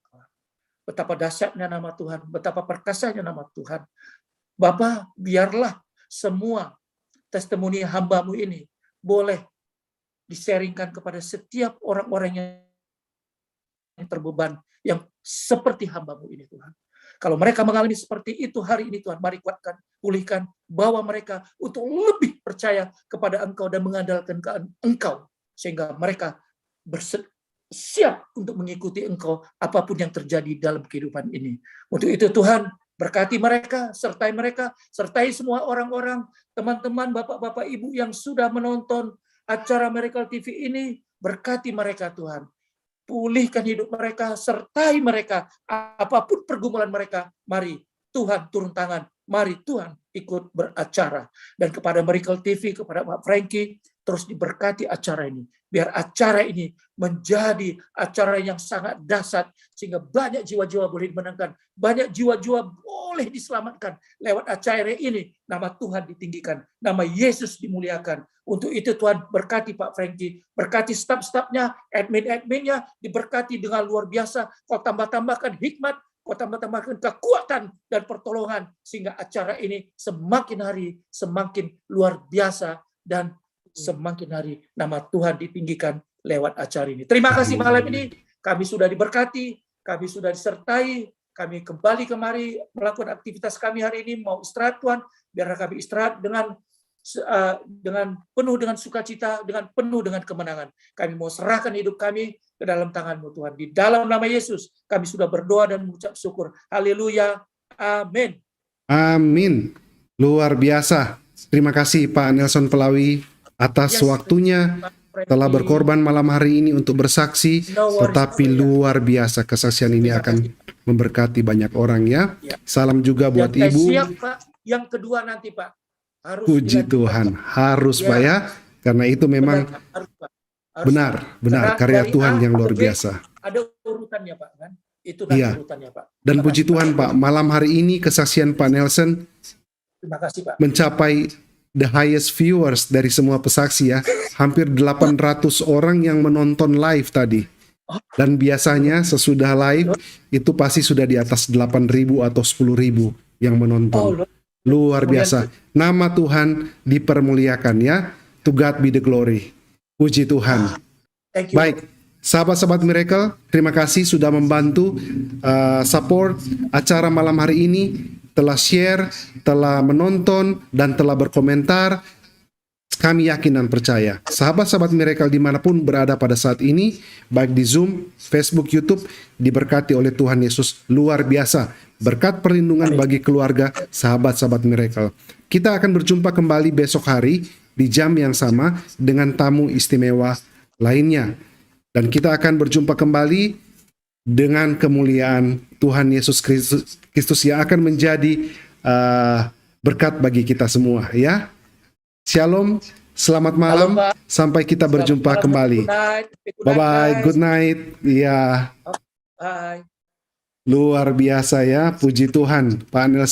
Betapa dahsyatnya nama Tuhan, betapa perkasanya nama Tuhan. Bapa, biarlah semua testimoni hamba-Mu ini boleh di-sharingkan kepada setiap orang-orang yang terbeban, yang seperti hamba-Mu ini, Tuhan. Kalau mereka mengalami seperti itu hari ini, Tuhan, mari kuatkan, pulihkan, bawa mereka untuk lebih percaya kepada Engkau dan mengandalkan Engkau, sehingga mereka siap untuk mengikuti Engkau apapun yang terjadi dalam kehidupan ini. Untuk itu Tuhan, berkati mereka, sertai semua orang-orang, teman-teman, bapak-bapak, ibu yang sudah menonton acara Miracle TV ini, berkati mereka Tuhan. Pulihkan hidup mereka, sertai mereka, apapun pergumulan mereka, mari Tuhan turun tangan, mari Tuhan ikut beracara. Dan kepada Miracle TV, kepada Pak Frankie, terus diberkati acara ini. Biar acara ini menjadi acara yang sangat dahsyat, sehingga banyak jiwa-jiwa boleh dimenangkan, banyak jiwa-jiwa boleh diselamatkan lewat acara ini. Nama Tuhan ditinggikan, nama Yesus dimuliakan. Untuk itu Tuhan berkati Pak Frankie, berkati staf-stafnya, admin-adminnya, diberkati dengan luar biasa. Kau tambah-tambahkan hikmat, kau tambah-tambahkan kekuatan dan pertolongan, sehingga acara ini semakin hari semakin luar biasa, dan semakin hari nama Tuhan ditinggikan lewat acara ini. Terima kasih malam ini, kami sudah diberkati, kami sudah disertai, kami kembali kemari melakukan aktivitas kami hari ini, mau istirahat Tuhan, biar kami istirahat dengan penuh dengan sukacita, dengan penuh dengan kemenangan. Kami mau serahkan hidup kami ke dalam tangan-Mu Tuhan. Di dalam nama Yesus, kami sudah berdoa dan mengucap syukur. Haleluya. Amin. Amin. Luar biasa. Terima kasih Pak Nelson Pelawi atas waktunya, telah berkorban malam hari ini untuk bersaksi, tetapi luar biasa kesaksian ini akan memberkati banyak orang ya. Salam juga buat Dan Ibu. siap Pak, yang kedua nanti Pak. Harus Puji Tuhan, harus Pak ya, karena itu memang benar karya Tuhan yang luar biasa. Ada urutannya Pak kan? Itu nanti urutannya Pak. Dan puji Tuhan Pak, malam hari ini kesaksian Pak Nelson Terima kasih Pak. mencapai the highest viewers dari semua pesaksi ya. Hampir 800 orang yang menonton live tadi. Dan biasanya sesudah live itu pasti sudah di atas 8.000 atau 10.000 yang menonton. Luar biasa. Nama Tuhan dipermuliakan ya. To God be the glory. Puji Tuhan. Baik, sahabat-sahabat Miracle, terima kasih sudah membantu support acara malam hari ini, telah share, telah menonton, dan telah berkomentar. Kami yakin dan percaya, sahabat-sahabat Miracle dimanapun berada pada saat ini, baik di Zoom, Facebook, YouTube, diberkati oleh Tuhan Yesus luar biasa. Berkat perlindungan bagi keluarga, sahabat-sahabat Miracle. Kita akan berjumpa kembali besok hari, di jam yang sama, dengan tamu istimewa lainnya. Dan kita akan berjumpa kembali dengan kemuliaan Tuhan Yesus Kristus yang akan menjadi berkat bagi kita semua ya. Shalom, Selamat Halo, malam. Pak. Sampai kita Selamat berjumpa malam. kembali. Good night. Good Bye night, bye. guys. Good night. Iya, Bye. luar biasa ya. Puji Tuhan, Pak Nelson.